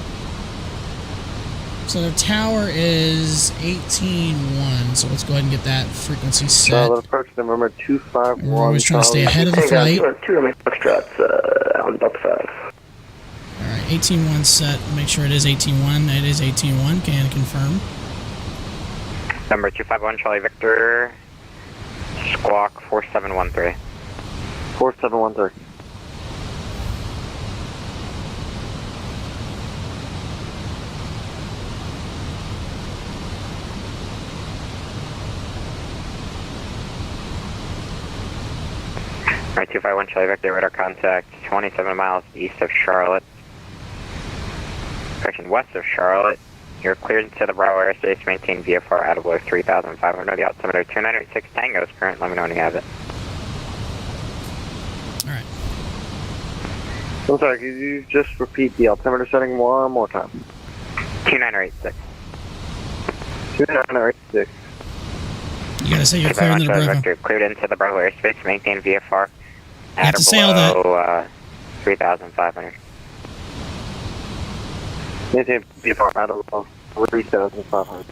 S1: So their tower is 18.1. So let's go ahead and get that frequency set.
S9: Charlotte approach number 251.
S1: We're always trying to stay ahead of the flight.
S4: Two on Delta 5.
S1: Alright, 18.1 set. Make sure it is 18.1. It is 18.1. Can confirm.
S12: Number 251 Charlie Victor. Squawk 4713.
S9: 4713.
S12: Alright, 251 Charlie Victor, radar contact 27 miles east of Charlotte. Correction, west of Charlotte. You're cleared into the Bravo airspace. Maintain VFR out of below 3,500. The altimeter 2986 Tango is current. Let me know when you have it.
S1: Alright.
S9: I'm sorry, could you just repeat the altimeter setting one more time?
S12: 2986.
S9: 2986.
S1: You gotta say you're clear into the Bravo.
S12: Victor, cleared into the Bravo airspace. Maintain VFR
S1: You have to say all that.
S12: 3,500.
S9: Maintain VFR out of 3,500.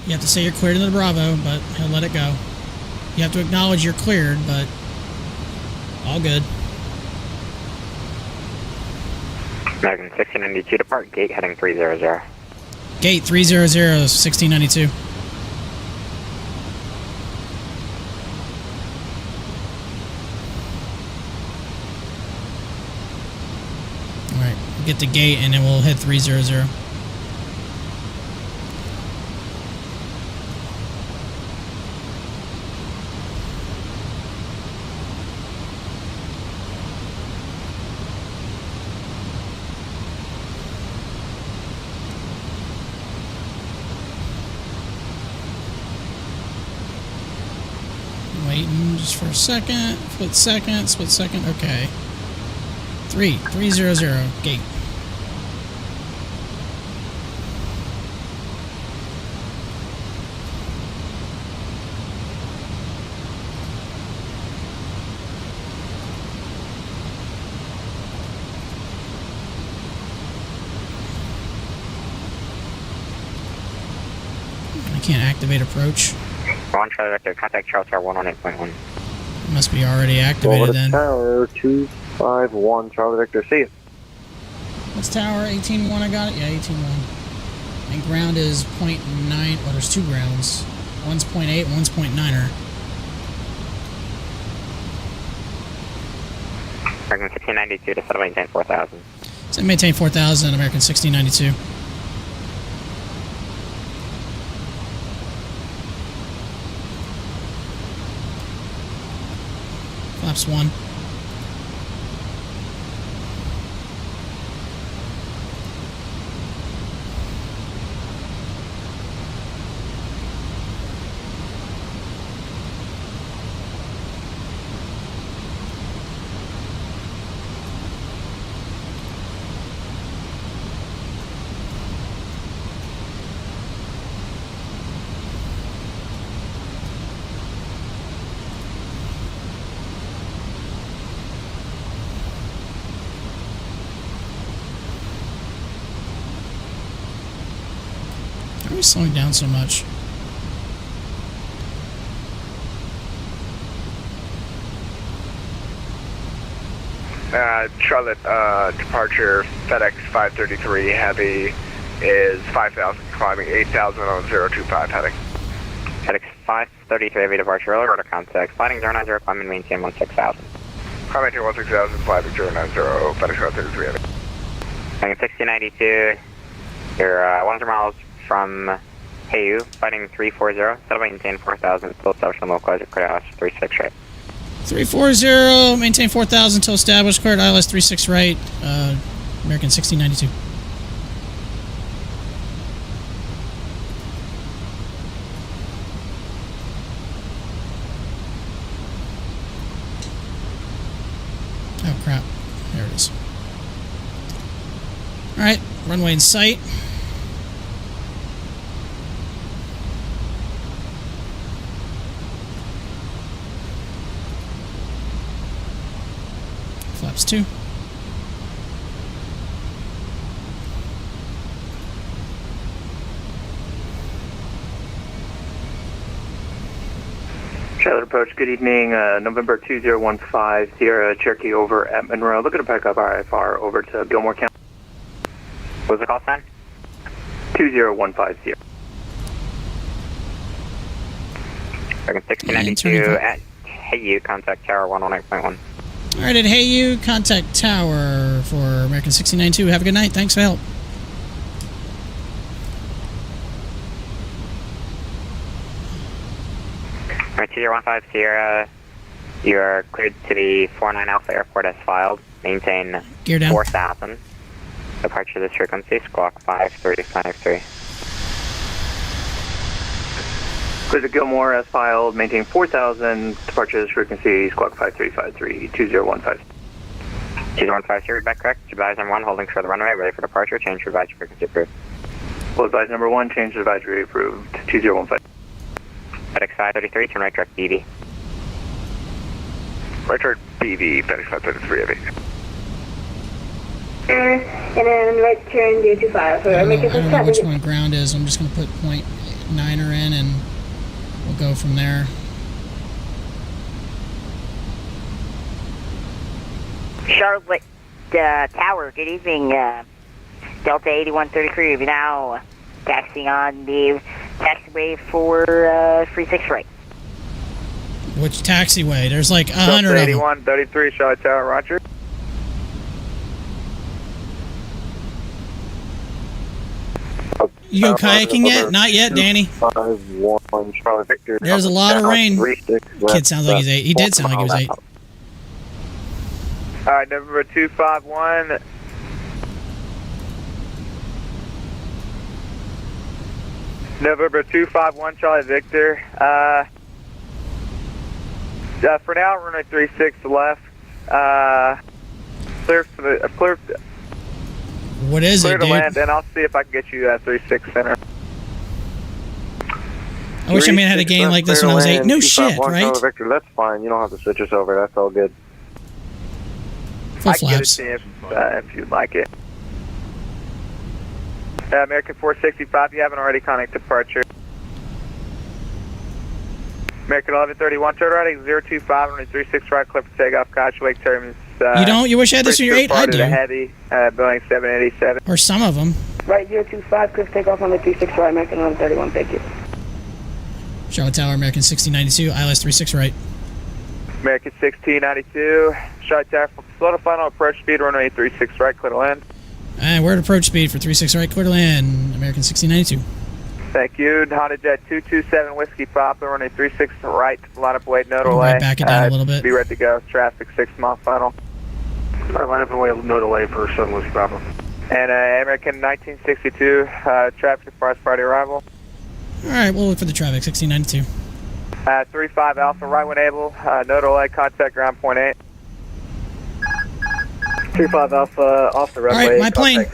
S1: You have to say you're cleared into the Bravo, but he'll let it go. You have to acknowledge you're cleared, but all good.
S12: American 1692 depart, gate heading 300.
S1: Gate 300, 1692. Alright, we'll get the gate and then we'll hit 300. Waiting just for a second. Split second. Okay. 300 gate. I can't activate approach.
S12: One Charlie Victor, contact Charles Tower 118.1.
S1: Must be already activated then.
S9: Tower 251, Charlie Victor, see you.
S1: What's tower? 18.1, I got it? Yeah, 18.1. And ground is 0.9. Well, there's two grounds. One's 0.8, one's 0.9er.
S12: American 1692 to settle maintain 4000.
S1: So maintain 4,000, American 1692. Flaps 1. Why are we slowing down so much?
S7: Charlotte, departure FedEx 533 heavy is 5,000, climbing 8,000 on 025 heading.
S12: FedEx 533 heavy departure, early order contact, sliding 090, climbing maintain 16,000.
S7: Climbing 16,000, climbing 090, FedEx 533 heavy.
S12: American 1692, you're 100 miles from Hayu, fighting 340, settle maintain 4000, full establishment local clear ILS 36 right.
S1: 340, maintain 4,000 until established, cleared ILS 36 right, American 1692. Oh crap, there it is. Alright, runway in sight. Flaps 2.
S4: Charlotte approach, good evening, November 2015, Sierra Cherokee over at Monroe. Looking to pick up IFR over to Gilmore County.
S12: What was the call sign?
S4: 20150.
S12: American 1692 at Hayu, contact tower 118.1.
S1: Alright, at Hayu, contact tower for American 1692. Have a good night. Thanks for the help.
S12: Alright, 2015 Sierra, you are cleared to the 49 Alpha Airport as filed. Maintain
S1: Gear down.
S12: 4,000. Departure this frequency, squawk 5353.
S4: Clear to Gilmore as filed, maintain 4,000, departure this frequency, squawk 5353, 2015.
S12: 2015, read back correct. Advisor number 1, holding for the runway, ready for departure, change to advisory frequency approved.
S4: Full advisor number 1, change to advisory approved, 2015.
S12: FedEx 533, turn right direct BV.
S7: Right turn BV, FedEx 533 heavy.
S13: And then right turn 025.
S1: I don't know which one ground is. I'm just going to put 0.9er in and we'll go from there.
S14: Charlotte Tower, good evening. Delta 8133, we're now taxiing on the taxiway for 36 right.
S1: Which taxiway? There's like 100 of them.
S9: 8133, Charlotte Tower, Roger.
S1: You go kayaking yet? Not yet, Danny.
S9: 51, Charlotte Victor.
S1: There's a lot of rain. Kid sounds like he's 8. He did sound like he was 8.
S9: Alright, November 251. November 251, Charlie Victor.
S4: For now, runway 36 left. Clear for the clear.
S1: What is
S4: clear
S1: it,
S4: to
S1: dude?
S4: land, and I'll see if I can get you 36 center.
S1: I wish I had a game like this when I was 8. No shit, right?
S9: Victor, that's fine. You don't have to switch us over. That's all good.
S1: Full
S4: I can get it
S1: flaps.
S4: to you if you'd like it. American 465, you haven't already contacted departure. American 1131, turn right 025, runway 36 right, clear for takeoff, caution, wake terminus.
S1: You don't? You wish I had this in your 8? I do.
S4: Heavy, Boeing 787.
S1: Or some of them.
S13: Right 025, clear for takeoff on the 36 right, American 1131, thank you.
S1: Charlotte Tower, American 1692, ILS 36 right.
S4: American 1692, Charlotte Tower, slow to final approach speed, runway 36 right, clear to land.
S1: And we're at approach speed for 36 right, clear to land, American 1692.
S4: Thank you. Honda Jet 227 Whiskey Papa, runway 36 right, line up wait, no delay.
S1: Right, back it down a little bit.
S4: Be ready to go. Traffic 6 mile final.
S9: Line up and wait, no delay for 7 Whiskey Papa.
S4: And American 1962, traffic as far as party arrival.
S1: Alright, we'll look for the traffic, 1692.
S4: 35 Alpha, right when able, no delay, contact ground point 8. 35 Alpha, off the runway.
S1: Alright, my plane.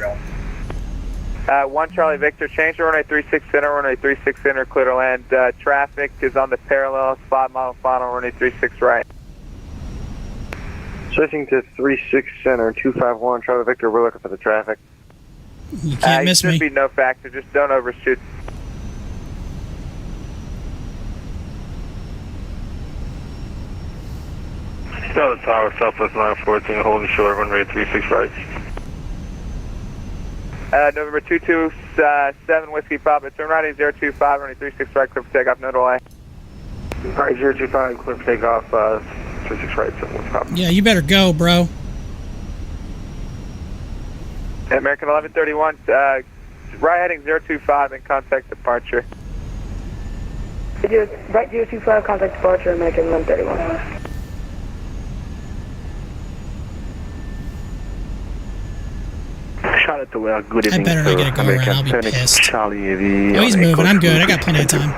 S4: 1 Charlie Victor, change to runway 36 center, runway 36 center, clear to land. Traffic is on the parallel, 5 mile final, runway 36 right.
S9: Switching to 36 center, 251, Charlie Victor, we're looking for the traffic.
S1: You can't miss
S4: you
S1: me.
S4: should be no factor, just don't overshoot.
S7: Charlotte Tower, Southwest 914, holding short, runway 36 right.
S4: November 227 Whiskey Papa, turn right 025, runway 36 right, clear for takeoff, no delay.
S9: Right, 025, clear for takeoff, 36 right, 7 Whiskey Papa.
S1: Yeah, you better go, bro.
S4: American 1131, right heading 025 and contact departure.
S13: Right 025, contact departure, American 1131.
S6: Charlotte Tower, good evening.
S1: I better not get a go around, I'll be
S6: Fenix,
S1: pissed.
S6: Charlie Heavy.
S1: Oh, he's moving, I'm good, I got plenty of time.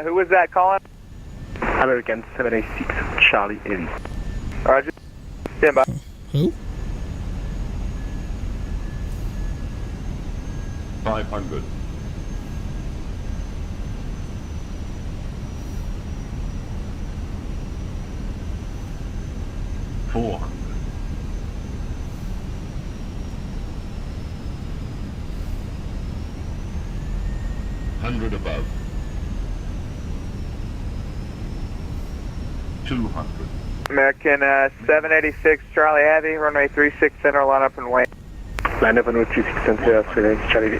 S4: Who was that calling?
S6: American 76, Charlie Heavy.
S4: Roger. Stand by.
S1: Who?
S15: 500. $400. 100 above. 200.
S4: American 786 Charlie Heavy, runway 36 center, line up and wait.
S6: Line up and wait 36 center, Charlie Heavy.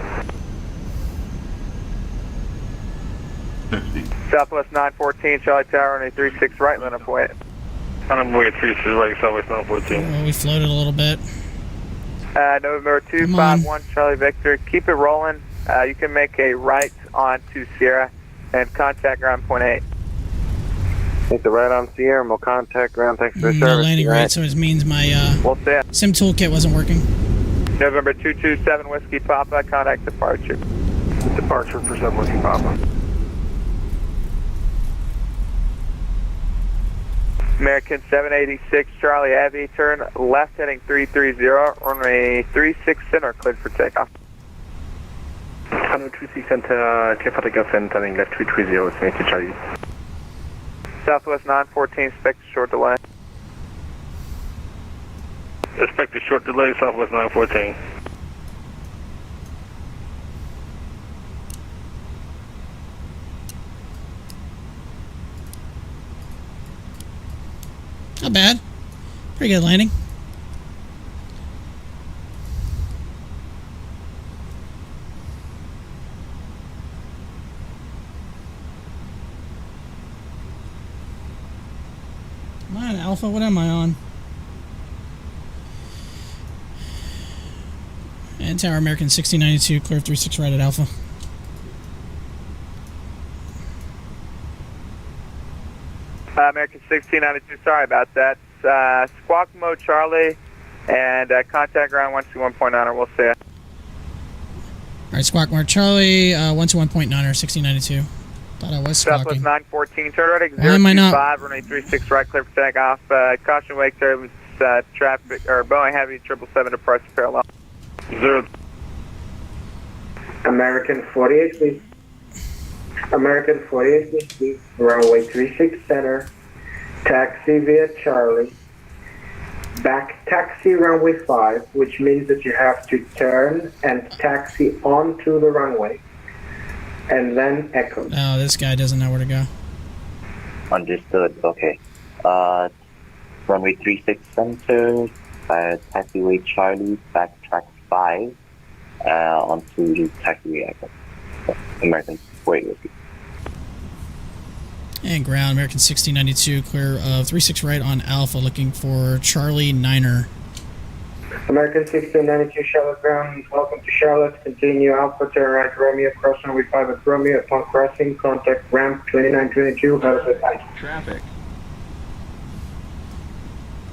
S15: 50.
S4: Southwest 914 Charlie Tower, runway 36 right, line up and wait.
S7: Runway 36 right, Southwest 914.
S1: Oh, we floated a little bit.
S4: November 251 Charlie Victor, keep it rolling. You can make a right onto Sierra and contact ground point 8.
S9: Take the right on Sierra and we'll contact ground. Thanks for the
S1: No
S9: service.
S1: landing right, so it means my
S4: We'll see ya.
S1: sim toolkit wasn't working.
S4: November 227 Whiskey Papa, contact departure.
S9: Departure for 7 Whiskey Papa.
S4: American 786 Charlie Heavy, turn left heading 330, runway 36 center, cleared for takeoff.
S6: 136 center, clear for takeoff and turning left 330, thank you, Charlie.
S4: Southwest 914, expect a short delay.
S7: Expect a short delay, Southwest 914.
S1: Not bad. Pretty good landing. Am I on Alpha? What am I on? And Tower American 1692, clear 36 right at Alpha.
S4: American 1692, sorry about that. Squawk mode Charlie and contact ground 121.9, we'll see ya.
S1: Alright, squawk more Charlie, 121.9 or 1692. Thought I was
S4: Southwest
S1: squawking.
S4: 914, turn right,
S1: Why am I not-
S4: 025, runway 36 right, clear for takeoff. Caution wake service, traffic, or Boeing Heavy 777 departure parallel.
S6: 0.
S11: American 48, please. American 48, please. Runway 36 center. Taxi via Charlie. Back taxi runway 5, which means that you have to turn and taxi onto the runway. And then echo.
S1: Oh, this guy doesn't know where to go.
S5: Understood. Okay. Runway 36 center, taxiway Charlie, backtrack 5, onto taxiway Echo. American 48.
S1: And ground, American 1692, clear of 36 right on Alpha, looking for Charlie Niner.
S11: American 1692 Charlotte ground. Welcome to Charlotte. Continue Alpha turn right Romeo. Cross runway 5 at Romeo. Upon crossing, contact ramp 2922. Have a good night.
S15: Traffic.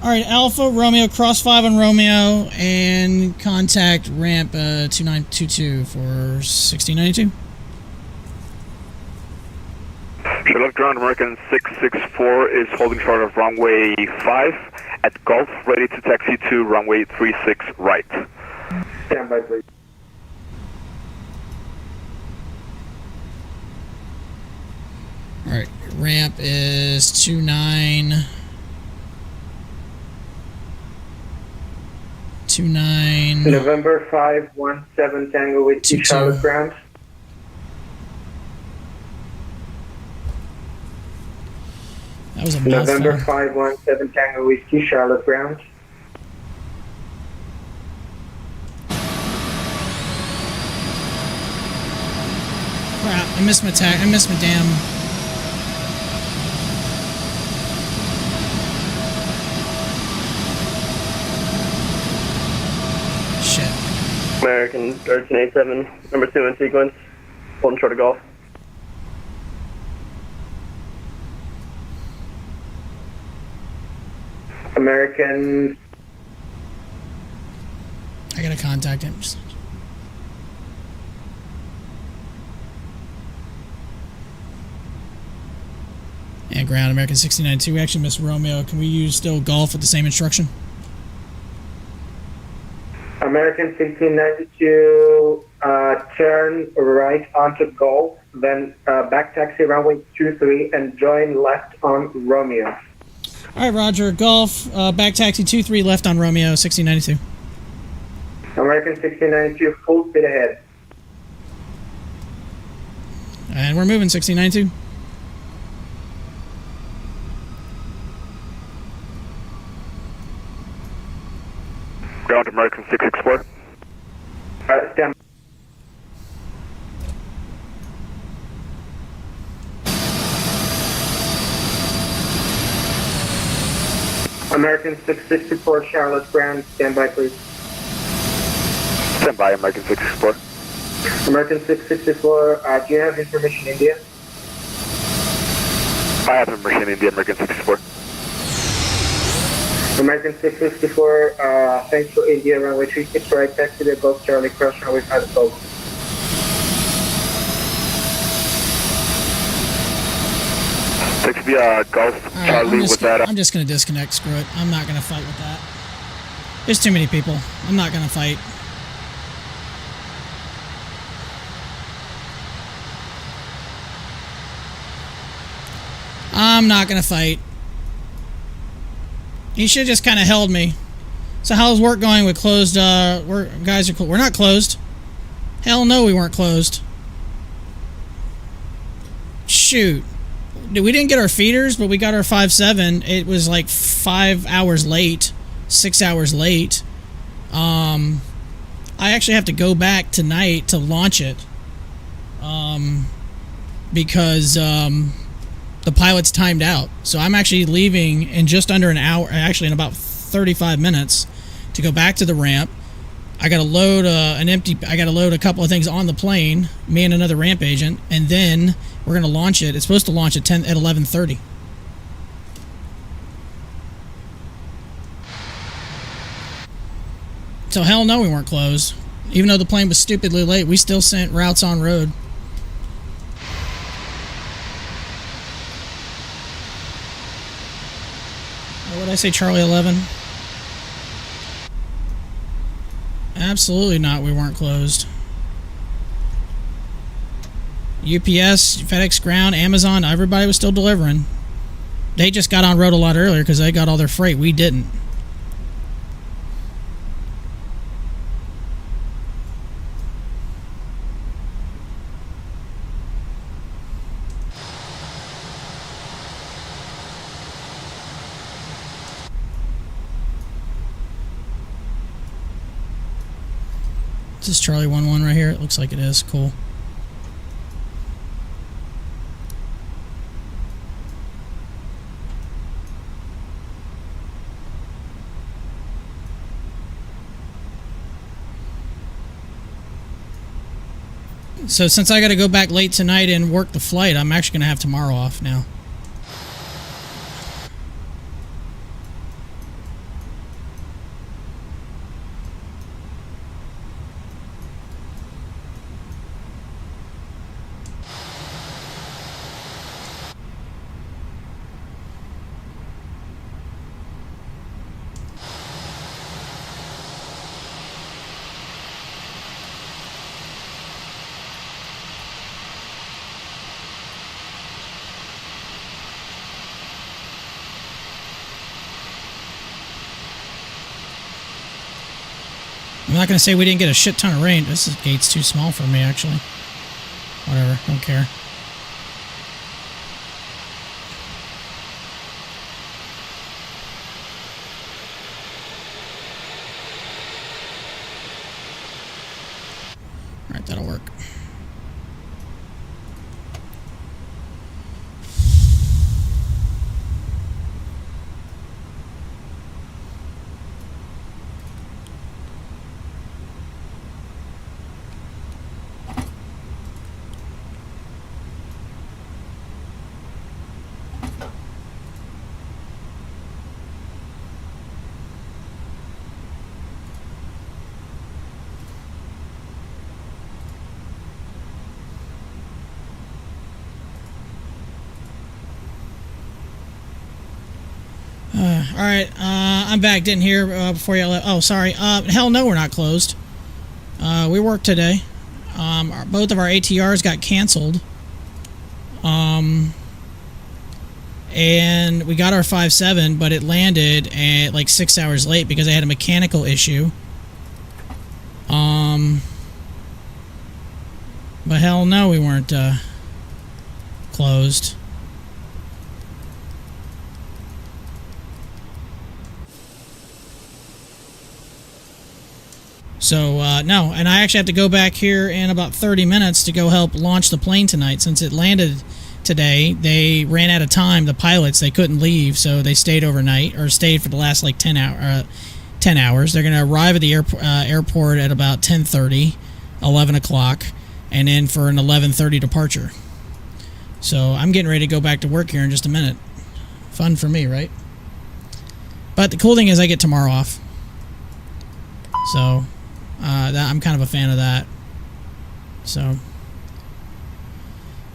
S1: Alright, Alpha, Romeo, cross 5 on Romeo, and contact ramp 2922 for 1692.
S7: Charlotte ground, American 664 is holding short of runway 5 at Gulf, ready to taxi to runway 36 right.
S11: Stand by, please.
S1: Alright, ramp is 29... 29...
S11: November 517 Tango with Charlotte ground.
S1: That was a mouthful.
S11: November 517 Tango Whiskey, Charlotte ground.
S1: Crap, I missed my tag. I missed my damn... Shit.
S4: American 1387, number 2 in sequence, holding short of Gulf.
S11: American.
S1: I gotta contact him. And ground, American 1692. We actually missed Romeo. Can we use still Golf with the same instruction?
S11: American 1692, turn right onto Gulf, then back taxi runway 23 and join left on Romeo.
S1: Alright, Roger. Golf, back taxi 23 left on Romeo, 1692.
S11: American 1692, full speed ahead.
S1: And we're moving, 1692.
S7: Ground, American 664.
S11: Stand. American 664, Charlotte ground. Stand by, please.
S7: Stand by, American 664.
S11: American 664, do you have information India?
S7: I have information India, American 664.
S11: American 664, thanks for India, runway 36 right, taxi to Gulf Charlie, cross runway 5 at Gulf.
S7: Taxi via Gulf Charlie with that.
S1: I'm just gonna disconnect, screw it. I'm not gonna fight with that. There's too many people. I'm not gonna fight. I'm not gonna fight. He should have just kind of held me. So how's work going with closed, guys are we're not closed. Hell no, we weren't closed. Shoot. We didn't get our feeders, but we got our 5.7. It was like 5 hours late. 6 hours late. I actually have to go back tonight to launch it. Because, the pilot's timed out. So I'm actually leaving in just under an hour, actually in about 35 minutes, to go back to the ramp. I gotta load I gotta load a couple of things on the plane, me and another ramp agent, and then we're gonna launch it. It's supposed to launch at 11:30. So hell no, we weren't closed. Even though the plane was stupidly late, we still sent routes on road. What did I say, Charlie 11? Absolutely not, we weren't closed. UPS, FedEx Ground, Amazon, everybody was still delivering. They just got on road a lot earlier because they got all their freight. We didn't. Is this Charlie 11 right here? It looks like it is. Cool. So since I got to go back late tonight and work the flight, I'm actually going to have tomorrow off now. I'm not going to say we didn't get a shit ton of rain. This gate's too small for me, actually. Whatever, don't care. Alright, that'll work. Alright, I'm back. Didn't hear before you left. Oh, sorry. Hell no, we're not closed. We worked today. Both of our ATRs got canceled. And we got our 5-7, but it landed at like 6 hours late because they had a mechanical issue. But hell no, we weren't closed. So, no, and I actually have to go back here in about 30 minutes to go help launch the plane tonight. Since it landed today, they ran out of time, the pilots, they couldn't leave, so they stayed overnight, or stayed for the last, like, 10 hours. They're going to arrive at the airport at about 10:30, 11 o'clock, and then for an 11:30 departure. So, I'm getting ready to go back to work here in just a minute. Fun for me, right? But the cool thing is I get tomorrow off. So... I'm kind of a fan of that. So,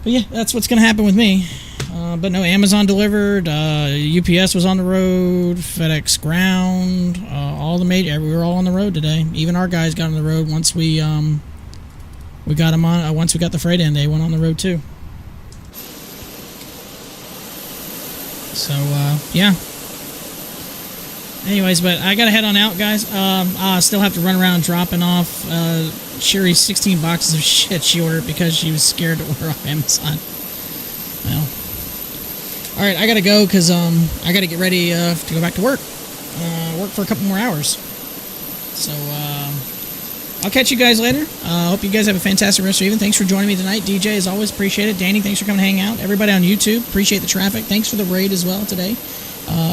S1: but yeah, that's what's going to happen with me. But no, Amazon delivered. UPS was on the road. FedEx Ground. All the major. We were all on the road today. Even our guys got on the road once we got them on. Once we got the freight in, they went on the road too. So yeah. Anyways, but I gotta head on out, guys. I still have to run around dropping off Sherry's 16 boxes of shit she ordered because she was scared to order off Amazon. Well, all right, I gotta go because I gotta get ready to go back to work. Work for a couple more hours. So I'll catch you guys later. Hope you guys have a fantastic rest of your evening. Thanks for joining me tonight. DJ, as always, appreciate it. Danny, thanks for coming to hang out. Everybody on YouTube, appreciate the traffic. Thanks for the raid as well today.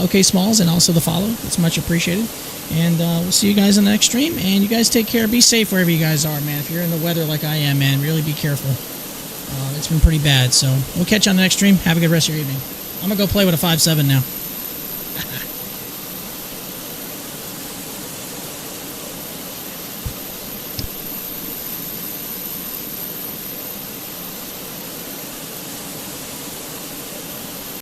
S1: Okay, Smalls, and also the follow. It's much appreciated. And we'll see you guys on the next stream. And you guys take care. Be safe wherever you guys are, man. If you're in the weather like I am, man, really be careful. It's been pretty bad. So we'll catch you on the next stream. Have a good rest of your evening. I'm going to go play with a 5-7 now.